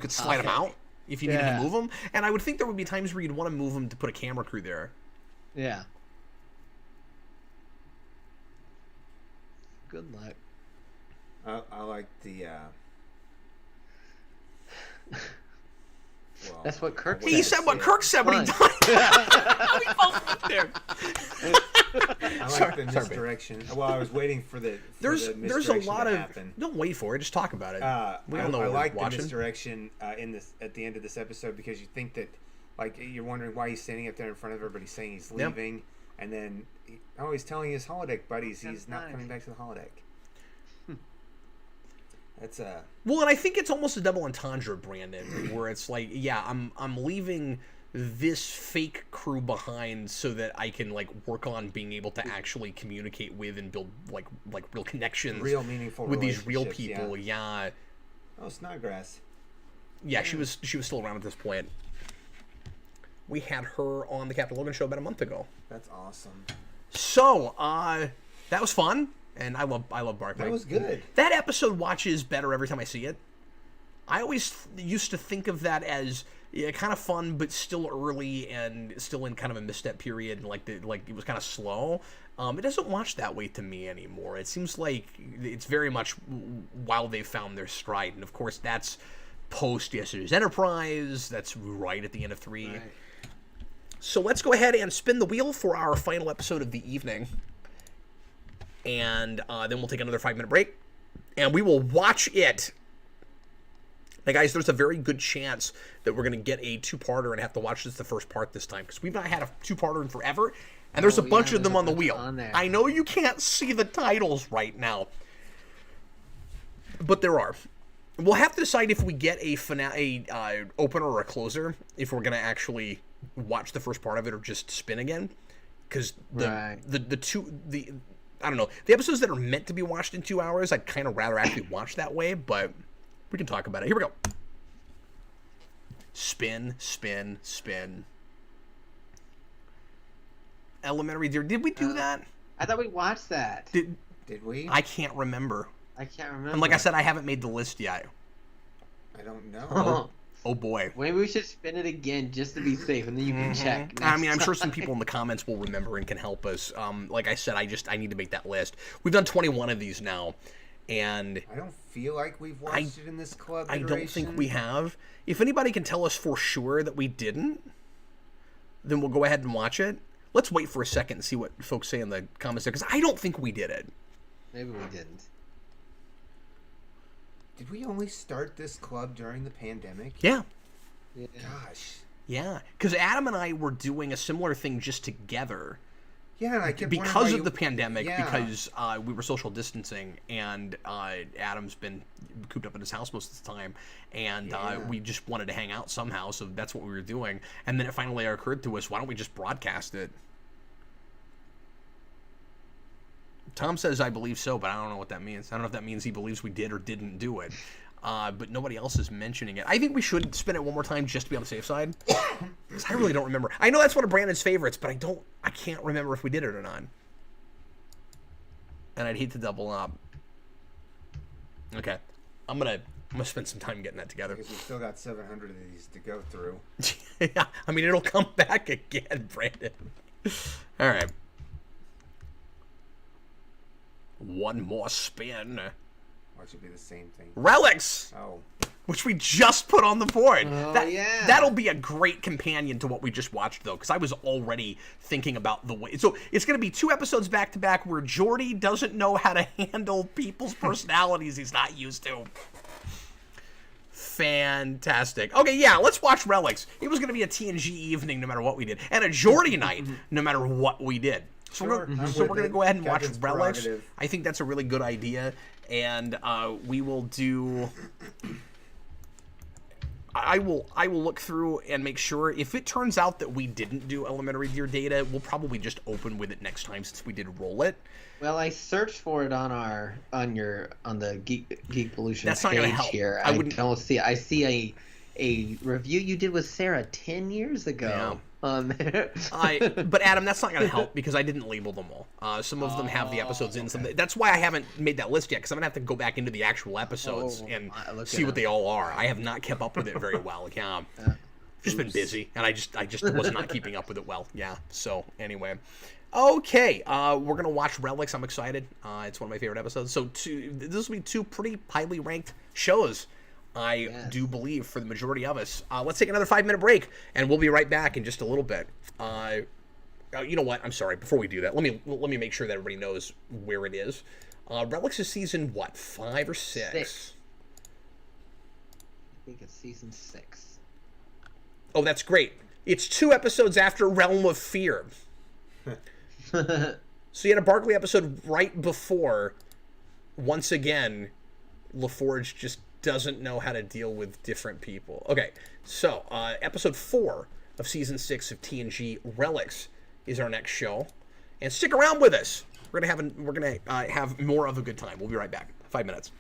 S1: could slide them out if you needed to move them. And I would think there would be times where you'd want to move them to put a camera crew there.
S3: Yeah. Good luck.
S2: I like the. Well,
S3: That's what Kirk
S1: He said what Kirk said when he
S3: Fun.
S1: died. We both went there.
S2: I like
S1: Sorry,
S2: the
S1: sorry,
S2: misdirection. Well, I was waiting for the.
S1: There's a
S2: misdirection
S1: lot
S2: to
S1: of.
S2: happen.
S1: Don't wait for it. Just talk about it. We
S2: I
S1: don't know what
S2: like
S1: we're
S2: the
S1: watching.
S2: misdirection in this at the end of this episode because you think that, like, you're wondering why he's standing up there in front of everybody saying he's
S1: Yep.
S2: leaving, and then he's telling his holodeck buddies he's not coming back to the holodeck. That's
S1: Well, and I think it's almost a double entendre, Brandon, where it's like, yeah, I'm leaving this fake crew behind so that I can like work on being able to actually communicate with and build like real connections,
S2: real meaningful
S1: with these real
S2: relationships,
S1: people. Yeah.
S2: Oh, Snodgrass.
S1: Yeah, she was still around at this point. We had her on the Captain Logan show about a month ago.
S2: That's awesome.
S1: So, that was fun, and I love Barkley.
S2: That was good.
S1: That episode watches better every time I see it. I always used to think of that as kind of fun, but still early and still in kind of a misstep period, and like it was kind of slow. It doesn't watch that way to me anymore. It seems like it's very much while they've found their stride, and of course that's post Yesterday's Enterprise. That's right at the end of 3.
S3: Right.
S1: So let's go ahead and spin the wheel for our final episode of the evening. And then we'll take another 5-minute break. And we will watch it. Now, guys, there's a very good chance that we're going to get a 2-parter and have to watch the first part this time. Because we've not had a 2-parter in forever. And there's a bunch of them on the wheel. I know you can't see the titles right now. But there are. We'll have to decide if we get a opener or a closer. If we're going to actually watch the first part of it or just spin again. Because I don't know. The episodes that are meant to be watched in 2 hours, I'd kind of rather actually watch that way, but we can talk about it. Here we go. Spin, spin, spin. Elementary Deer. Did we do that?
S3: I thought we watched that.
S2: Did we?
S1: I can't remember.
S3: I can't remember.
S1: And like I said, I haven't made the list yet.
S2: I don't know.
S1: Oh boy.
S3: Maybe we should spin it again just to be safe, and then you can check.
S1: I mean, I'm
S3: next
S1: sure
S3: time.
S1: some people in the comments will remember and can help us. Like I said, I need to make that list. We've done 21 of these now, and
S2: I don't feel like we've watched it in this club.
S1: I don't think we have. If anybody can tell us for sure that we didn't, then we'll go ahead and watch it. Let's wait for a second and see what folks say in the comments there, because I don't think we did it.
S3: Maybe we didn't.
S2: Did we only start this club during the pandemic?
S1: Yeah.
S3: Yeah.
S2: Gosh.
S1: Yeah. Because Adam and I were doing a similar thing just together.
S2: Yeah, and I kept wondering
S1: because
S2: why
S1: of the pandemic,
S2: Yeah.
S1: because we were social distancing, and Adam's been cooped up in his house most of the time, and
S2: Yeah.
S1: we just wanted to hang out somehow, so that's what we were doing. And then it finally occurred to us, why don't we just broadcast it? Tom says, I believe so, but I don't know what that means. I don't know if that means he believes we did or didn't do it. But nobody else is mentioning it. I think we should spin it one more time just to be on the safe side. Because I really don't remember. I know that's one of Brandon's favorites, but I can't remember if we did it or not. And I'd hate to double up. Okay. I'm gonna spend some time getting that together.
S2: Because we've still got 700 of these to go through.
S1: Yeah, I mean, it'll come back again, Brandon. All right. One more spin.
S2: Watch it be the same thing.
S1: Relics!
S2: Oh.
S1: Which we just put on the board.
S3: Oh, yeah.
S1: That'll be a great companion to what we just watched, though, because I was already thinking about the way. So it's going to be 2 episodes back to back where Jordy doesn't know how to handle people's personalities he's not used to. Fantastic. Okay, yeah, let's watch Relics. It was going to be a TNG evening no matter what we did, and a Jordy night no matter what we did. So
S2: Sure,
S1: we're
S2: I'm
S1: going
S2: with
S1: to
S2: it.
S1: go ahead and watch
S2: Captain's
S1: Relics.
S2: prerogative.
S1: I think that's a really good idea, and we will do. I will look through and make sure. If it turns out that we didn't do elementary deer data, we'll probably just open with it next time since we did roll it.
S3: Well, I searched for it on the Geek Pollution
S1: That's not gonna
S3: page
S1: help.
S3: here.
S1: I
S3: I
S1: wouldn't-
S3: don't see. I see a review you did with Sarah 10 years ago on there.
S1: But Adam, that's not going to help because I didn't label them all. Some of them have the episodes in. Some that's why I haven't made that list yet because I'm going to have to go back into the actual episodes and
S3: look
S1: see
S3: at
S1: what they all are. I have not kept up with it very well. Yeah, just been busy, and I just was not keeping up with it well. Yeah. So anyway. Okay, we're gonna watch Relics. I'm excited. It's one of my favorite episodes. So this will be 2 pretty highly ranked shows, I do believe, for the majority of us. Let's take another 5-minute break, and we'll be right back in just a little bit. You know what? I'm sorry. Before we do that, let me make sure that everybody knows where it is. Relics is season what, 5 or 6?
S3: 6. I think it's season 6.
S1: Oh, that's great. It's 2 episodes after Realm of Fear. So you had a Barkley episode right before, once again, LaForge just doesn't know how to deal with different people. Okay, so episode 4 of season 6 of TNG Relics is our next show, and stick around with us. We're gonna have more of a good time. We'll be right back. 5 minutes.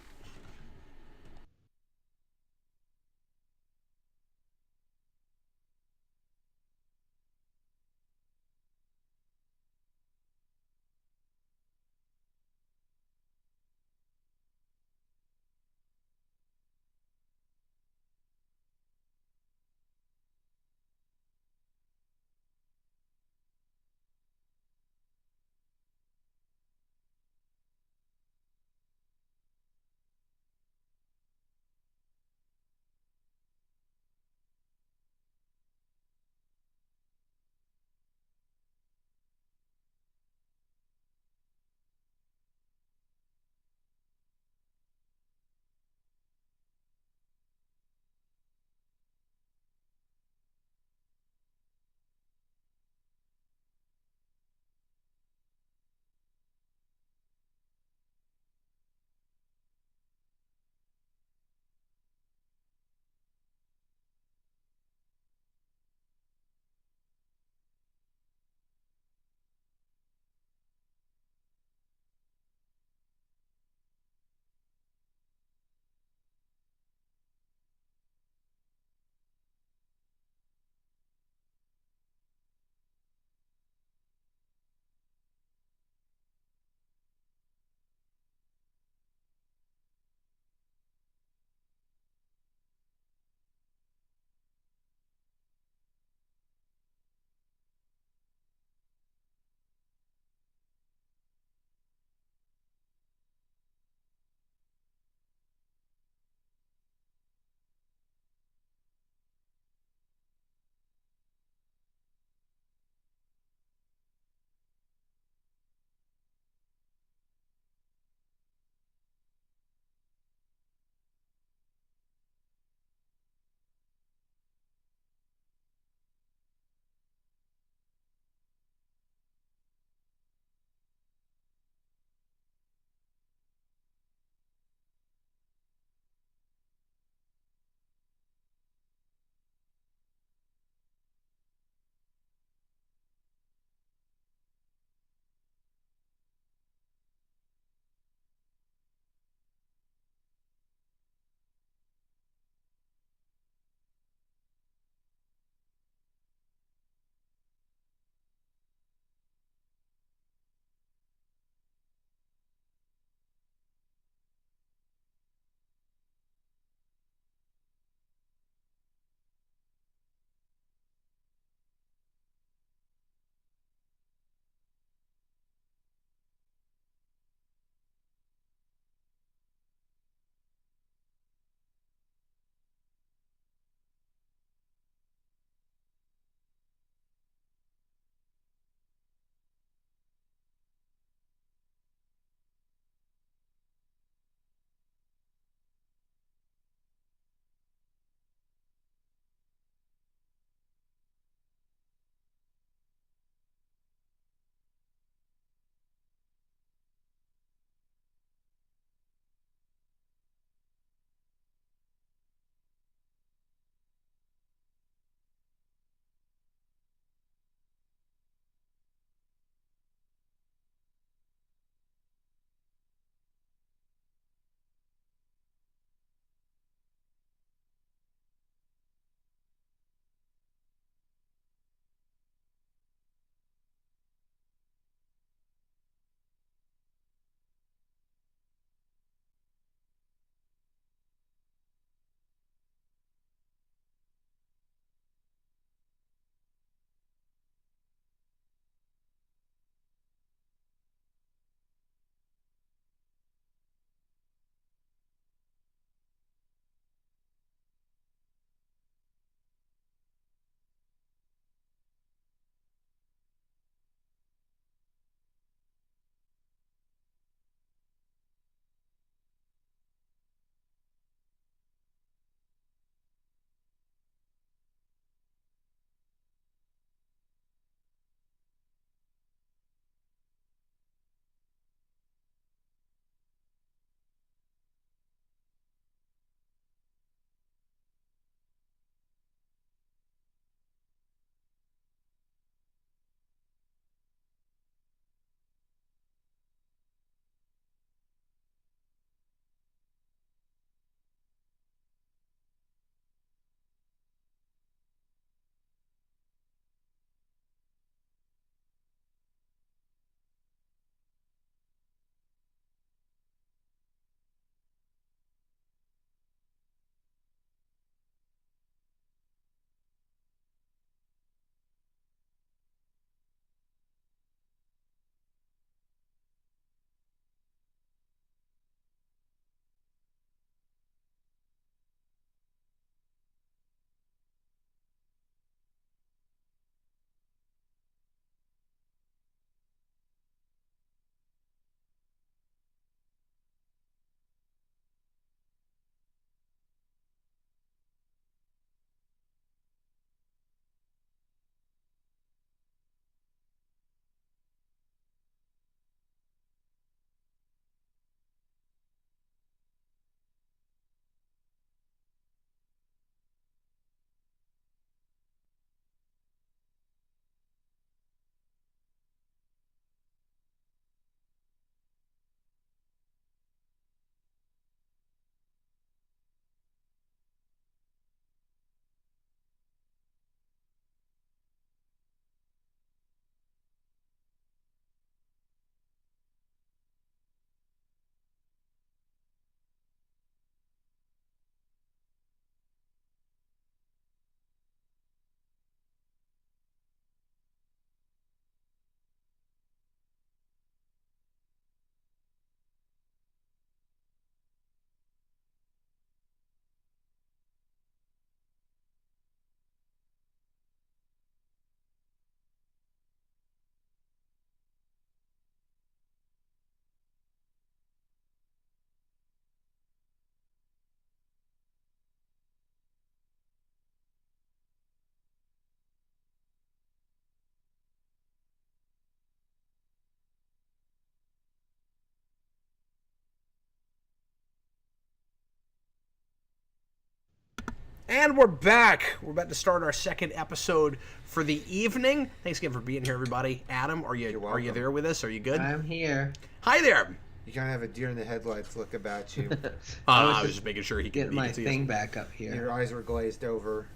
S1: And we're back. We're about to start our second episode for the evening. Thanks again for being here, everybody. Adam, are you
S2: welcome.
S1: there with us? Are you good?
S3: I'm here.
S1: Hi there.
S2: You kind of have a deer in the headlights look about you.
S1: I was just making sure he
S3: Get
S1: could
S3: my
S1: see
S3: thing
S1: us.
S3: back up here.
S2: Your eyes were glazed over.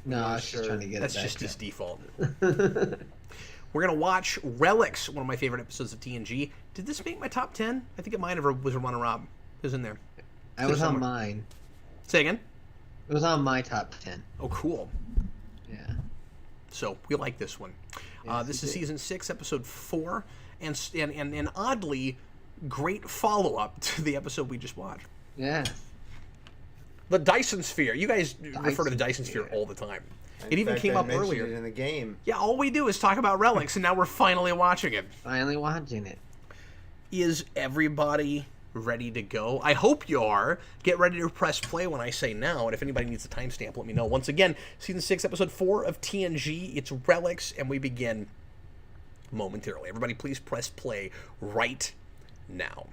S3: No, I was
S2: Sure.
S3: just trying to get
S1: That's
S3: it back
S1: just his
S3: up.
S1: default. We're gonna watch Relics, one of my favorite episodes of TNG. Did this make my top 10? I think it might have, or was Runner Rob? It was in there.
S3: It was on
S1: somewhere.
S3: mine.
S1: Say again.
S3: It was on my top 10.
S1: Oh, cool.
S3: Yeah.
S1: So we like this one.
S3: Yes,
S1: This
S3: we
S1: is
S3: do.
S1: season 6, episode 4, and oddly, great follow-up to the episode we just watched.
S3: Yeah.
S1: The Dyson Sphere. You guys refer to the Dyson
S3: Dyson
S1: Sphere
S3: Sphere.
S1: all the time.
S2: In
S1: It even
S2: fact,
S1: came
S2: I
S1: up
S2: mentioned
S1: earlier.
S2: it in the game.
S1: Yeah, all we do is talk about Relics, and now we're finally watching it.
S3: Finally watching it.
S1: Is everybody ready to go? I hope you are. Get ready to press play when I say now, and if anybody needs a timestamp, let me know. Once again, season 6, episode 4 of TNG. It's Relics, and we begin momentarily. Everybody, please press play right now.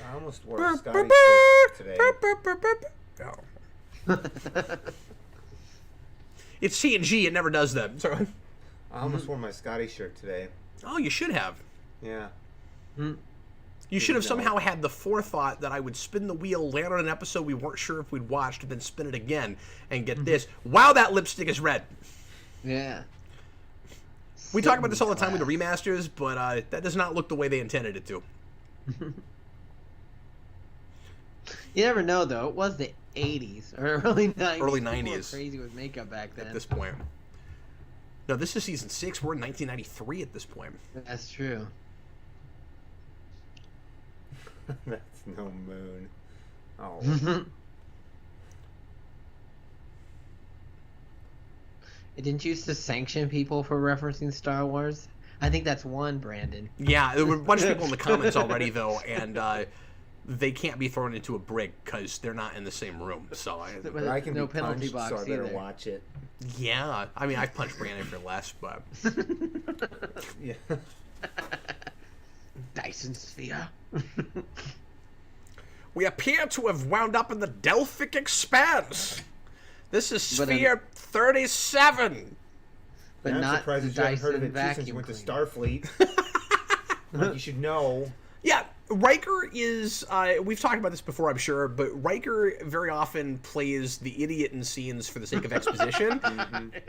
S2: I almost wore a Scotty shirt today.
S1: Oh. It's TNG. It never does that. Sorry.
S2: I almost wore my Scotty shirt today.
S1: Oh, you should have.
S2: Yeah.
S1: You should have
S2: know.
S1: somehow had the forethought that I would spin the wheel, land on an episode we weren't sure if we'd watched, and then spin it again and get this. Wow, that lipstick is red.
S3: Yeah.
S1: We talk about this all the time with the remasters, but that does not look the way they intended it to.
S3: You never know, though. It was the 80s or early 90s.
S1: Early
S3: People were
S1: 90s.
S3: crazy with makeup back then.
S1: At this point. No, this is season 6. We're in 1993 at this point.
S3: That's true.
S2: That's no moon. Oh.
S3: It didn't used to sanction people for referencing Star Wars. I think that's one, Brandon.
S1: Yeah, there were a bunch of people in the comments already, though, and they can't be thrown into a brig because they're not in the same room. So,
S2: But I can
S3: no
S2: be
S3: penalty
S2: punched,
S3: box
S2: so I better
S3: either.
S2: watch it.
S1: yeah. I mean, I've punched Brandon for less, but...
S2: Yeah.
S3: Dyson Sphere.
S1: We appear to have wound up in the Delphic Expanse. This is
S3: But,
S1: Sphere 37.
S3: But
S2: I'm
S3: not
S2: surprised
S3: the
S2: that you haven't heard of
S3: Dyson
S2: it too, since you
S3: vacuum
S2: went to
S3: cleaner.
S2: Starfleet. Like, you should know.
S1: Yeah, Riker is, we've talked about this before, I'm sure, but Riker very often plays the idiot in scenes for the sake of exposition,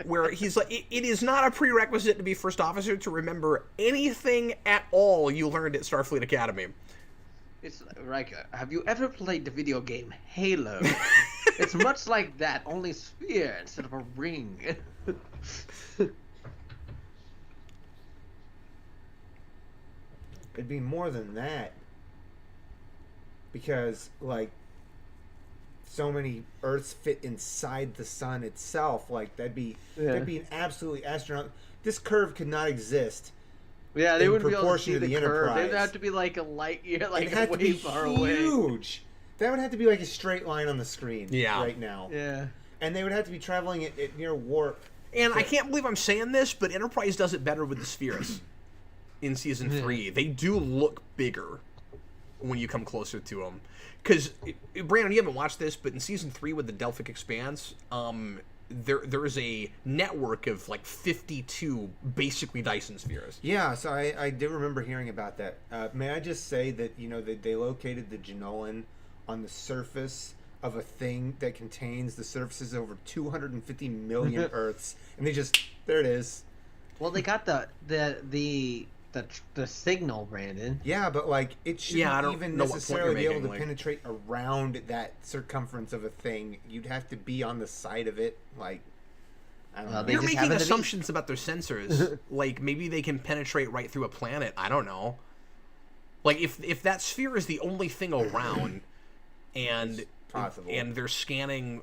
S1: where he's like, it is not a prerequisite to be first officer to remember anything at all you learned at Starfleet Academy.
S3: It's Riker. Have you ever played the video game Halo? It's much like that, only sphere instead of a ring.
S2: It'd be more than that. Because, like, so many Earths fit inside the sun itself. Like, that'd be an absolutely astronomical... This curve could not exist.
S3: Yeah, they
S2: In
S3: wouldn't be able to
S2: proportion
S3: see
S2: to
S3: the
S2: the
S3: curve. They'd
S2: Enterprise.
S3: have to be like a light year, like
S2: It'd have to be
S3: way far away.
S2: huge. That would have to be like a straight line on the screen right now.
S3: Yeah.
S2: And they would have to be traveling at near warp.
S1: And I can't believe I'm saying this, but Enterprise does it better with the spheres in Season 3. They do look bigger when you come closer to them. Because, Brandon, you haven't watched this, but in Season 3 with the Delphic Expanse, there is a network of like 52 basically Dyson spheres.
S2: Yeah, so I do remember hearing about that. May I just say that, that they located the Genolan on the surface of a thing that contains the surfaces of over 250 million Earths, and there it is.
S3: Well, they got the signal, Brandon.
S2: Yeah, but like it shouldn't
S1: I don't
S2: even
S1: know what point
S2: necessarily be
S1: you're
S2: able to
S1: making, like-
S2: penetrate around that circumference of a thing. You'd have to be on the side of it, like I don't know.
S3: They
S1: You're
S3: just
S1: making
S3: happen to be-
S1: assumptions about their sensors. Like, maybe they can penetrate right through a planet. I don't know. Like, if that sphere is the only thing around, and
S2: possible.
S1: and they're scanning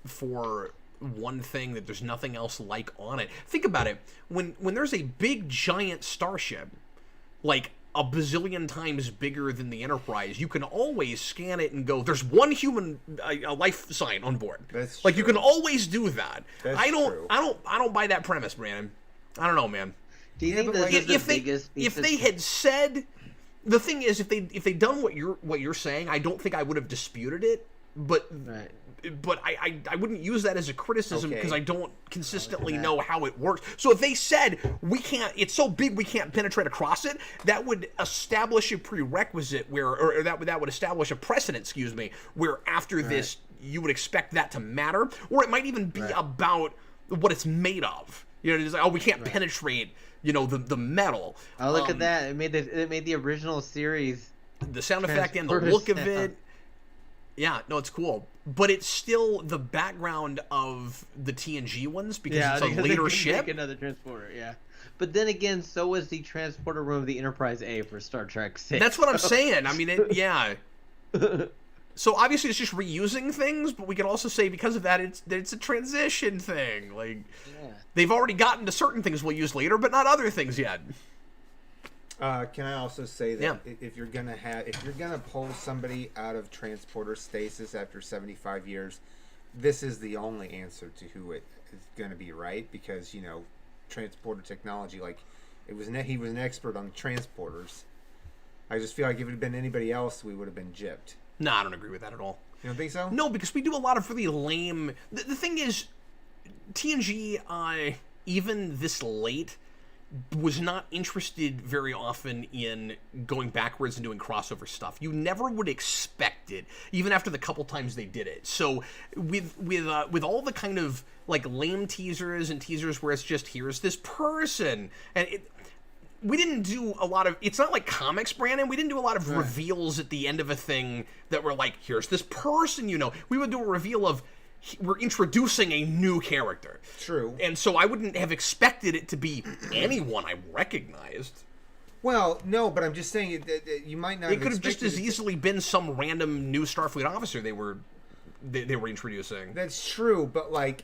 S1: for one thing that there's nothing else like on it. Think about it. When there's a big giant starship, like a bazillion times bigger than the Enterprise, you can always scan it and go, there's one human a life sign on board.
S2: That's
S1: like you
S2: true.
S1: can always do that.
S2: That's
S1: I
S2: true.
S1: don't buy that premise, Brandon. I don't know, man.
S3: Do you think
S2: but
S3: this
S2: like,
S3: is the
S1: If they
S3: biggest piece
S1: if
S3: of-
S1: they had said, the thing is, if they done what you're saying, I don't think I would have disputed it. but
S3: Right.
S1: I wouldn't use that as a criticism
S2: Okay.
S1: because I don't consistently
S3: that.
S1: know how it works. So if they said we can't, it's so big we can't penetrate across it, that would establish a prerequisite where, or that would establish a precedent, excuse me, where after this you would expect that to matter, or it might even be about what it's made of. You know, it's like, oh, we can't penetrate, you know, the metal.
S3: Oh, look at that! It made the original series.
S1: The sound effect and the
S3: Transporter
S1: look of
S3: sound.
S1: it. Yeah, no, it's cool, but it's still the background of the TNG ones because it's a
S3: because they
S1: later
S3: couldn't
S1: ship.
S3: make another transporter. Yeah, but then again, so was the transporter room of the Enterprise A for Star Trek 6.
S1: That's what I'm saying. I mean, yeah. So obviously it's just reusing things, but we can also say because of that, it's a transition thing. Like they've already gotten to certain things we'll use later, but not other things yet.
S2: Can I also say that if you're gonna pull somebody out of transporter stasis after 75 years, this is the only answer to who it is gonna be, right? Because you know, transporter technology, like he was an expert on transporters. I just feel like if it had been anybody else, we would have been gypped.
S1: No, I don't agree with that at all.
S2: You don't think so?
S1: No, because we do a lot of really lame. The thing is, TNG, even this late, was not interested very often in going backwards and doing crossover stuff. You never would expect it, even after the couple times they did it. So with all the kind of like lame teasers and teasers where it's just here's this person and we didn't do a lot of. It's not like comics, Brandon. We didn't do a lot of reveals at the end of a thing that were like, here's this person, you know. We would do a reveal of we're introducing a new character.
S2: True.
S1: And so I wouldn't have expected it to be anyone I recognized.
S2: Well, no, but I'm just saying that you might not.
S1: It could have just as easily been some random new Starfleet officer they were introducing.
S2: That's true, but like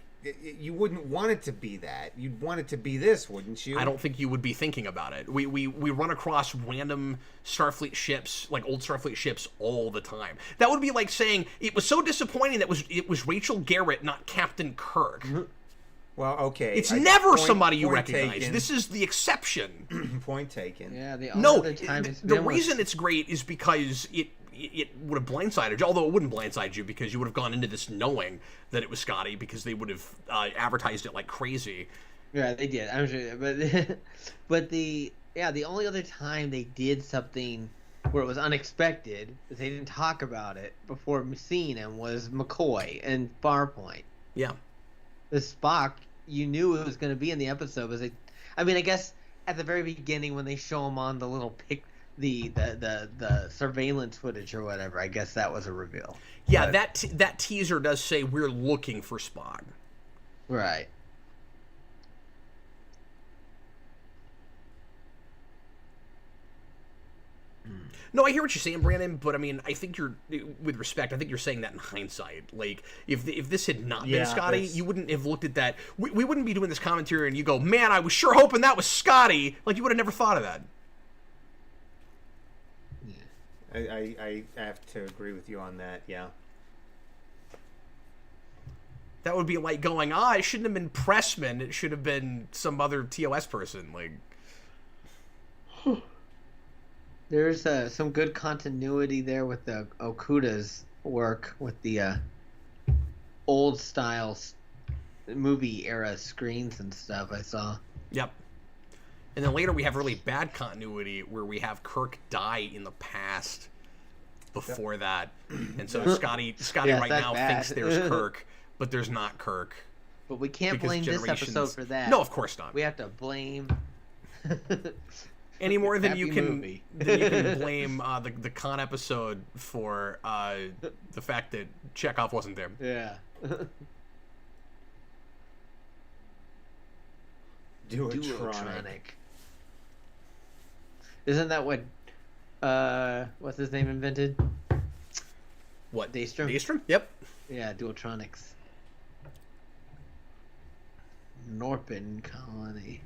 S2: you wouldn't want it to be that. You'd want it to be this, wouldn't you?
S1: I don't think you would be thinking about it. We run across random Starfleet ships, like old Starfleet ships, all the time. That would be like saying it was so disappointing that it was Rachel Garrett, not Captain Kirk.
S2: Well, okay.
S1: It's never somebody you
S2: point
S1: recognize.
S2: taken.
S1: This is the exception.
S2: Point taken.
S3: Yeah, the only
S1: No,
S3: other time it's
S1: the
S3: been was-
S1: reason it's great is because it would have blindsided you, although it wouldn't blindside you because you would have gone into this knowing that it was Scotty because they would have advertised it like crazy.
S3: Yeah, they did. I'm sure, but the only other time they did something where it was unexpected, is they didn't talk about it before seeing him, was McCoy and Farpoint.
S1: Yeah.
S3: The Spock, you knew it was going to be in the episode, but I guess at the very beginning when they show him on the little the surveillance footage or whatever, I guess that was a reveal.
S1: Yeah,
S3: But-
S1: that teaser does say we're looking for Spock.
S3: Right.
S1: No, I hear what you're saying, Brandon, but I mean, I think with respect, I think you're saying that in hindsight. Like, if this had not
S2: Yeah,
S1: been Scotty,
S2: that's-
S1: you wouldn't have looked at that. We wouldn't be doing this commentary and you go, man, I was sure hoping that was Scotty. Like, you would have never thought of that.
S2: I have to agree with you on that. Yeah.
S1: That would be like going, it shouldn't have been Pressman. It should have been some other TOS person. Like,
S3: There's some good continuity there with the Okuda's work with the old style movie era screens and stuff I saw.
S1: yep. And then later we have really bad continuity where we have Kirk die in the past before that. And so Scotty
S3: Yeah,
S1: right
S3: that's
S1: now
S3: bad.
S1: thinks there's Kirk, but there's not Kirk.
S3: But we can't
S1: Because
S3: blame this
S1: generations-
S3: episode for that.
S1: No, of course not.
S3: We have to blame
S1: Any more than
S3: Happy
S1: you can
S3: movie.
S1: blame the con episode for the fact that Chekhov wasn't there.
S3: Yeah.
S2: Duotronic.
S3: Isn't that what what's his name invented?
S1: What?
S3: Daystrom?
S1: Daystrom? Yep.
S3: Yeah, Duotronics. Norpin Colony.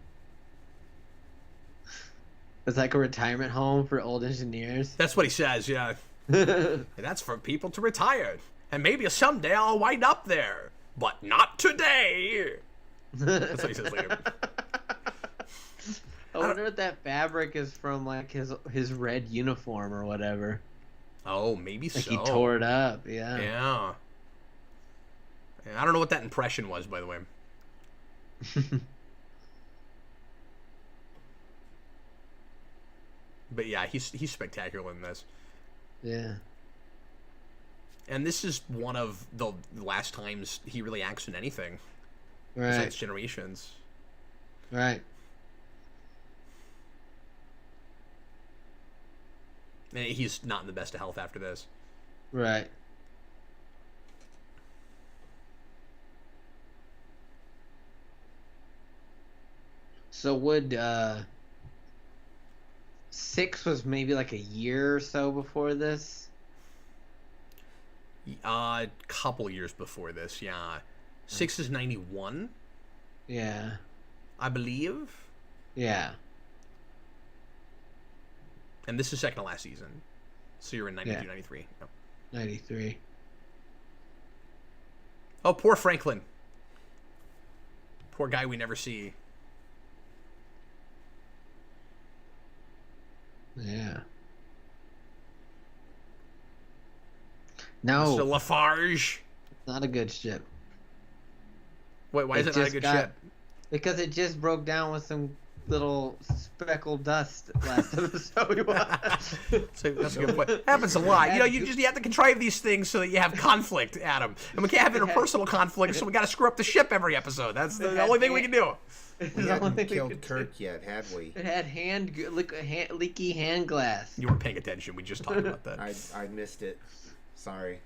S3: It's like a retirement home for old engineers.
S1: That's what he says, yeah. And that's for people to retire. And maybe someday I'll wind up there. But not today. That's what he says later.
S3: I wonder if that fabric is from like his red uniform or whatever.
S1: Oh, maybe
S3: Like
S1: so.
S3: he tore it up. Yeah.
S1: Yeah. I don't know what that impression was, by the way. But yeah, he's spectacular in this.
S3: Yeah.
S1: And this is one of the last times he really acts in anything
S3: Right.
S1: besides Generations.
S3: Right.
S1: And he's not in the best of health after this.
S3: Right. So would 6 was maybe like a year or so before this?
S1: A couple years before this, yeah. 6 is 91,
S3: Yeah.
S1: I believe.
S3: Yeah.
S1: And this is second to last season. So you're in 92,
S3: Yeah.
S1: 93. Yep.
S3: 93.
S1: Oh, poor Franklin. Poor guy we never see.
S3: Yeah.
S1: Mr.
S3: No,
S1: Lafarge.
S3: not a good ship.
S1: Wait, why is it not a
S3: just
S1: good
S3: got-
S1: ship?
S3: Because it just broke down with some little speckled dust last episode we watched.
S1: So that's a good point. Happens a lot. You know, you have to contrive these things so that you have conflict, Adam. And we can't have interpersonal conflict, so we got to screw up the ship every episode. That's the only thing we can do.
S2: We hadn't killed Kirk yet, had we?
S3: It had leaky hand glass.
S1: You weren't paying attention. We just talked about that.
S2: I missed it. Sorry.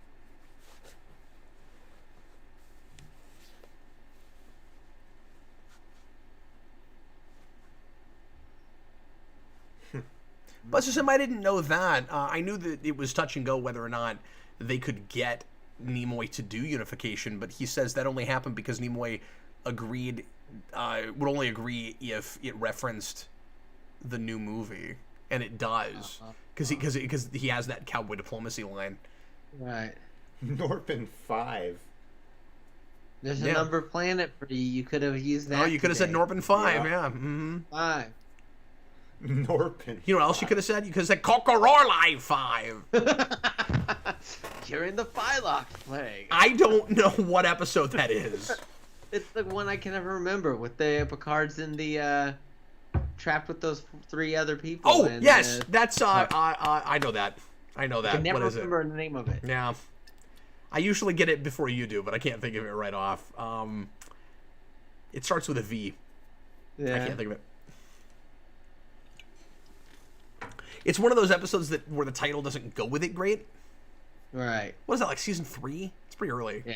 S1: But Sim, I didn't know that. I knew that it was touch and go whether or not they could get Nimoy to do unification, but he says that only happened because Nimoy agreed, would only agree if it referenced the new movie, and it does, because he has that cowboy diplomacy line.
S3: Right.
S2: Norpin 5.
S3: There's
S1: Yeah.
S3: a number planet for you. You could have used that.
S1: Oh, you could have said
S3: today.
S1: Norpin 5,
S2: Yeah.
S1: yeah. Mm-hmm.
S3: 5.
S2: Norpin.
S1: You know what else you could have said? You could have said Cocororli 5.
S3: Curing the Phylox plague.
S1: I don't know what episode that is.
S3: It's the one I can never remember with the Picard's in the trapped with those 3 other people.
S1: Oh,
S3: and,
S1: yes, that's I know that. I know
S3: I
S1: that.
S3: can never
S1: What is it?
S3: remember the name of it.
S1: Yeah. I usually get it before you do, but I can't think of it right off. It starts with a V.
S3: Yeah.
S1: I can't think of it. It's one of those episodes that where the title doesn't go with it great.
S3: Right.
S1: What is that, like season 3? It's pretty early.
S3: Yeah.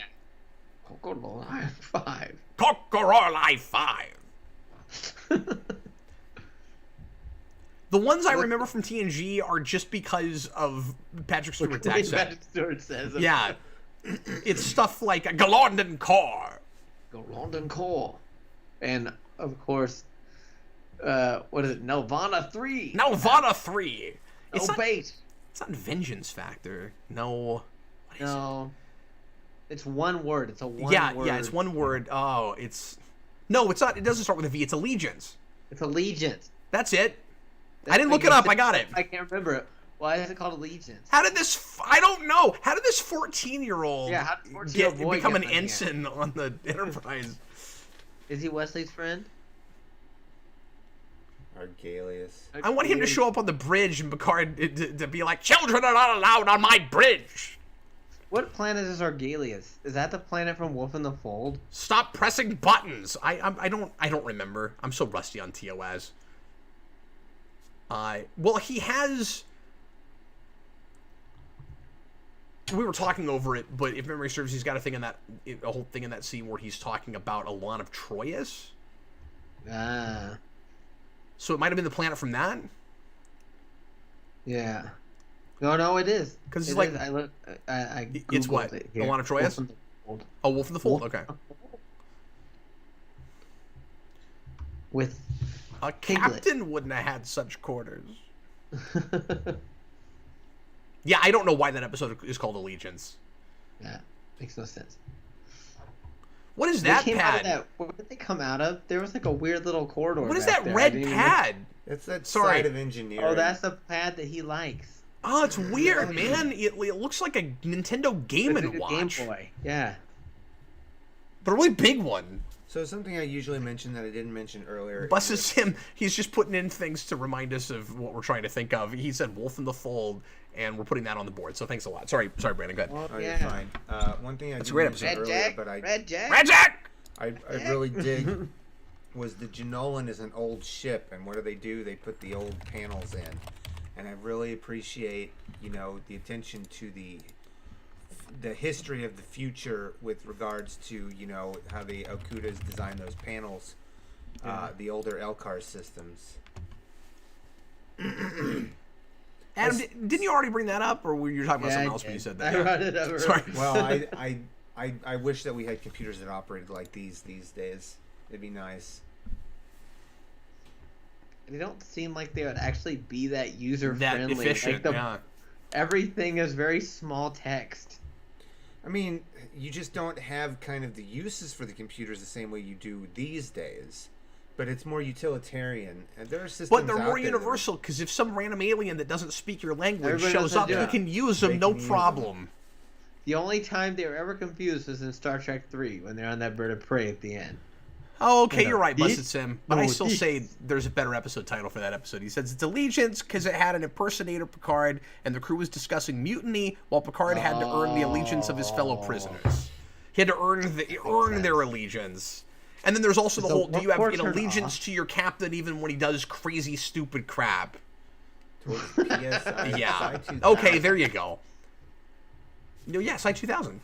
S3: Coco 5.
S1: Cocororli 5. The ones I remember from TNG are just because of Patrick Stewart's accent.
S3: Patrick Stewart says it.
S1: Yeah. It's stuff like a Galondon car.
S3: Go London Core. And of course, what is it? Nelvana 3.
S1: Nalvana 3.
S3: No bait.
S1: It's not Vengeance Factor. No. What is
S3: No. It's one word. It's a
S1: it?
S3: one
S1: Yeah,
S3: word.
S1: yeah, it's one word. Oh, it's... No, it's not. It doesn't start with a V. It's Allegiance.
S3: It's Allegiance.
S1: That's it. I didn't look it up. I got it.
S3: I can't remember it. Why is it called Allegiance?
S1: How did this... I don't know. How did this 14-year-old
S3: Yeah, how did 14-year-old boy
S1: become
S3: get
S1: an
S3: on here?
S1: ensign on the Enterprise?
S3: Is he Wesley's friend?
S2: Argalius.
S1: I want him to show up on the bridge and Picard to be like, children are not allowed on my bridge.
S3: What planet is Argalius? Is that the planet from Wolf in the Fold?
S1: Stop pressing buttons. I don't remember. I'm so rusty on TOS. Well, he has... We were talking over it, but if memory serves, he's got a whole thing in that scene where he's talking about Elan of Troyes.
S3: Ah,
S1: So it might have been the planet from that.
S3: yeah. No, it is.
S1: 'Cause it's
S3: It
S1: like-
S3: is. I look. I
S1: It's
S3: Googled
S1: what?
S3: it here.
S1: Elan of Troyes?
S3: Wolf in the Fold.
S1: Oh, Wolf in the Fold.
S3: Wolf-
S1: Okay.
S3: With
S1: A
S3: Piglet.
S1: captain wouldn't have had such quarters. Yeah, I don't know why that episode is called Allegiance.
S3: yeah, makes no sense.
S1: What is
S3: They
S1: that
S3: came out of
S1: pad?
S3: that. Where did they come out of? There was like a weird little corridor.
S1: What is
S3: back
S1: that
S3: there. I
S1: red
S3: didn't even-
S1: pad?
S2: That's that
S1: Sorry.
S2: side of engineering.
S3: Oh, that's the pad that he likes.
S1: Oh, it's weird, man. It looks like a Nintendo Game
S3: It's
S1: and
S3: like a
S1: Watch,
S3: Game Boy. Yeah.
S1: but a really big one.
S2: So something I usually mention that I didn't mention earlier.
S1: Buses him. He's just putting in things to remind us of what we're trying to think of. He said "Wolf in the Fold," and we're putting that on the board. So thanks a lot. Sorry, Brandon. Go ahead.
S2: Oh,
S3: Yeah.
S2: you're fine. One thing I
S1: That's a
S2: didn't
S1: great
S2: mention
S1: episode.
S3: Red
S2: earlier,
S3: Jack.
S2: but
S3: Red Jack.
S1: Red Jack.
S2: I really dig was the Janolan is an old ship, and what do? They put the old panels in, and I really appreciate the attention to the history of the future with regards to how the Okudas designed those panels, the older Elcar systems.
S1: Adam, didn't you already bring that up, or were you talking about something else when you said that?
S3: I brought it up.
S1: Sorry.
S2: Well, I wish that we had computers that operated like these days. It'd be nice.
S3: They don't seem like they would actually be that user
S1: That
S3: friendly.
S1: efficient, yeah.
S3: Everything is very small text.
S2: I mean, you just don't have kind of the uses for the computers the same way you do these days. But it's more utilitarian, and there are systems.
S1: But they're
S2: out
S1: more
S2: there
S1: universal, because if some random alien that doesn't speak your language
S3: Everybody
S1: shows
S3: knows
S1: up,
S3: how to
S1: you
S3: do
S1: can use them,
S2: They
S1: no
S2: can use
S1: problem.
S3: The only time they were ever confused was in Star Trek 3 when they're on that bird of prey at the end.
S1: Oh, okay,
S2: No,
S1: you're right, Busted
S3: these-
S1: Sim. But
S3: no,
S1: I still
S3: these-
S1: say there's a better episode title for that episode. He says it's Allegiance because it had an impersonator, Picard, and the crew was discussing mutiny while Picard had to earn the allegiance of his fellow prisoners. He had to earn their allegiance. And then there's also the
S3: So
S1: whole, do
S3: what
S1: you have
S3: ports
S1: an
S3: are
S1: allegiance
S3: off?
S1: to your captain even when he does crazy, stupid crap?
S2: towards PSI,
S1: Yeah.
S2: SI-2000.
S1: Okay, there you go. Yeah, Side 2000.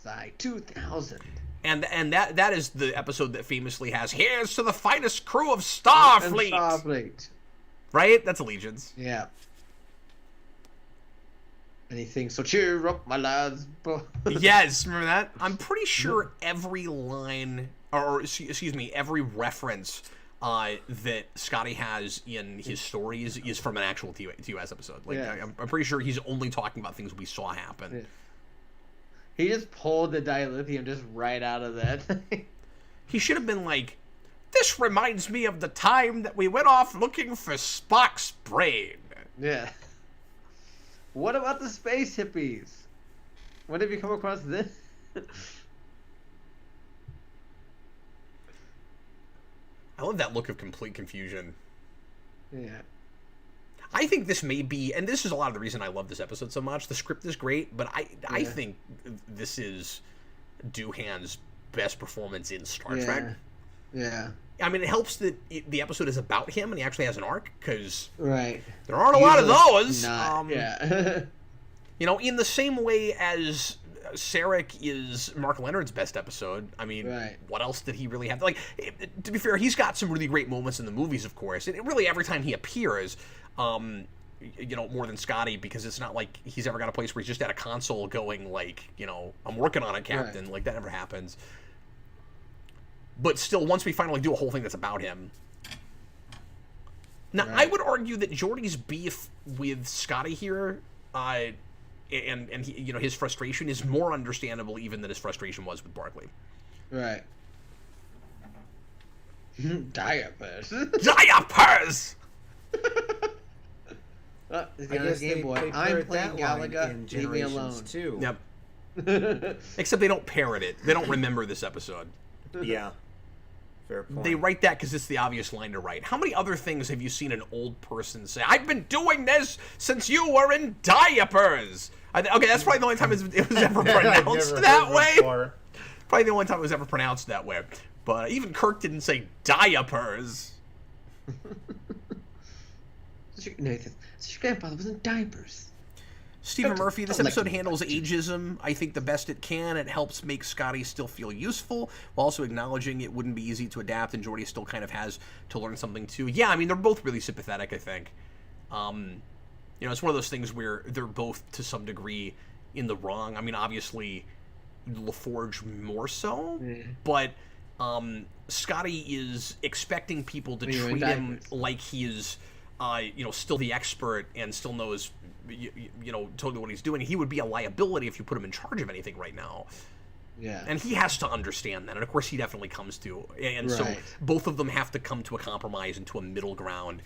S3: Sci 2000.
S1: And that is the episode that famously has, here's to the finest crew of Starfleet!
S3: Starfleet.
S1: Right? That's Allegiance.
S3: Yeah. Anything, so cheer up, my lads.
S1: Yes, remember that? I'm pretty sure every line, or excuse me, every reference that Scotty has in his stories is from an actual TOS episode. Like,
S3: Yeah.
S1: I'm pretty sure he's only talking about things we saw happen.
S3: Yeah. He just pulled the dilithium just right out of that.
S1: He should have been like, this reminds me of the time that we went off looking for Spock's brain.
S3: Yeah. What about the space hippies? When have you come across this?
S1: I love that look of complete confusion.
S3: Yeah.
S1: I think this may be, and this is a lot of the reason I love this episode so much. The script is great, but I
S3: Yeah.
S1: think this is Doohan's best performance in Star
S3: Yeah.
S1: Trek.
S3: Yeah.
S1: I mean, it helps that the episode is about him and he actually has an arc, because
S3: Right.
S1: there aren't a lot of
S3: Usually
S1: those.
S3: Not, yeah.
S1: In the same way as Sarek is Mark Leonard's best episode. I mean,
S3: Right.
S1: what else did he really have? Like, to be fair, he's got some really great moments in the movies, of course. And really, every time he appears, more than Scotty, because it's not like he's ever got a place where he's just at a console going, like, I'm working on it, Captain.
S3: Right.
S1: Like, that never happens. But still, once we finally do a whole thing that's about him. Now,
S3: Right.
S1: I would argue that Geordi's beef with Scotty here, and he, his frustration is more understandable even than his frustration was with Barkley.
S3: Right. Diapers.
S1: Diapers!
S3: Oh, he's
S2: I
S3: got his
S2: guess
S3: Game
S2: they
S3: Boy. I'm
S2: parrot
S3: playing
S2: that line
S3: Galaga.
S2: in
S3: Leave me
S2: Generations
S3: alone.
S2: too.
S1: Yep. Except they don't parrot it. They don't remember this episode.
S2: Yeah. Fair point.
S1: They write that because it's the obvious line to write. How many other things have you seen an old person say? I've been doing this since you were in diapers. Okay, that's probably the only time it was ever pronounced
S2: Never
S1: that
S2: heard
S1: way.
S2: before.
S1: Probably the only time it was ever pronounced that way. But even Kirk didn't say diapers.
S3: No, he says, your grandfather was in diapers.
S1: Stephen Murphy, this
S3: Don't
S1: episode
S3: like
S1: handles
S3: to-
S1: ageism, I think, the best it can. It helps make Scotty still feel useful, while also acknowledging it wouldn't be easy to adapt, and Geordi still kind of has to learn something too. Yeah, I mean, they're both really sympathetic, I think. It's one of those things where they're both, to some degree, in the wrong. I mean, obviously, LaForge more so, but Scotty is expecting people to
S3: When you're in
S1: treat him
S3: diapers.
S1: like he is, still the expert and still knows, totally what he's doing. He would be a liability if you put him in charge of anything right now.
S3: Yeah.
S1: And he has to understand that, and of course he definitely comes to. And so
S3: Right.
S1: both of them have to come to a compromise and to a middle ground.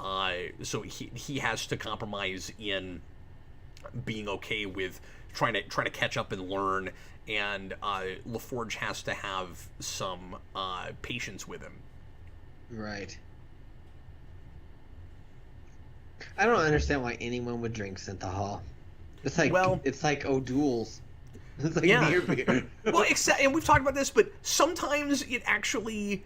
S1: So he has to compromise in being okay with trying to catch up and learn, and LaForge has to have some patience with him.
S3: Right. I don't understand why anyone would drink synthahol. It's like O'Doul's. It's like near beer.
S1: Well, and we've talked about this, but sometimes it actually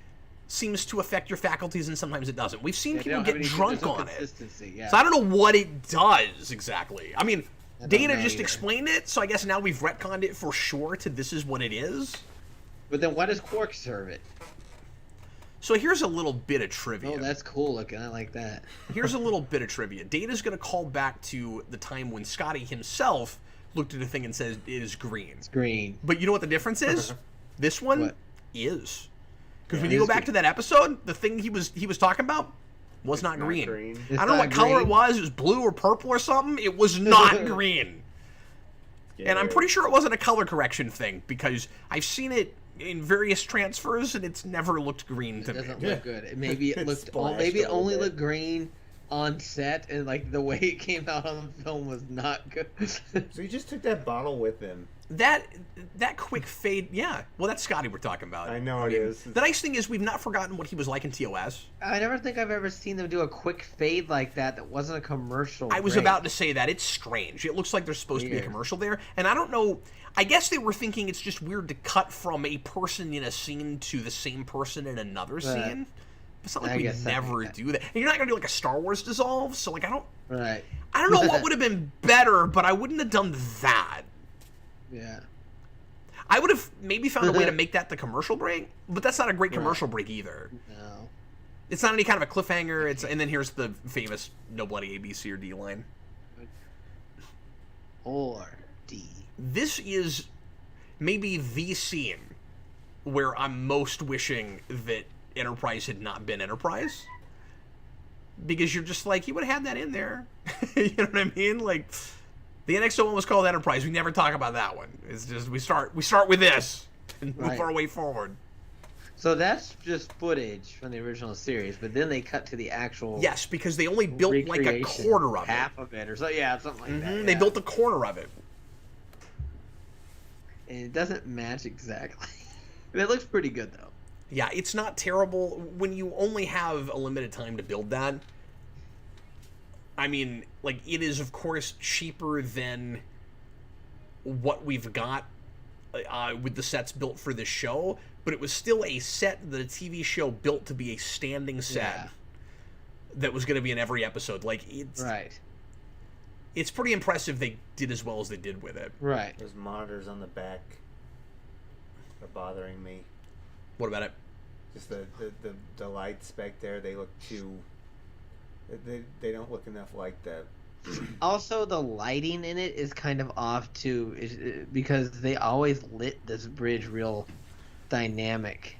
S1: seems to affect your faculties, and sometimes it doesn't. We've seen people get drunk on it.
S3: Yeah.
S1: So I don't know what it does exactly. I mean, Dana just
S3: either.
S1: explained it, so I guess now we've retconned it for sure to this is what it is.
S3: But then why does Quark serve it?
S1: So here's a little bit of trivia.
S3: Oh, that's cool looking. I like that.
S1: Here's a little bit of trivia. Data's going to call back to the time when Scotty himself looked at the thing and said it is green.
S3: It's green.
S1: But you know what the difference is? This one
S3: What?
S1: is. Because when you go back to that episode, the thing he was talking about was not green.
S3: It's
S1: I don't know
S3: not
S1: what color it
S3: green?
S1: was. It was blue or purple or something. It was not green. And I'm pretty sure it wasn't a color correction thing because I've seen it in various transfers and it's never looked green to
S3: It doesn't
S1: me.
S3: look good. Maybe it
S2: It
S3: looked.
S2: splashed
S3: Maybe it
S2: a little
S3: only
S2: bit.
S3: looked green on set, and like the way it came out on the film was not good.
S2: So he just took that bottle with him.
S1: That quick fade, yeah. Well, that's Scotty we're talking about.
S2: I know it
S1: mean,
S2: is.
S1: The nice thing is we've not forgotten what he was like in TOS.
S3: I never think I've ever seen them do a quick fade like that wasn't a commercial.
S1: I was
S3: break.
S1: about to say that. It's strange. It looks like there's supposed to be a
S3: Weird.
S1: commercial there. And I don't know. I guess they were thinking it's just weird to cut from a person in a scene to the same person in another scene. It's not like
S3: I
S1: we
S3: guess
S1: never
S3: that-
S1: do that. And you're not going to do like a Star Wars dissolve. So, like, I
S3: Right.
S1: don't know what would have been better, but I wouldn't have done that.
S3: Yeah.
S1: I would have maybe found a way to make that the commercial break, but that's not a great commercial break either.
S3: No.
S1: It's not any kind of a cliffhanger. And then here's the famous no bloody A, B, C, or D line.
S3: Or D.
S1: This is maybe the scene where I'm most wishing that Enterprise had not been Enterprise. Because you're just like, you would have had that in there. You know what I mean? Like, the NXO one was called Enterprise. We never talk about that one. It's just, we start with this and move
S3: Right.
S1: our way forward.
S3: So that's just footage from the original series, but then they cut to the actual
S1: Yes, because they only built like a
S3: recreation,
S1: quarter of it.
S3: half of it, or so. Yeah, something like that.
S1: They
S3: yeah.
S1: built a corner of it.
S3: and it doesn't match exactly. It looks pretty good though.
S1: Yeah, it's not terrible when you only have a limited time to build that. I mean, like, it is, of course, cheaper than what we've got with the sets built for this show, but it was still a set that a TV show built to be a standing set
S3: Yeah.
S1: that was going to be in every episode. Like,
S3: Right.
S1: it's pretty impressive they did as well as they did with it.
S3: Right.
S2: Those monitors on the back are bothering me.
S1: What about it?
S2: Just the lights back there, they look too... They don't look enough like the...
S3: Also, the lighting in it is kind of off too, because they always lit this bridge real dynamic.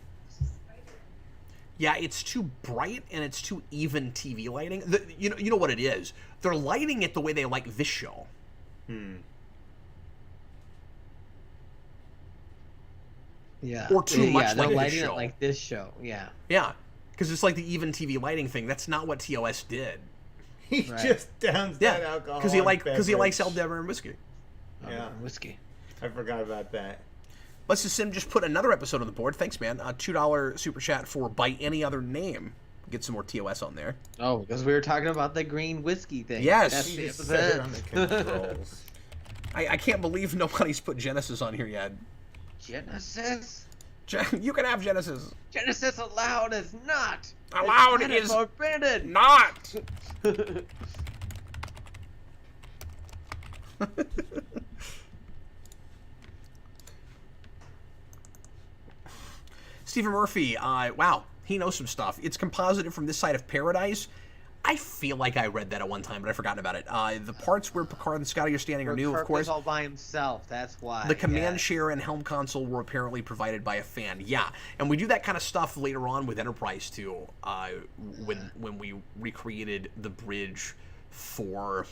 S1: Yeah, it's too bright and it's too even TV lighting. You know what it is? They're lighting it the way they like this show.
S3: Yeah.
S1: Or too much
S3: they're
S1: like this
S3: lighting
S1: show.
S3: it like this show. Yeah.
S1: Yeah, because it's like the even TV lighting thing. That's not what TOS did.
S2: He
S3: Right.
S2: just downs that
S1: Yeah,
S2: alcohol.
S1: because he likes Aldebaran and whiskey.
S2: Yeah.
S3: Whiskey.
S2: I forgot about that.
S1: Let's just Sim just put another episode on the board. Thanks, man. $2 super chat for By Any Other Name. Get some more TOS on there.
S3: Oh, because we were talking about the green whiskey thing.
S1: Yes.
S3: That's
S2: He
S3: the
S2: just set it on
S3: episode.
S2: the controls.
S1: I can't believe nobody's put Genesis on here yet.
S3: Genesis.
S1: You can have Genesis.
S3: Genesis allowed is not.
S1: Allowed
S3: It's
S1: is
S3: forbidden.
S1: not. Stephen Murphy, wow, he knows some stuff. It's composited from this side of Paradise. I feel like I read that at one time, but I've forgotten about it. The parts where Picard and Scotty are standing are new, of
S3: Kirk
S1: course.
S3: was all by himself. That's why.
S1: The command
S3: yeah.
S1: share and helm console were apparently provided by a fan. Yeah, and we do that kind of stuff later on with Enterprise too. When we recreated the bridge for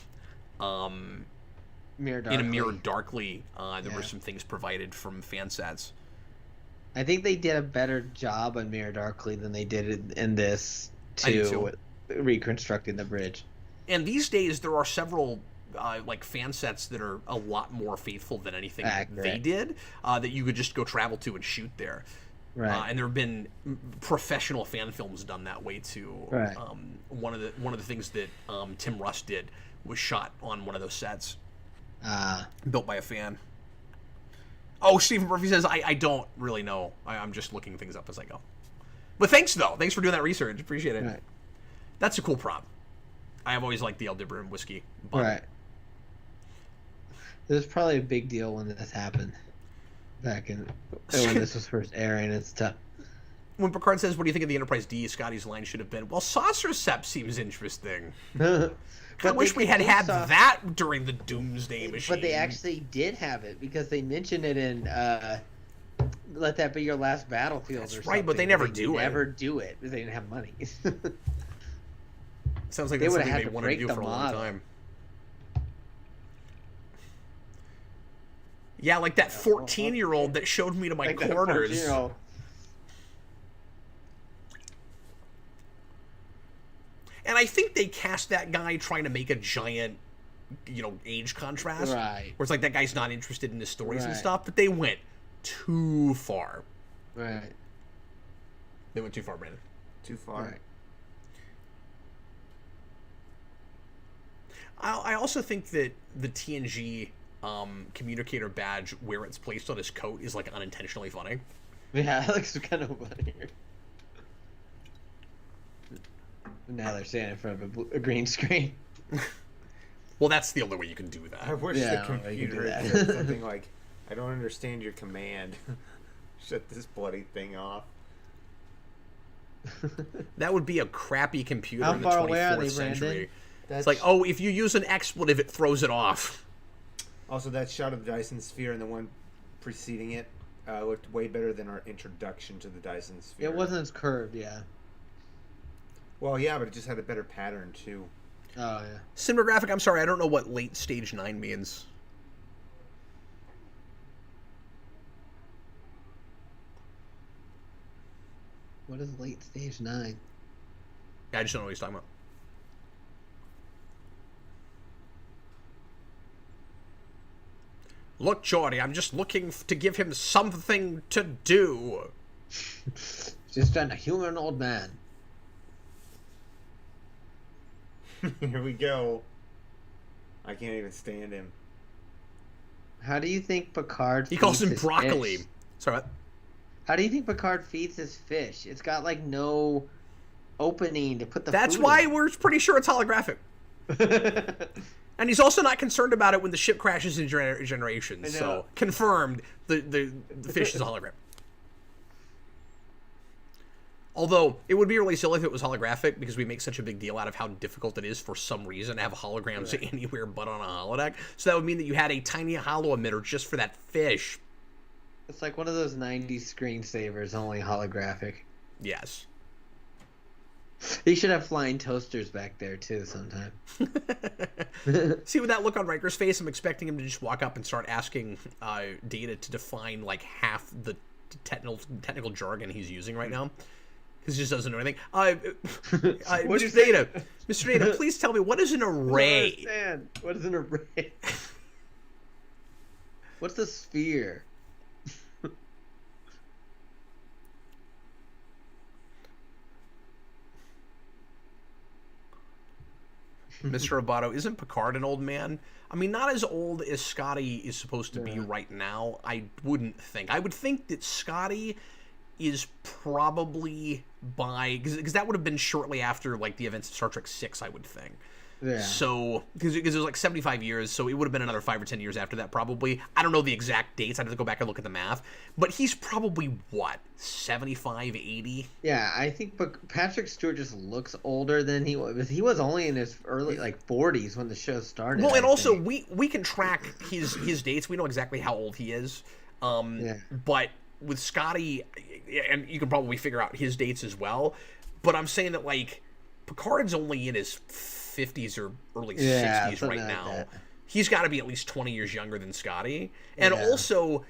S3: Mirror Darkly.
S1: in a Mirror Darkly, there
S3: Yeah.
S1: were some things provided from fan sets.
S3: I think they did a better job on Mirror Darkly than they did in this
S1: I do
S3: too.
S1: too.
S3: reconstructing the bridge.
S1: And these days, there are several like fan sets that are a lot more faithful than anything they did that you could just go travel to and shoot there.
S3: Right.
S1: And there have been professional fan films done that way too.
S3: Right.
S1: One of the things that Tim Russ did was shot on one of those sets, built by a fan. Oh, Stephen Murphy says, I don't really know. I'm just looking things up as I go. But thanks, though. Thanks for doing that research. Appreciate it.
S3: Right.
S1: That's a cool prop. I have always liked the El Dibber and whiskey. But
S3: Right. It was probably a big deal when this happened. Back when this was first airing and stuff.
S1: When Picard says, what do you think of the Enterprise D? Scotty's line should have been, well, Saucer Sep seems interesting. I wish we had that during the Doomsday Machine.
S3: But they actually did have it because they mentioned it in Let That Be Your Last Battlefield.
S1: That's
S3: or
S1: right,
S3: something.
S1: but they never do it.
S3: Never do it because they didn't have money.
S1: Sounds like
S3: They
S1: that's
S3: would've
S1: something
S3: had
S1: they
S3: to
S1: wanted to
S3: break
S1: do
S3: the
S1: for a long
S3: model.
S1: time. Yeah, like that 14-year-old that showed me to my
S3: Like that
S1: quarters.
S3: 14-year-old.
S1: And I think they cast that guy trying to make a giant, age contrast.
S3: Right.
S1: Where it's like that guy's not interested in the stories and
S3: Right.
S1: stuff, but they went too far.
S3: Right.
S1: They went too far, Brandon.
S2: Too far.
S3: Right.
S1: I also think that the TNG communicator badge, where it's placed on his coat, is like unintentionally funny.
S3: Yeah, it looks kind of funny. Now they're standing in front of a green screen.
S1: Well, that's the only way you can do
S2: I
S1: that.
S2: wish
S3: Yeah,
S2: the
S3: you can do
S2: computer
S3: that.
S2: had said something like, I don't understand your command. Shut this bloody thing off.
S1: That would be a crappy computer
S3: How
S1: in the
S3: far away are
S1: 24th
S3: they,
S1: century.
S3: Brandon?
S1: It's like, oh, if you use an expletive, it throws it off.
S2: Also, that shot of the Dyson Sphere and the one preceding it looked way better than our introduction to the Dyson Sphere.
S3: It wasn't as curved, yeah.
S2: Well, yeah, but it just had a better pattern, too.
S3: Oh, yeah.
S1: Cinematographic, I'm sorry, I don't know what late stage 9 means.
S3: What is late stage 9?
S1: I just don't know what he's talking about. Look, Jordy, I'm just looking to give him something to do.
S3: Just a human old man.
S2: Here we go. I can't even stand him.
S3: How do you think Picard
S1: He calls
S3: feeds
S1: him
S3: his
S1: broccoli.
S3: fish?
S1: Sorry, what?
S3: How do you think Picard feeds his fish? It's got like no opening to put the
S1: That's
S3: food
S1: why
S3: in.
S1: we're pretty sure it's holographic. And he's also not concerned about it when the ship crashes in Generations.
S3: I know.
S1: So, confirmed, the fish is a hologram. Although, it would be really silly if it was holographic, because we make such a big deal out of how difficult it is for some reason to have holograms anywhere but on a holodeck. So that would mean that you had a tiny holo emitter just for that fish.
S3: It's like one of those 90s screensavers, only holographic.
S1: Yes.
S3: He should have flying toasters back there too sometime.
S1: See, with that look on Riker's face, I'm expecting him to just walk up and start asking Data to define like half the technical jargon he's using right now. Because he just doesn't know anything. Mr. Data, Mr. Data, please tell me, what is an array?
S3: What is an array? What's a sphere?
S1: Mr. Roboto, isn't Picard an old man? I mean, not as old as Scotty is supposed to be right now. I wouldn't think. I would think that Scotty is probably by... Because that would have been shortly after like the events of Star Trek 6, I would think.
S3: Yeah.
S1: So, because it was like 75 years, so it would have been another 5 or 10 years after that, probably. I don't know the exact dates. I'd have to go back and look at the math. But he's probably, what, 75, 80?
S3: Yeah, I think Patrick Stewart just looks older than he was. He was only in his early, 40s when the show started.
S1: Well, and
S3: I
S1: also,
S3: think.
S1: we can track his dates. We know exactly how old he is. But with Scotty, and you can probably figure out his dates as well. But I'm saying that, like, Picard's only in his 50s or early 60s right
S3: like
S1: now.
S3: that.
S1: He's got to be at least 20 years younger than Scotty. And also,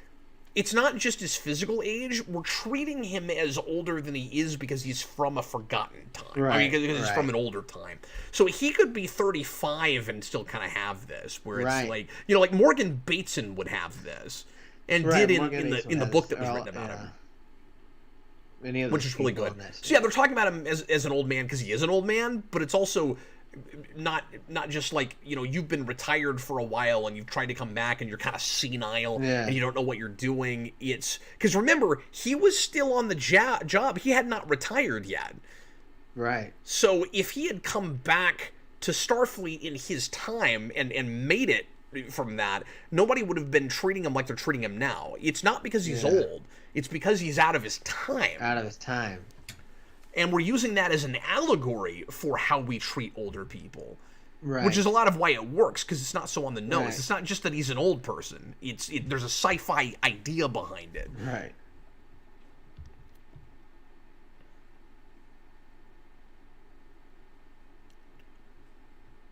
S1: it's not just his physical age. We're treating him as older than he is because he's from a forgotten time.
S3: Right,
S1: I mean, because he's
S3: right.
S1: from an older time. So he could be 35 and still kind of have this, where it's
S3: Right.
S1: like, you know, like Morgan Bateson would have this, and
S3: Right,
S1: did
S3: Morgan
S1: in the
S3: Bateman
S1: book that
S3: has-
S1: was written about him.
S3: Any of
S1: Which
S3: those
S1: is really
S3: people
S1: good.
S3: in this,
S1: So yeah, they're talking about him as an old man because he is an old man, but it's also not just like, you know, you've been retired for a while and you've tried to come back and you're kind of senile
S3: Yeah.
S1: and you don't know what you're doing. It's because remember, he was still on the job. He had not retired yet.
S3: Right.
S1: So if he had come back to Starfleet in his time and made it from that, nobody would have been treating him like they're treating him now. It's not because he's
S3: Yeah.
S1: old. It's because he's out of his time.
S3: Out of his time.
S1: And we're using that as an allegory for how we treat older people.
S3: Right.
S1: Which is a lot of why it works, because it's not so on the nose.
S3: Right.
S1: It's not just that he's an old person. There's a sci-fi idea behind it.
S3: Right.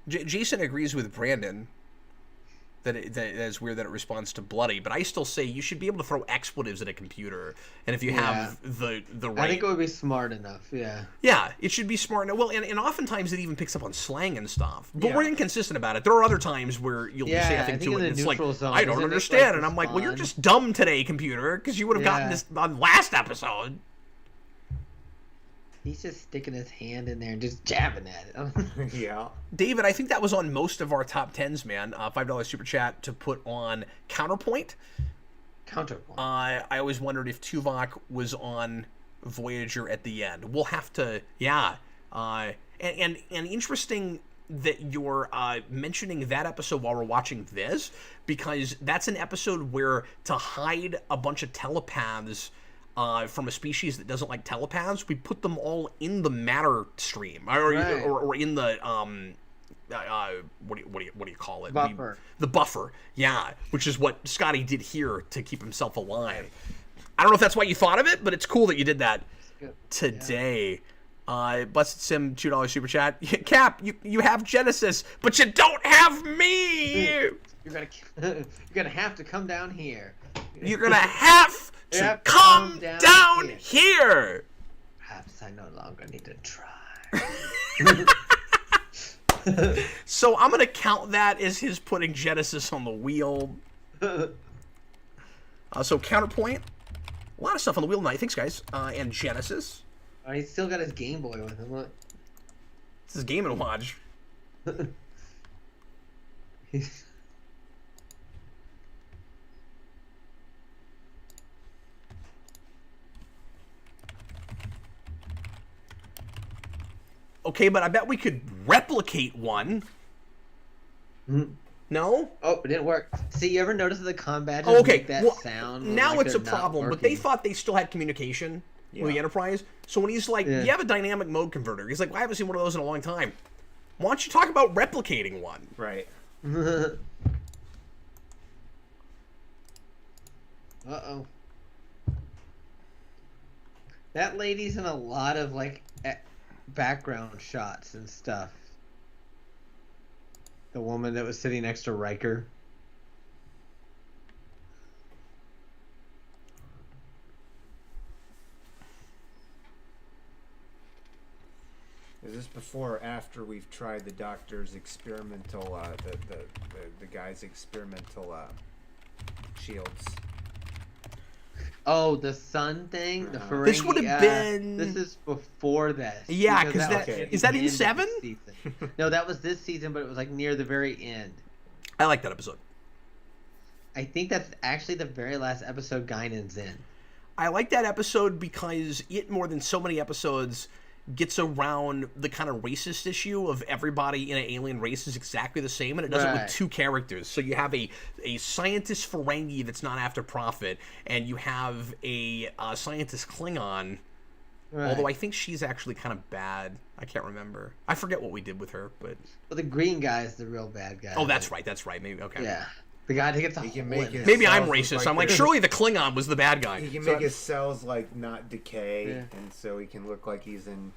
S1: Jason agrees with Brandon that it's weird that it responds to bloody, but I still say you should be able to throw expletives at a computer, and if you have the right,
S3: I think it would be smart enough. Yeah.
S1: yeah, it should be smart. Well, and oftentimes it even picks up on slang and stuff, but
S2: Yeah.
S1: we're inconsistent about it. There are other times where you'll
S3: Yeah,
S1: say
S3: I
S1: nothing
S3: think
S1: to
S3: in
S1: it,
S3: the
S1: and it's like,
S3: neutral zone,
S1: I don't
S3: isn't it,
S1: understand,
S3: like,
S1: and I'm like, well, you're
S3: respond?
S1: just dumb today, computer, because you would have gotten
S3: Yeah.
S1: this on last episode.
S3: He's just sticking his hand in there and just jabbing at it.
S2: Yeah.
S1: David, I think that was on most of our top tens, man. $5 super chat to put on Counterpoint.
S3: Counterpoint.
S1: I always wondered if Tuvok was on Voyager at the end. We'll have to, yeah. And interesting that you're mentioning that episode while we're watching this, because that's an episode where to hide a bunch of telepaths from a species that doesn't like telepaths, we put them all in the matter stream, or
S3: Right.
S1: or in the what do you call it?
S3: Buffer.
S1: The buffer, yeah, which is what Scotty did here to keep himself alive. I don't know if that's why you thought of it, but it's cool that you did that
S3: Good.
S1: today. Blessed Sim, $2 super chat. Cap, you have Genesis, but you don't have me.
S3: You're gonna have to come down here.
S1: You're gonna have to
S3: Yep,
S1: come
S3: come
S1: down
S3: down
S1: here.
S3: Perhaps I no longer need to try.
S1: So I'm gonna count that as his putting Genesis on the wheel. So Counterpoint, a lot of stuff on the wheel tonight. Thanks, guys. And Genesis.
S3: Oh, he's still got his Game Boy with him. Look.
S1: This is Game & Watch.
S3: He's-
S1: Okay, but I bet we could replicate one.
S3: Mhm.
S1: No?
S3: Oh, it didn't work. See, you ever notice that the combat
S1: Oh, okay.
S3: make that
S1: Well,
S3: sound? when,
S1: now
S3: like,
S1: it's a
S3: they're not
S1: problem, but they
S3: working?
S1: thought they still had communication with the
S2: Yeah.
S1: Enterprise. So when he's like,
S3: Yeah.
S1: you have a dynamic mode converter, he's like, well, I haven't seen one of those in a long time. Why don't you talk about replicating one?
S2: Right.
S3: Uh-oh. That lady's in a lot of, like, background shots and stuff. The woman that was sitting next to Riker.
S2: Is this before or after we've tried the doctor's experimental, the guy's experimental shields?
S3: Oh, the sun thing? The Ferengi,
S1: This would have been-
S3: This is before this.
S1: Yeah,
S3: because
S1: because
S3: was
S2: that-
S3: at
S1: is
S3: the
S1: that in
S3: end of the
S1: 7?
S3: season. No, that was this season, but it was, like, near the very end.
S1: I like that episode.
S3: I think that's actually the very last episode Guinan's in.
S1: I like that episode because it, more than so many episodes, gets around the kind of racist issue of everybody in an alien race is exactly the same, and it does it
S3: Right.
S1: with two characters. So you have a scientist Ferengi that's not after profit, and you have a scientist Klingon.
S3: Right.
S1: Although I think she's actually kind of bad. I can't remember. I forget what we did with her, but
S3: Well, the green guy is the real bad guy.
S1: oh, that's right. That's right. Maybe okay.
S3: Yeah. The guy that gets a
S2: He can
S3: hole
S2: make
S3: in
S2: his-
S3: it.
S1: Maybe I'm
S2: Cells look
S1: racist.
S2: like
S1: I'm like,
S2: they're-
S1: surely the Klingon was the bad guy.
S2: He can
S1: So
S2: make
S1: I'm-
S2: his cells like not decay,
S3: Yeah.
S2: and so he can look like he's in.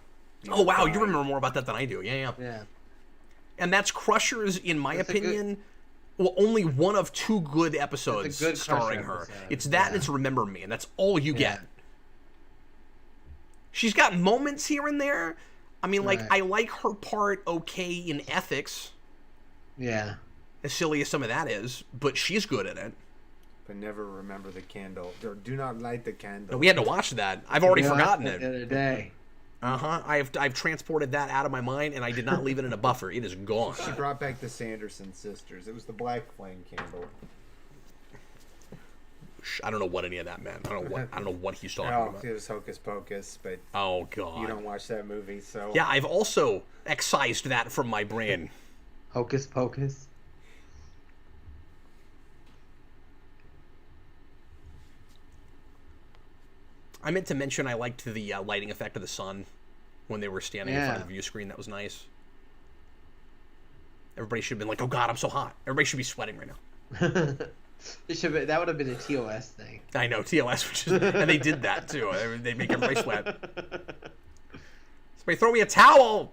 S1: Oh wow, you
S2: die.
S1: remember more about that than I do. Yeah, yeah.
S3: Yeah.
S1: And that's Crusher's, in my
S3: That's a good-
S1: opinion, well, only one of 2 good episodes
S3: It's a good
S1: starring
S3: Crusher
S1: her.
S3: episode,
S1: It's that and
S3: yeah.
S1: it's Remember Me, and that's all you
S3: Yeah.
S1: get. She's got moments here and there. I mean, like,
S3: Right.
S1: I like her part okay in ethics,
S3: Yeah.
S1: as silly as some of that is, but she's good at it.
S2: But never remember the candle. Or do not light the candle.
S1: No, we had to watch that. I've already
S3: Yeah,
S1: forgotten
S3: the
S1: it.
S3: other day.
S1: Uh-huh. I've transported that out of my mind, and I did not leave it in a buffer. It is gone.
S2: She brought back the Sanderson sisters. It was the black flame candle.
S1: I don't know what any of that meant. I don't know what he's talking
S2: Oh,
S1: about.
S2: it was Hocus Pocus, but
S1: Oh god.
S2: you don't watch that movie, so
S1: Yeah, I've also excised that from my brain.
S3: Hocus Pocus.
S1: I meant to mention I liked the lighting effect of the sun when they were standing in front of the view screen. That was nice. Everybody should have been like, "Oh God, I'm so hot." Everybody should be sweating right now.
S3: That would have been a TOS thing.
S1: I know TOS, and they did that too. They make everybody sweat. Somebody throw me a towel.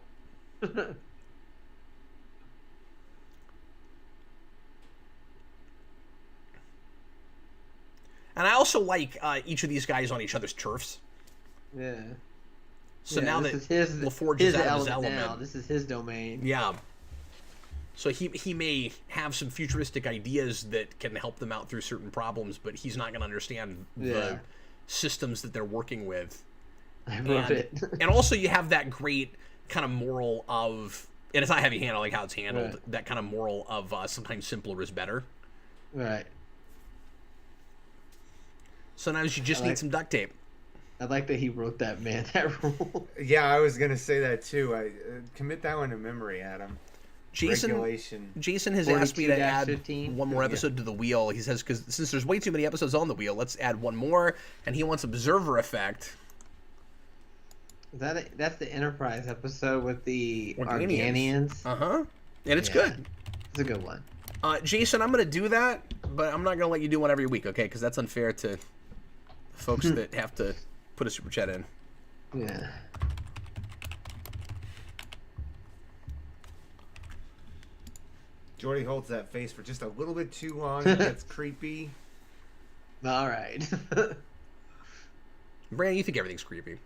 S1: And I also like each of these guys on each other's turfs.
S3: Yeah.
S1: So
S3: Yeah,
S1: now that
S3: this is
S1: LaForge
S3: his
S1: is out of his
S3: element now.
S1: element,
S3: This is his domain.
S1: yeah. So he may have some futuristic ideas that can help them out through certain problems, but he's not going to understand the
S3: Yeah.
S1: systems that they're working with.
S3: I love
S1: And,
S3: it.
S1: and also you have that great kind of moral of, and it's not heavy handed, I like how it's handled,
S3: Right.
S1: that kind of moral of sometimes simpler is better.
S3: Right.
S1: Sometimes you just
S3: I
S1: need
S3: like-
S1: some duct tape.
S3: I like that he wrote that rule.
S2: yeah, I was gonna say that too. I commit that one to memory, Adam. Regulation.
S1: Jason has asked me to add
S3: 42-15.
S1: one more
S2: Yeah.
S1: episode to the wheel. He says, because since there's way too many episodes on the wheel, let's add one more. And he wants Observer Effect.
S3: That's the Enterprise episode with the
S1: Organians.
S3: Organians.
S1: Uh-huh. And it's
S3: Yeah.
S1: good.
S3: It's a good one.
S1: Jason, I'm going to do that, but I'm not going to let you do one every week, okay? Because that's unfair to folks that have to put a super chat in.
S3: Yeah.
S2: Jordy holds that face for just a little bit too long. It gets creepy.
S3: All right.
S1: Brandon, you think everything's creepy.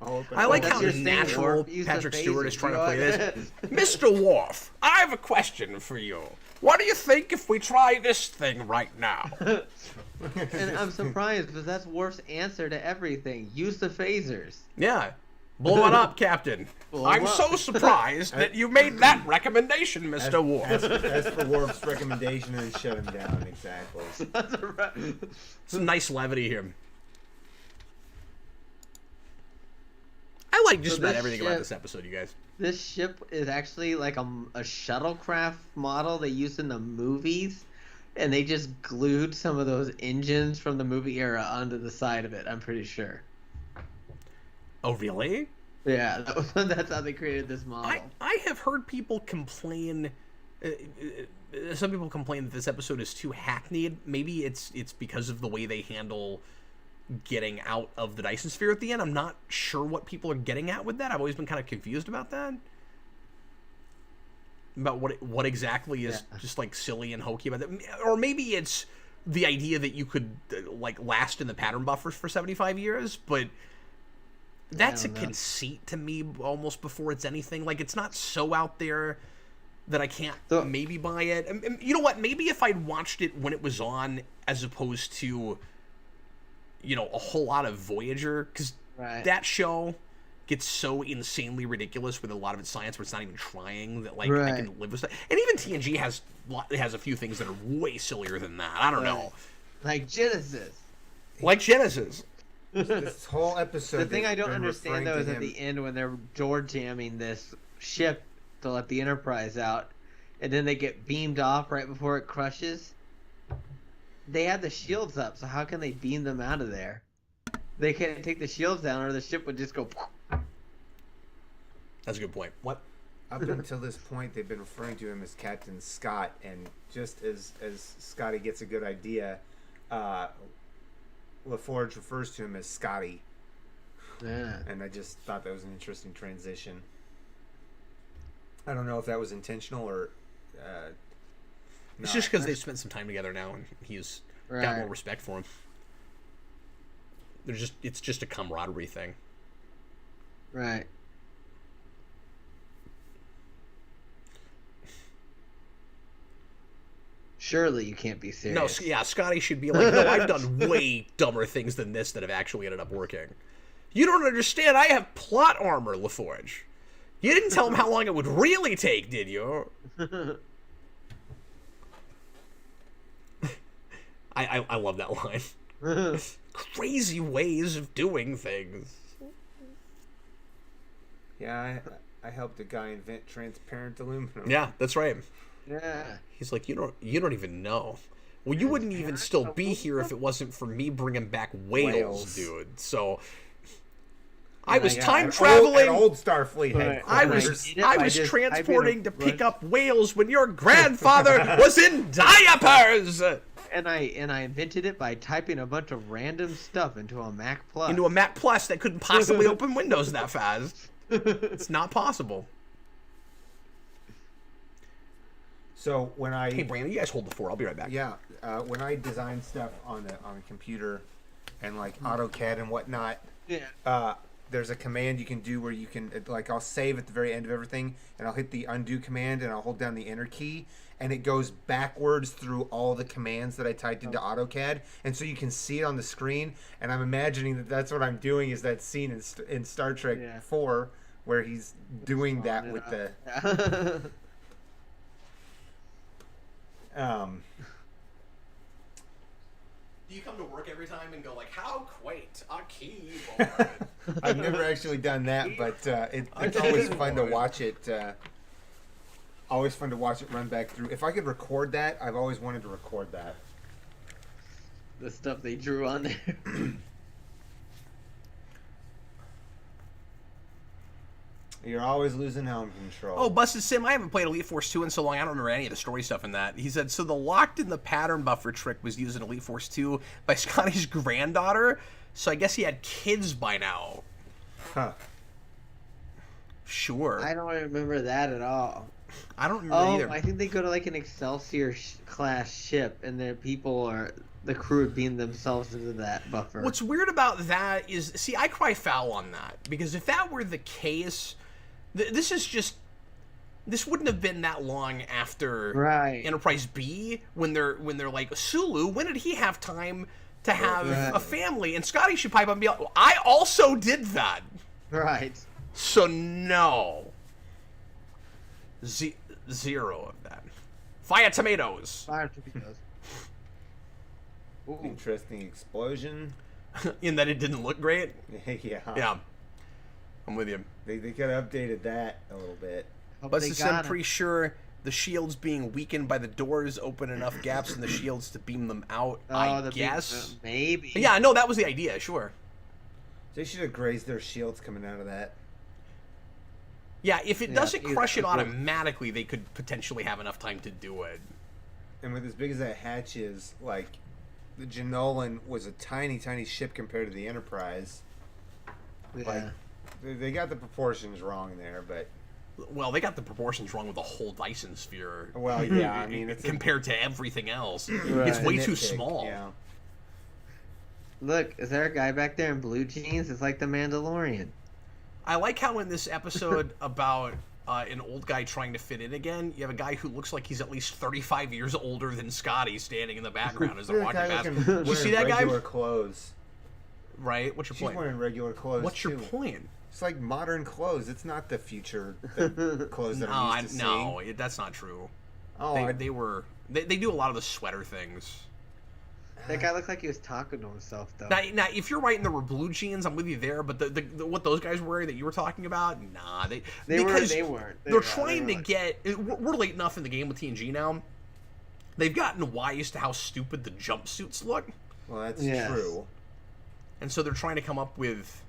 S2: I'll open
S1: I like
S3: That's
S1: how
S3: your thing,
S1: natural
S3: Worf. Use the
S1: Patrick Stewart is
S3: phasers.
S1: trying to
S3: Go
S1: play this.
S3: ahead.
S1: Mr. Worf, I have a question for you. What do you think if we try this thing right now?
S3: And I'm surprised because that's Worf's answer to everything. Use the phasers.
S1: Yeah. Blow it up, Captain.
S3: Blow
S1: I'm
S3: up.
S1: so surprised that you made that recommendation, Mr. Worf.
S2: as for Worf's recommendation, and shut him down. Exactly.
S3: That's right.
S1: Some nice levity here. I like just
S3: So
S1: about
S3: this
S1: everything about
S3: ship-
S1: this episode, you guys.
S3: This ship is actually like a shuttlecraft model they used in the movies, and they just glued some of those engines from the movie era onto the side of it. I'm pretty sure.
S1: Oh, really?
S3: Yeah, that's how they created this model.
S1: I have heard people complain. Some people complain that this episode is too hackneyed. Maybe it's because of the way they handle getting out of the Dyson sphere at the end. I'm not sure what people are getting at with that. I've always been kind of confused about that. About what exactly is just like silly and hokey about that. Or maybe it's the idea that you could like last in the pattern buffers for 75 years, but that's a
S3: don't know.
S1: conceit to me almost before it's anything. Like, it's not so out there that I can't
S3: So-
S1: maybe buy it. And you know what? Maybe if I'd watched it when it was on as opposed to, you know, a whole lot of Voyager, because
S3: Right.
S1: that show gets so insanely ridiculous with a lot of its science where it's not even trying that, like, I
S3: Right.
S1: can live with that. And even TNG has a few things that are way sillier than that. I don't know.
S3: Like Genesis.
S1: Like Genesis.
S2: This whole episode.
S3: The thing
S2: they've
S3: I don't
S2: been
S3: understand
S2: referring
S3: though
S2: to
S3: is at
S2: him-
S3: the end when they're door jamming this ship to let the Enterprise out, and then they get beamed off right before it crushes. They had the shields up, so how can they beam them out of there? They can't take the shields down, or the ship would just go.
S1: That's a good point. What?
S2: Up until this point, they've been referring to him as Captain Scott, and just as Scotty gets a good idea, LaForge refers to him as Scotty.
S3: Yeah.
S2: And I just thought that was an interesting transition. I don't know if that was intentional or.
S1: It's
S2: not.
S1: just because they've spent some time together now, and he's got
S3: Right.
S1: more respect for him. It's just a camaraderie thing.
S3: Right. Surely you can't be serious.
S1: No, yeah, Scotty should be like, no, I've done way dumber things than this that have actually ended up working. You don't understand. I have plot armor, LaForge. You didn't tell him how long it would really take, did you? I love that line. Crazy ways of doing things.
S2: Yeah, I helped a guy invent transparent aluminum.
S1: Yeah, that's right.
S3: Yeah.
S1: He's like, you don't even know. Well, you wouldn't even still be here if it wasn't for me bringing back whales, dude. So I was time traveling.
S2: Old Starfleet
S3: Right.
S1: I
S2: headquarters.
S1: was transporting to pick up whales when your grandfather was in diapers.
S3: And I invented it by typing a bunch of random stuff into a Mac Plus.
S1: Into a Mac Plus that couldn't possibly open Windows that fast. It's not possible.
S2: So when I
S1: Hey, Brandon, you guys hold the fort. I'll be right back.
S2: when I design stuff on a computer and like AutoCAD and whatnot,
S3: Yeah.
S2: there's a command you can do where you can like I'll save at the very end of everything and I'll hit the undo command and I'll hold down the enter key and it goes backwards through all the commands that I typed into AutoCAD, and so you can see it on the screen. And I'm imagining that that's what I'm doing is that scene in Star Trek 4 where he's doing that with the.
S1: Do you come to work every time and go like, how quaint, a keyboard?
S2: I've never actually done that, but it's always fun to watch it. Always fun to watch it run back through. If I could record that, I've always wanted to record that.
S3: The stuff they drew on there.
S2: You're always losing helm control.
S1: Oh, Busted Sim, I haven't played Elite Force 2 in so long, I don't remember any of the story stuff in that. He said, so the locked in the pattern buffer trick was used in Elite Force 2 by Scotty's granddaughter, so I guess he had kids by now.
S2: Huh.
S1: Sure.
S3: I don't remember that at all.
S1: I don't remember either.
S3: I think they go to like an Excelsior class ship, and the crew would beam themselves into that buffer.
S1: What's weird about that is, see, I cry foul on that, because if that were the case, this wouldn't have been that long after Enterprise B when they're like, Sulu, when did he have time to have a family? And Scotty should pipe up and be like, well, I also did that.
S3: Right.
S1: So no. Zero of that. Fire tomatoes.
S3: Fire tomatoes. Ooh.
S2: Interesting explosion.
S1: In that it didn't look great.
S2: Yeah.
S1: Yeah. I'm with you.
S2: They could have updated that a little bit.
S1: But I'm pretty sure the shields being weakened by the doors open enough gaps in the shields to beam them out. I guess.
S3: Maybe.
S1: Yeah, no, that was the idea. Sure.
S2: They should have grazed their shields coming out of that.
S1: Yeah, if it doesn't crush it automatically, they could potentially have enough time to do it.
S2: And with as big as that hatch is, like, the Janolan was a tiny, tiny ship compared to the Enterprise.
S3: Yeah.
S2: Like, they got the proportions wrong there, but...
S1: Well, they got the proportions wrong with the whole Dyson sphere.
S2: Well, yeah, I mean, it's
S1: compared to everything else.
S3: Right.
S1: It's way too
S2: nitpick,
S1: small.
S2: Yeah.
S3: Look, is there a guy back there in blue jeans? It's like the Mandalorian.
S1: I like how in this episode about an old guy trying to fit in again, you have a guy who looks like he's at least 35 years older than Scotty standing in the background as they're walking past.
S2: Did
S1: You see that guy?
S2: Regular clothes.
S1: Right? What's your
S2: She's
S1: point?
S2: wearing regular clothes.
S1: What's your
S2: too.
S1: point?
S2: It's like modern clothes. It's not the future clothes that I'm used to seeing.
S1: That's not true.
S2: Oh,
S1: They do a lot of the sweater things.
S3: That guy looked like he was talking to himself, though.
S1: Now, if you're right and there were blue jeans, I'm with you there. But the what those guys were wearing that you were talking about, nah, they
S3: weren't.
S1: They're trying to get. We're late enough in the game with TNG now. They've gotten wise to how stupid the jumpsuits look.
S2: Well, that's true.
S1: And so they're trying to come up with,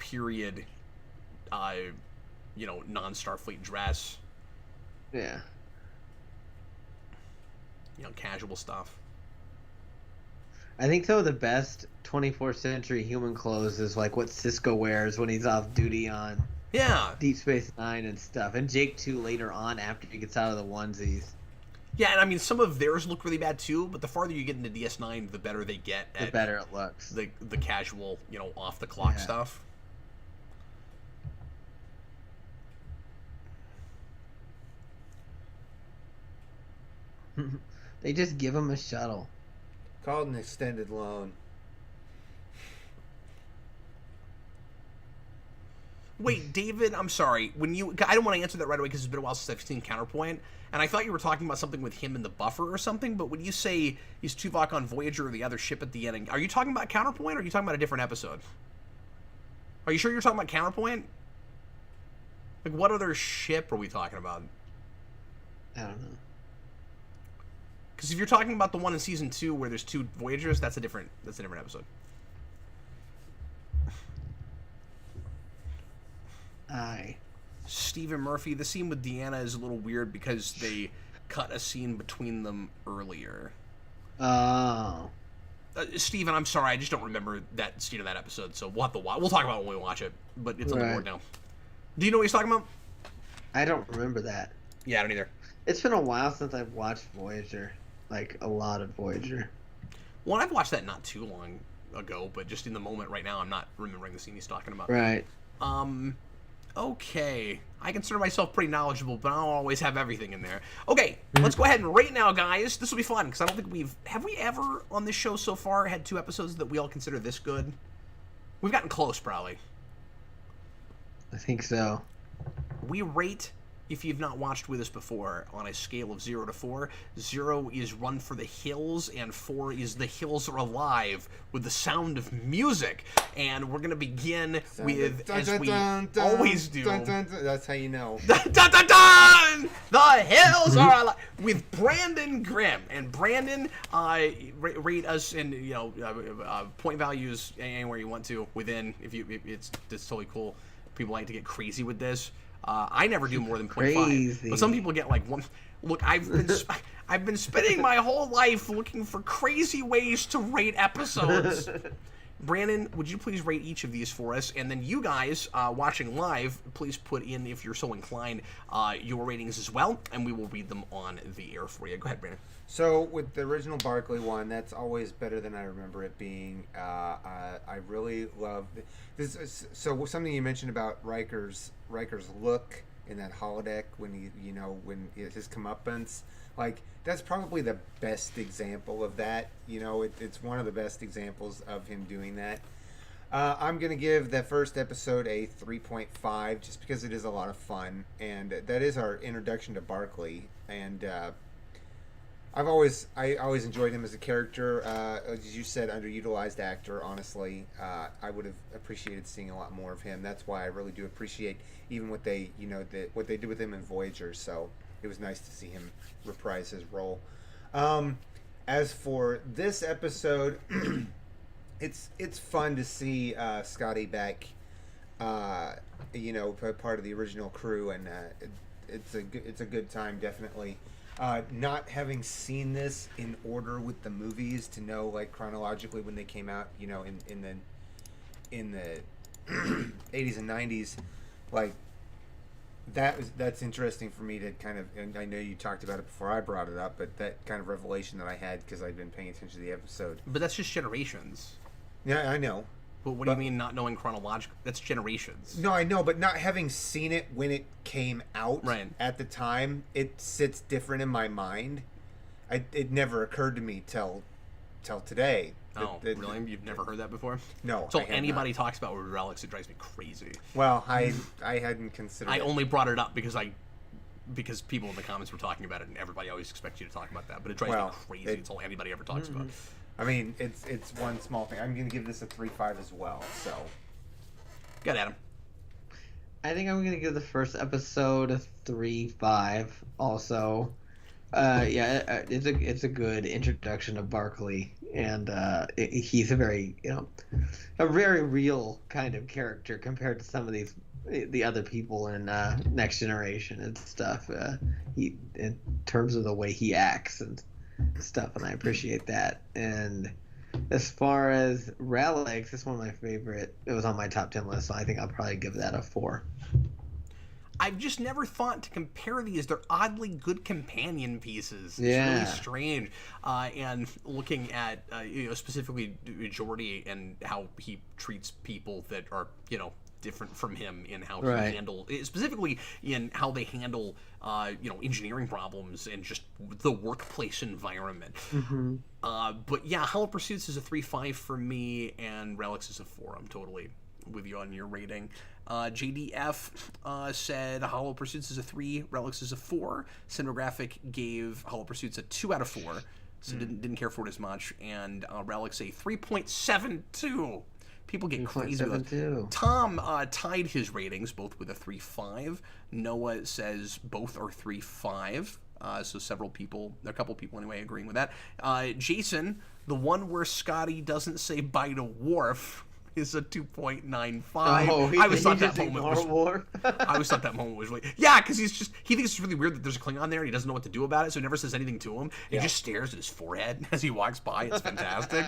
S1: period, non-Starfleet dress.
S3: Yeah.
S1: Casual stuff.
S3: I think some of the best 24th century human clothes is like what Cisco wears when he's off duty on
S1: Yeah.
S3: Deep Space Nine and stuff, and Jake too later on after he gets out of the onesies.
S1: Yeah, and I mean, some of theirs look really bad too, but the farther you get into DS9, the better they get
S3: The
S1: at
S3: better it looks.
S1: the casual, off the clock
S3: Yeah.
S1: stuff.
S3: They just give him a shuttle.
S2: Called an extended loan.
S1: Wait, David, I'm sorry. I don't want to answer that right away because it's been a while since I've seen Counterpoint, and I thought you were talking about something with him and the buffer or something. But when you say he's Tuvok on Voyager or the other ship at the end, are you talking about Counterpoint or are you talking about a different episode? Are you sure you're talking about Counterpoint? Like, what other ship are we talking about?
S3: I don't know.
S1: Because if you're talking about the one in season 2 where there's 2 Voyagers, that's a different episode.
S3: Aye.
S1: Stephen Murphy, the scene with Deanna is a little weird because they cut a scene between them earlier.
S3: Oh.
S1: Steven, I'm sorry, I just don't remember that scene of that episode, so we'll have to watch. We'll talk about it when we watch it, but it's on the
S3: Right.
S1: board now. Do you know what he's talking about?
S3: I don't remember that.
S1: Yeah, I don't either.
S3: It's been a while since I've watched Voyager. Like, a lot of Voyager.
S1: Well, I've watched that not too long ago, but just in the moment right now, I'm not remembering the scene he's talking about.
S3: Right.
S1: Okay. I consider myself pretty knowledgeable, but I don't always have everything in there. Okay, let's go ahead and rate now, guys. This will be fun, because I don't think have we ever, on this show so far, had 2 episodes that we all consider this good? We've gotten close, probably.
S3: I think so.
S1: We rate, if you've not watched with us before, on a scale of 0 to 4. 0 is Run for the Hills, and 4 is The Hills Are Alive, with the sound of music. And we're going to begin with, as we always do...
S2: That's how you know.
S1: Dun, dun, dun, dun! The Hills Are Alive! With Brandon Grimm. And Brandon, rate us in, point values anywhere you want to, within, it's totally cool. People like to get crazy with this. I never do more than 0.5,
S3: Crazy.
S1: but some people get like 1. Look, I've been spending my whole life looking for crazy ways to rate episodes. Brandon, would you please rate each of these for us? And then you guys watching live, please put in, if you're so inclined, your ratings as well, and we will read them on the air for you. Go ahead, Brandon.
S2: So with the original Barclay one, that's always better than I remember it being. I really love this. So something you mentioned about Riker's look in that holodeck when when his comeuppance, like that's probably the best example of that. It's one of the best examples of him doing that. I'm gonna give the first episode a 3.5 just because it is a lot of fun, and that is our introduction to Barclay. And I always enjoyed him as a character. As you said, underutilized actor. Honestly, I would have appreciated seeing a lot more of him. That's why I really do appreciate even what they did with him in Voyager. So it was nice to see him reprise his role. As for this episode, it's fun to see Scotty back. Part of the original crew, and it's a good time, definitely. Not having seen this in order with the movies to know like chronologically when they came out, in the 80s and 90s, like that's interesting for me to kind of, and I know you talked about it before I brought it up, but that kind of revelation that I had because I'd been paying attention to the episode.
S1: But that's just generations.
S2: Yeah, I know.
S1: But what do you mean not knowing chronological? That's generations.
S2: No, I know, but not having seen it when it came out at the time, it sits different in my mind. It never occurred to me till today.
S1: Oh, really? You've never heard that before?
S2: No.
S1: So anybody talks about Relics, it drives me crazy.
S2: Well, I hadn't considered.
S1: I only brought it up because people in the comments were talking about it, and everybody always expects you to talk about that. But it drives me crazy. It's all anybody ever talks about.
S2: I mean, it's one small thing. I'm going to give this a 3.5 as well. So,
S1: Go ahead, Adam.
S3: I think I'm gonna give the first episode a 3.5. Also, it's a good introduction to Barclay, and he's a very real kind of character compared to some of the other people in Next Generation and stuff. In terms of the way he acts and stuff, and I appreciate that. And As far as Relics, it's one of my favorite. It was on my top 10 list, so I think I'll probably give that a 4.
S1: I've just never thought to compare these. They're oddly good companion pieces. It's
S3: Yeah.
S1: really strange. And looking at, specifically Jordy and how he treats people that are, different from him in how
S3: Right.
S1: he handle, specifically in how they handle, engineering problems and just the workplace environment.
S3: Mm-hmm.
S1: But yeah, Hollow Pursuits is a 3.5 for me, and Relics is a 4. I'm totally with you on your rating. JDF said Hollow Pursuits is a 3, Relics is a 4. Cinematographic gave Hollow Pursuits a 2 out of 4, so didn't care for it as much, and Relics a 3.72. People get crazy with it. Tom tied his ratings, both with a 3.5. Noah says both are 3.5. So a couple people anyway, agreeing with that. Jason, the one where Scotty doesn't say bye to Worf, is a 2.95. I always thought that moment was really, yeah, because he thinks it's really weird that there's a Klingon there and he doesn't know what to do about it, so he never says anything to him. He just stares at his forehead as he walks by. It's fantastic.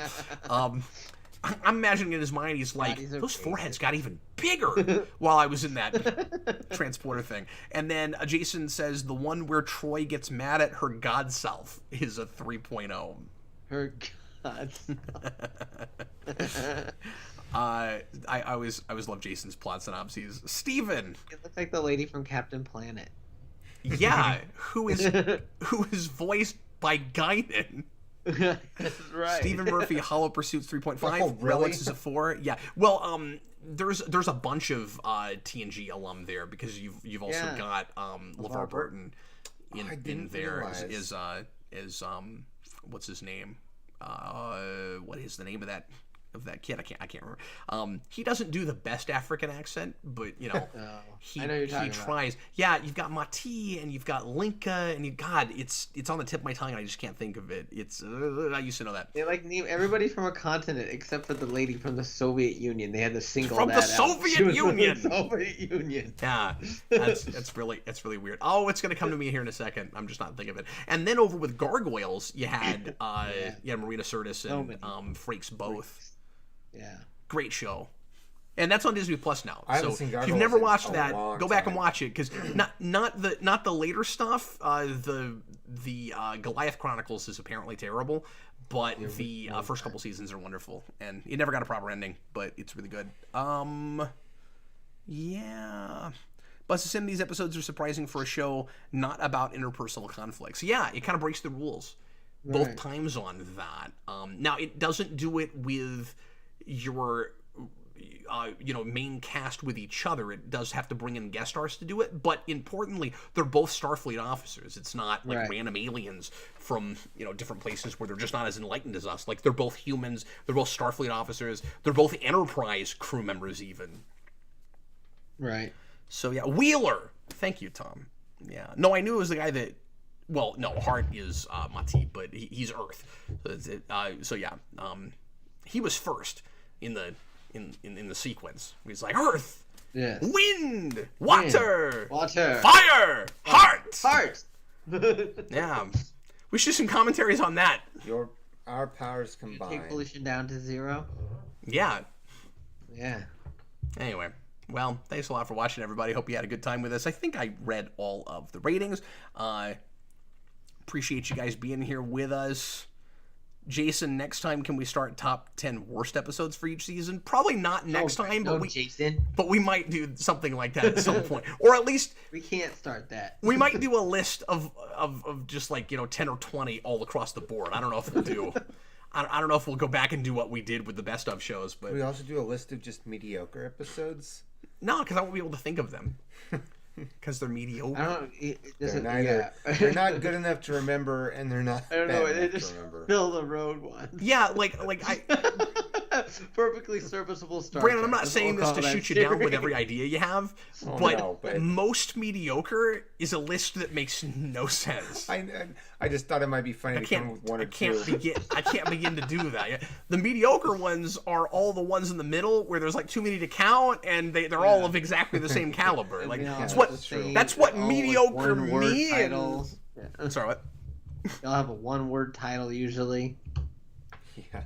S1: I'm imagining in his mind, he's like, those foreheads got even bigger while I was in that transporter thing. And then Jason says the one where Troy gets mad at her god self is a 3.0.
S3: Her god.
S1: I always love Jason's plot synopses. Steven.
S3: It looks like the lady from Captain Planet.
S1: Yeah, who is voiced by Guinan.
S3: That's right.
S1: Stephen Murphy, Hollow Pursuits 3.5.
S2: Oh, really?
S1: Relics is a 4. Yeah. Well, there's a bunch of TNG alum there, because you've also got LeVar Burton in there as what's his name? What is the name of that kid? I can't remember. He doesn't do the best African accent, but he tries. Yeah, you've got Mati and you've got Linka, and it's on the tip of my tongue and I just can't think of it. It's I used to know that.
S3: They name everybody from a continent except for the lady from the Soviet Union. They had to single
S1: from
S3: that
S1: the
S3: out.
S1: Soviet Union.
S3: From the Soviet Union.
S1: Yeah, that's really weird. Oh, it's gonna come to me here in a second. I'm just not thinking of it. And then over with Gargoyles, you had Marina Sirtis and Frakes both.
S3: Yeah.
S1: Great show. And that's on Disney Plus now.
S2: I haven't
S1: so
S2: seen
S1: if
S2: Gargoyles
S1: you've never
S2: in
S1: watched
S2: a
S1: that,
S2: long
S1: go back
S2: time.
S1: and watch it, because not the later stuff. The Goliath Chronicles is apparently terrible, but the first couple seasons are wonderful, and it never got a proper ending, but it's really good. Yeah. But some of these episodes are surprising for a show not about interpersonal conflicts. Yeah, it kind of breaks the rules both times on that. Now it doesn't do it with your main cast with each other. It does have to bring in guest stars to do it, but importantly, they're both Starfleet officers. It's not like random aliens from different places where they're just not as enlightened as us. Like, they're both humans, they're both Starfleet officers, they're both Enterprise crew members even.
S3: Right.
S1: So yeah, Wheeler. Thank you, Tom. Yeah. No, I knew it was the guy that. Well, no, Hart is Mati, but he's Earth. So yeah, he was first in the sequence. He's like Earth, wind, water, fire, heart. Yeah, we should do some commentaries on that.
S2: Our powers combined.
S3: Take pollution down to 0.
S1: Yeah.
S3: Yeah.
S1: Anyway. Well, thanks a lot for watching, everybody. Hope you had a good time with us. I think I read all of the ratings. Appreciate you guys being here with us. Jason, next time can we start top 10 worst episodes for each season? Probably not next time, but we might do something like that at some point. Or at least
S3: we can't start that.
S1: We might do a list of just like 10 or 20 all across the board. I don't know if we'll do. I don't know if we'll go back and do what we did with the best of shows, but
S2: we also do a list of just mediocre episodes.
S1: No, because I won't be able to think of them. Because they're mediocre.
S3: I don't.
S2: They're not good enough to remember, and they're not.
S3: I don't know. They
S2: bad
S3: just
S2: enough to remember.
S3: fill the road ones.
S1: Yeah, like I.
S3: Perfectly serviceable Star
S1: Brandon,
S3: Trek.
S1: I'm not saying this to shoot you down with every idea you have, but most mediocre is a list that makes no sense.
S2: I just thought it might be funny to come with one or two.
S1: I can't begin to do that. The mediocre ones are all the ones in the middle where there's like too many to count, and they're all of exactly the same caliber. Like that's what mediocre means. Sorry, what?
S3: They'll have a one-word title usually.
S2: Yeah.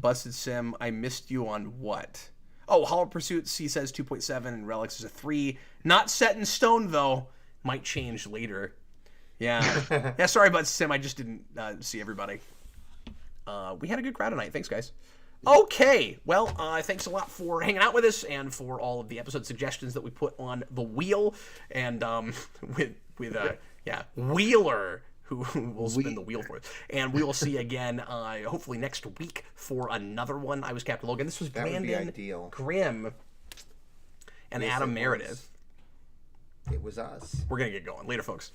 S1: Busted Sim, I missed you on what? Oh, Hollow Pursuit, C says 2.7, and Relics is a 3. Not set in stone, though. Might change later. Yeah. Yeah, sorry, Busted Sim, I just didn't see everybody. We had a good crowd tonight. Thanks, guys. Okay, well, thanks a lot for hanging out with us and for all of the episode suggestions that we put on the wheel. And with Wheeler, who will spin the wheel for us. And we will see you again, hopefully next week for another one. I was Captain Logan. This was
S2: That would be
S1: Brandon
S2: ideal.
S1: Grimm and
S2: Yes,
S1: Adam
S2: it was.
S1: Meredith.
S2: It was us.
S1: We're going to get going. Later, folks.